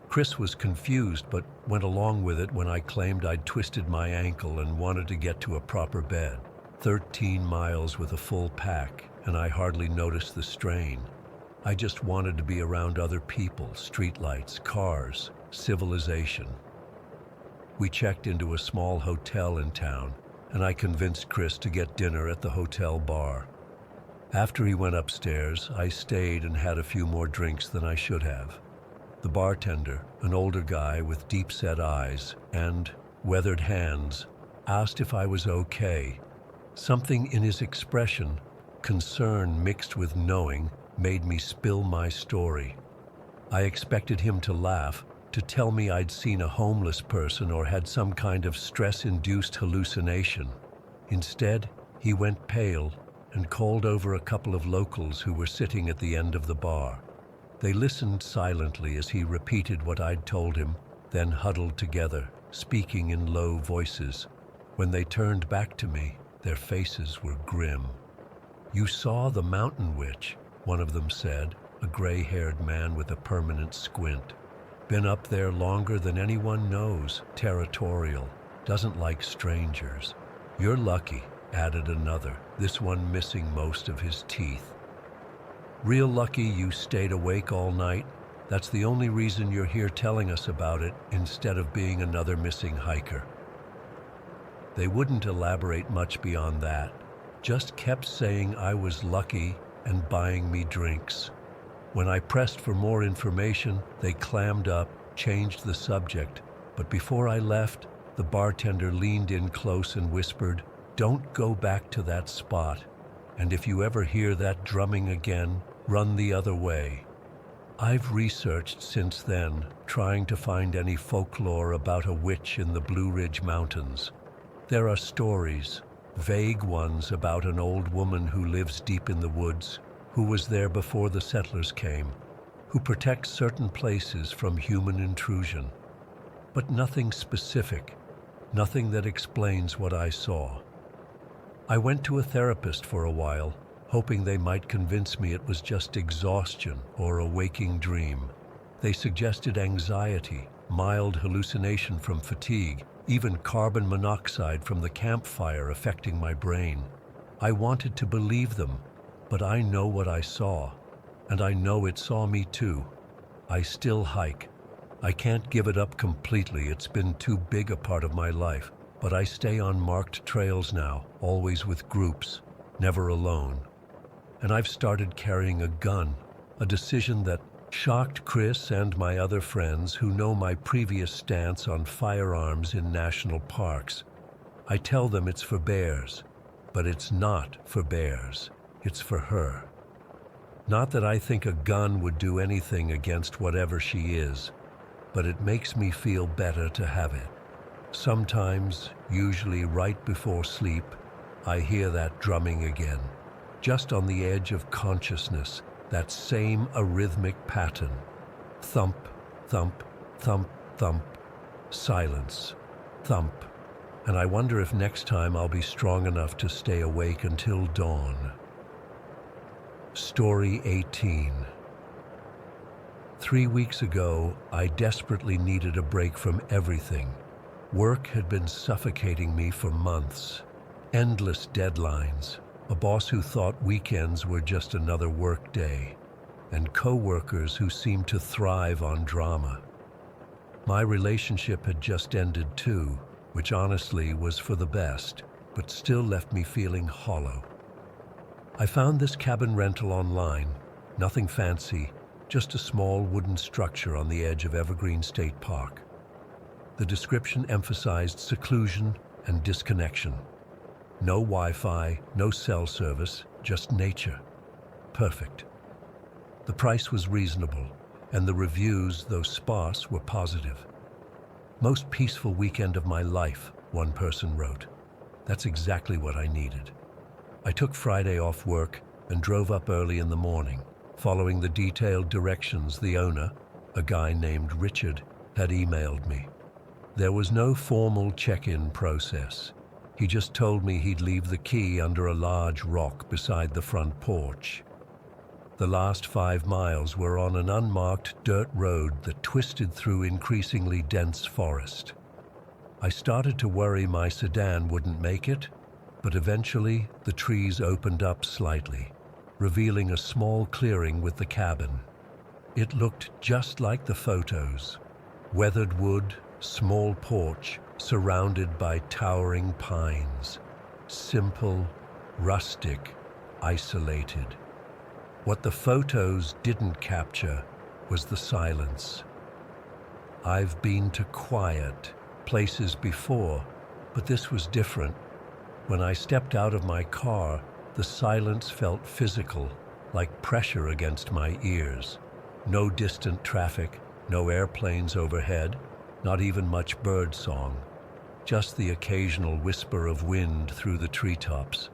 Chris was confused but went along with it when I claimed I'd twisted my ankle and wanted to get to a proper bed. 13 miles with a full pack, and I hardly noticed the strain. I just wanted to be around other people, streetlights, cars, civilization. We checked into a small hotel in town, and I convinced Chris to get dinner at the hotel bar. After he went upstairs, I stayed and had a few more drinks than I should have. The bartender, an older guy with deep-set eyes and weathered hands, asked if I was okay. Something in his expression, concern mixed with knowing, made me spill my story. I expected him to laugh, to tell me I'd seen a homeless person or had some kind of stress-induced hallucination. Instead, he went pale and called over a couple of locals who were sitting at the end of the bar. They listened silently as he repeated what I'd told him, then huddled together, speaking in low voices. When they turned back to me, their faces were grim. "You saw the mountain witch," one of them said, a gray-haired man with a permanent squint. "Been up there longer than anyone knows, territorial, doesn't like strangers." "You're lucky," added another, this one missing most of his teeth. "Real lucky you stayed awake all night. That's the only reason you're here telling us about it instead of being another missing hiker." They wouldn't elaborate much beyond that, just kept saying I was lucky and buying me drinks. When I pressed for more information, they clammed up, changed the subject, but before I left, the bartender leaned in close and whispered, "Don't go back to that spot, and if you ever hear that drumming again, run the other way." I've researched since then, trying to find any folklore about a witch in the Blue Ridge Mountains. There are stories, vague ones about an old woman who lives deep in the woods, who was there before the settlers came, who protects certain places from human intrusion. But nothing specific, nothing that explains what I saw. I went to a therapist for a while, hoping they might convince me it was just exhaustion or a waking dream. They suggested anxiety, mild hallucination from fatigue, even carbon monoxide from the campfire affecting my brain. I wanted to believe them, but I know what I saw, and I know it saw me too. I still hike. I can't give it up completely, it's been too big a part of my life, but I stay on marked trails now, always with groups, never alone. And I've started carrying a gun, a decision that shocked Chris and my other friends who know my previous stance on firearms in national parks. I tell them it's for bears, but it's not for bears, it's for her. Not that I think a gun would do anything against whatever she is, but it makes me feel better to have it. Sometimes, usually right before sleep, I hear that drumming again, just on the edge of consciousness, that same arrhythmic pattern. Thump, thump, thump, thump, silence, thump. And I wonder if next time I'll be strong enough to stay awake until dawn. Story 18. 3 weeks ago, I desperately needed a break from everything. Work had been suffocating me for months. Endless deadlines, a boss who thought weekends were just another work day, and co-workers who seemed to thrive on drama. My relationship had just ended too, which honestly was for the best, but still left me feeling hollow. I found this cabin rental online, nothing fancy, just a small wooden structure on the edge of Evergreen State Park. The description emphasized seclusion and disconnection. No Wi-Fi, no cell service, just nature. Perfect. The price was reasonable, and the reviews, though sparse, were positive. "Most peaceful weekend of my life," one person wrote. That's exactly what I needed. I took Friday off work and drove up early in the morning, following the detailed directions the owner, a guy named Richard, had emailed me. There was no formal check-in process. He just told me he'd leave the key under a large rock beside the front porch. The last 5 miles were on an unmarked dirt road that twisted through increasingly dense forest. I started to worry my sedan wouldn't make it, but eventually the trees opened up slightly, revealing a small clearing with the cabin. It looked just like the photos. Weathered wood, small porch, surrounded by towering pines. Simple, rustic, isolated. What the photos didn't capture was the silence. I've been to quiet places before, but this was different. When I stepped out of my car, the silence felt physical, like pressure against my ears. No distant traffic, no airplanes overhead, not even much bird song, just the occasional whisper of wind through the treetops.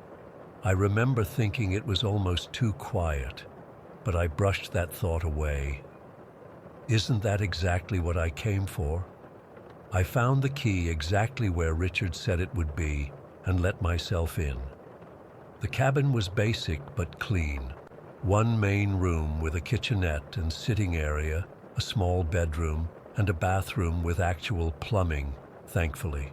I remember thinking it was almost too quiet, but I brushed that thought away. Isn't that exactly what I came for? I found the key exactly where Richard said it would be and let myself in. The cabin was basic but clean. One main room with a kitchenette and sitting area, a small bedroom, and a bathroom with actual plumbing, thankfully.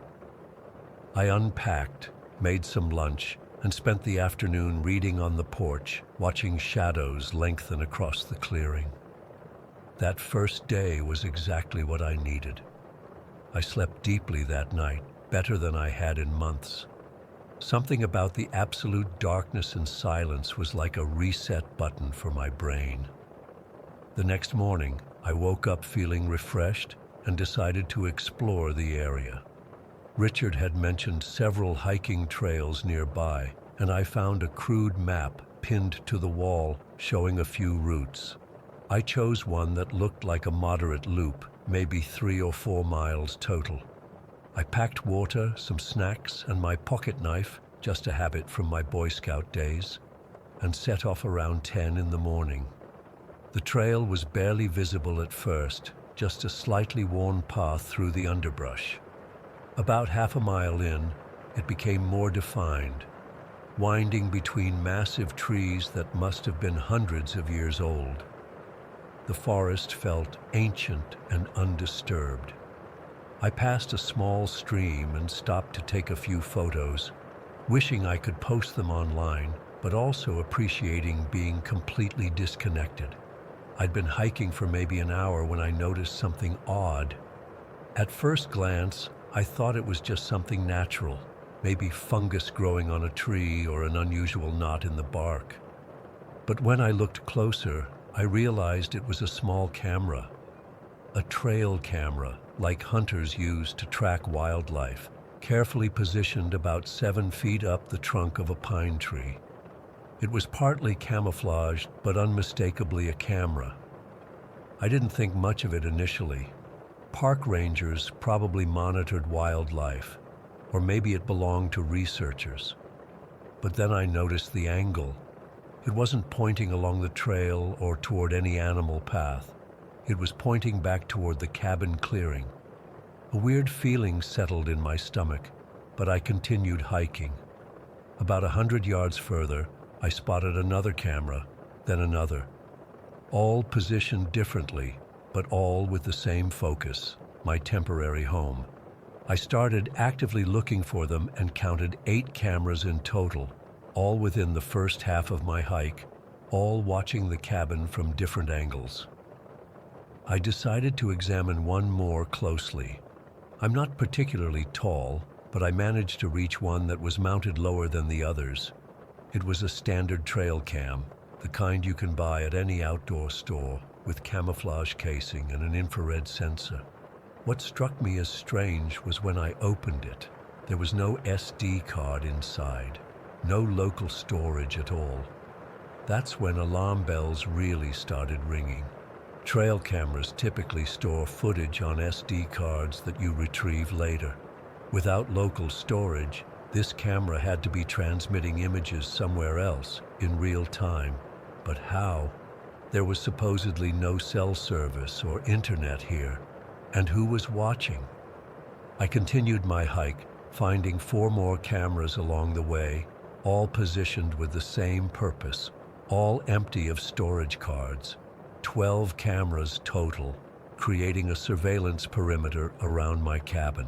I unpacked, made some lunch, and spent the afternoon reading on the porch, watching shadows lengthen across the clearing. That first day was exactly what I needed. I slept deeply that night, better than I had in months. Something about the absolute darkness and silence was like a reset button for my brain. The next morning, I woke up feeling refreshed and decided to explore the area. Richard had mentioned several hiking trails nearby, and I found a crude map pinned to the wall showing a few routes. I chose one that looked like a moderate loop, maybe 3 or 4 miles total. I packed water, some snacks, and my pocket knife, just a habit from my Boy Scout days, and set off around 10 in the morning. The trail was barely visible at first, just a slightly worn path through the underbrush. About half a mile in, it became more defined, winding between massive trees that must have been hundreds of years old. The forest felt ancient and undisturbed. I passed a small stream and stopped to take a few photos, wishing I could post them online, but also appreciating being completely disconnected. I'd been hiking for maybe an hour when I noticed something odd. At first glance, I thought it was just something natural, maybe fungus growing on a tree or an unusual knot in the bark. But when I looked closer, I realized it was a small camera, a trail camera like hunters use to track wildlife, carefully positioned about 7 feet up the trunk of a pine tree. It was partly camouflaged, but unmistakably a camera. I didn't think much of it initially. Park rangers probably monitored wildlife, or maybe it belonged to researchers. But then I noticed the angle. It wasn't pointing along the trail or toward any animal path. It was pointing back toward the cabin clearing. A weird feeling settled in my stomach, but I continued hiking. About 100 yards further, I spotted another camera, then another. All positioned differently, but all with the same focus, my temporary home. I started actively looking for them and counted 8 cameras in total, all within the first half of my hike, all watching the cabin from different angles. I decided to examine one more closely. I'm not particularly tall, but I managed to reach one that was mounted lower than the others. It was a standard trail cam, the kind you can buy at any outdoor store, with camouflage casing and an infrared sensor. What struck me as strange was when I opened it. There was no SD card inside, no local storage at all. That's when alarm bells really started ringing. Trail cameras typically store footage on SD cards that you retrieve later. Without local storage, this camera had to be transmitting images somewhere else in real time. But how? There was supposedly no cell service or internet here. And who was watching? I continued my hike, finding 4 more cameras along the way, all positioned with the same purpose, all empty of storage cards. 12 cameras total, creating a surveillance perimeter around my cabin.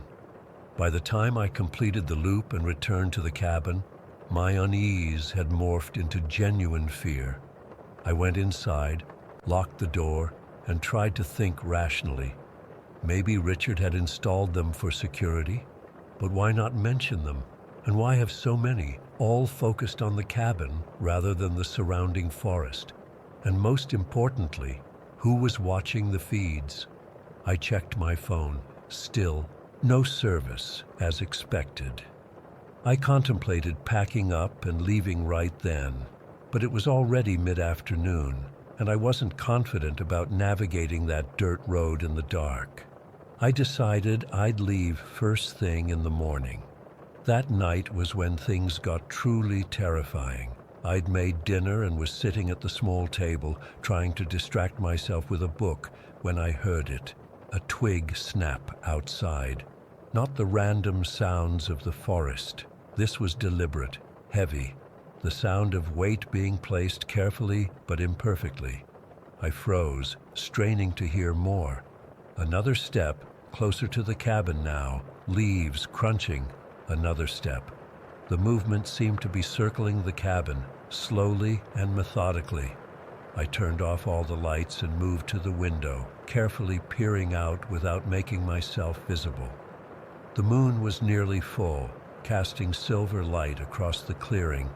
By the time I completed the loop and returned to the cabin, my unease had morphed into genuine fear. I went inside, locked the door, and tried to think rationally. Maybe Richard had installed them for security, but why not mention them? And why have so many, all focused on the cabin rather than the surrounding forest? And most importantly, who was watching the feeds? I checked my phone. Still, no service, as expected. I contemplated packing up and leaving right then, but it was already mid-afternoon, and I wasn't confident about navigating that dirt road in the dark. I decided I'd leave first thing in the morning. That night was when things got truly terrifying. I'd made dinner and was sitting at the small table, trying to distract myself with a book, when I heard it. A twig snap outside. Not the random sounds of the forest. This was deliberate, heavy. The sound of weight being placed carefully but imperfectly. I froze, straining to hear more. Another step, closer to the cabin now, leaves crunching. Another step. The movement seemed to be circling the cabin, slowly and methodically. I turned off all the lights and moved to the window, carefully peering out without making myself visible. The moon was nearly full, casting silver light across the clearing,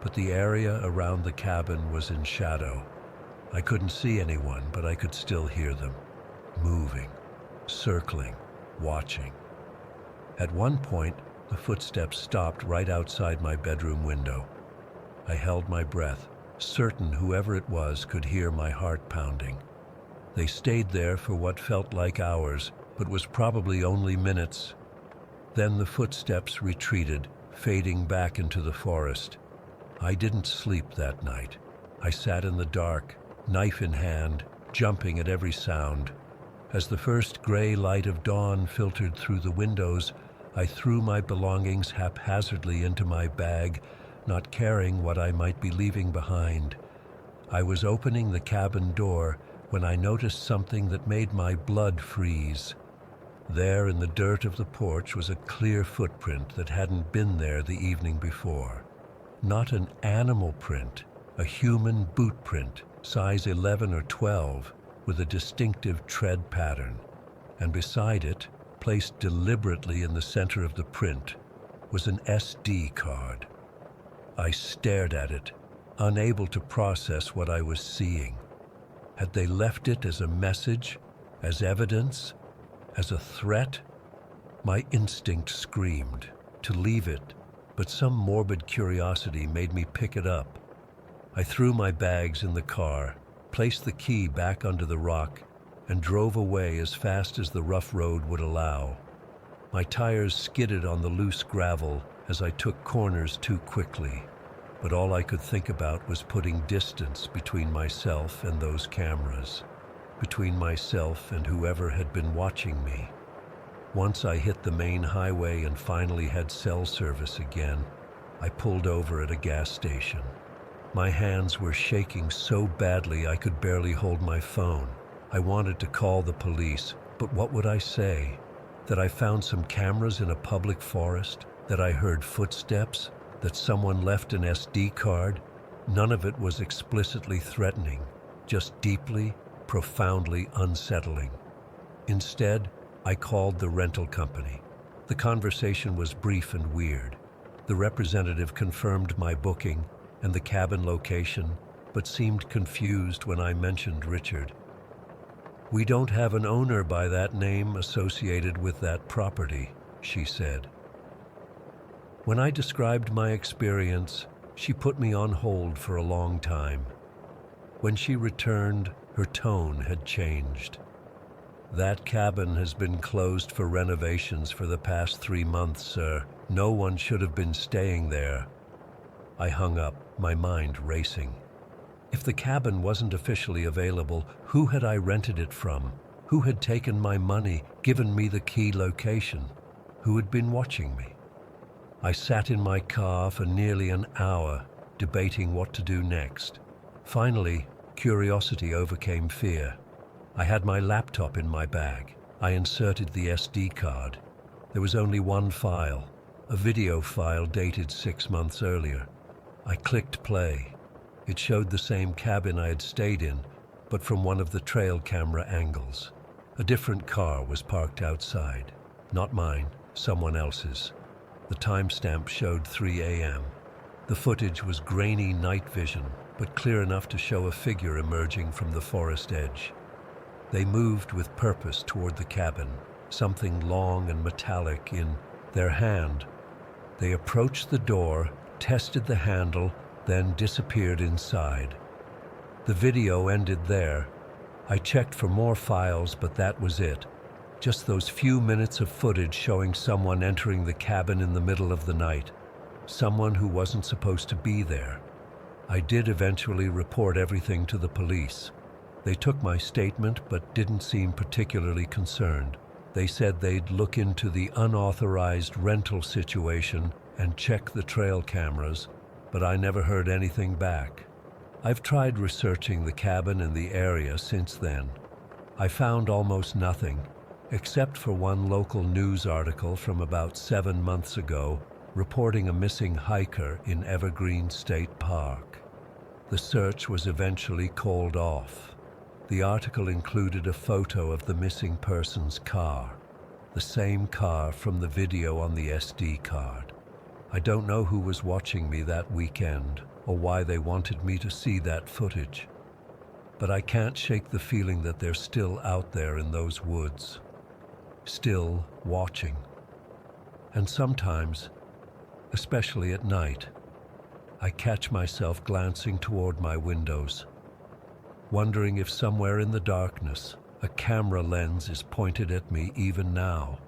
but the area around the cabin was in shadow. I couldn't see anyone, but I could still hear them, moving, circling, watching. At one point, the footsteps stopped right outside my bedroom window. I held my breath, certain whoever it was could hear my heart pounding. They stayed there for what felt like hours, but was probably only minutes. Then the footsteps retreated, fading back into the forest. I didn't sleep that night. I sat in the dark, knife in hand, jumping at every sound. As the first gray light of dawn filtered through the windows, I threw my belongings haphazardly into my bag, not caring what I might be leaving behind. I was opening the cabin door when I noticed something that made my blood freeze. There in the dirt of the porch was a clear footprint that hadn't been there the evening before. Not an animal print, a human boot print, size 11 or 12, with a distinctive tread pattern. And beside it, placed deliberately in the center of the print, was an SD card. I stared at it, unable to process what I was seeing. Had they left it as a message, as evidence, as a threat? My instinct screamed to leave it, but some morbid curiosity made me pick it up. I threw my bags in the car, placed the key back under the rock, and drove away as fast as the rough road would allow. My tires skidded on the loose gravel as I took corners too quickly, but all I could think about was putting distance between myself and those cameras, between myself and whoever had been watching me. Once I hit the main highway and finally had cell service again, I pulled over at a gas station. My hands were shaking so badly I could barely hold my phone. I wanted to call the police, but what would I say? That I found some cameras in a public forest? That I heard footsteps? That someone left an SD card? None of it was explicitly threatening, just deeply, profoundly unsettling. Instead, I called the rental company. The conversation was brief and weird. The representative confirmed my booking and the cabin location, but seemed confused when I mentioned Richard. "We don't have an owner by that name associated with that property," she said. When I described my experience, she put me on hold for a long time. When she returned, her tone had changed. "That cabin has been closed for renovations for the past 3 months, sir. No one should have been staying there." I hung up, my mind racing. If the cabin wasn't officially available, who had I rented it from? Who had taken my money, given me the key location? Who had been watching me? I sat in my car for nearly an hour, debating what to do next. Finally, curiosity overcame fear. I had my laptop in my bag. I inserted the SD card. There was only one file, a video file dated 6 months earlier. I clicked play. It showed the same cabin I had stayed in, but from one of the trail camera angles. A different car was parked outside. Not mine, someone else's. The timestamp showed 3 a.m. The footage was grainy night vision, but clear enough to show a figure emerging from the forest edge. They moved with purpose toward the cabin, something long and metallic in their hand. They approached the door, tested the handle, then disappeared inside. The video ended there. I checked for more files, but that was it. Just those few minutes of footage showing someone entering the cabin in the middle of the night. Someone who wasn't supposed to be there. I did eventually report everything to the police. They took my statement but didn't seem particularly concerned. They said they'd look into the unauthorized rental situation and check the trail cameras, but I never heard anything back. I've tried researching the cabin and the area since then. I found almost nothing, except for one local news article from about 7 months ago reporting a missing hiker in Evergreen State Park. The search was eventually called off. The article included a photo of the missing person's car, the same car from the video on the SD card. I don't know who was watching me that weekend or why they wanted me to see that footage, but I can't shake the feeling that they're still out there in those woods, still watching. And sometimes, especially at night, I catch myself glancing toward my windows, wondering if somewhere in the darkness a camera lens is pointed at me even now.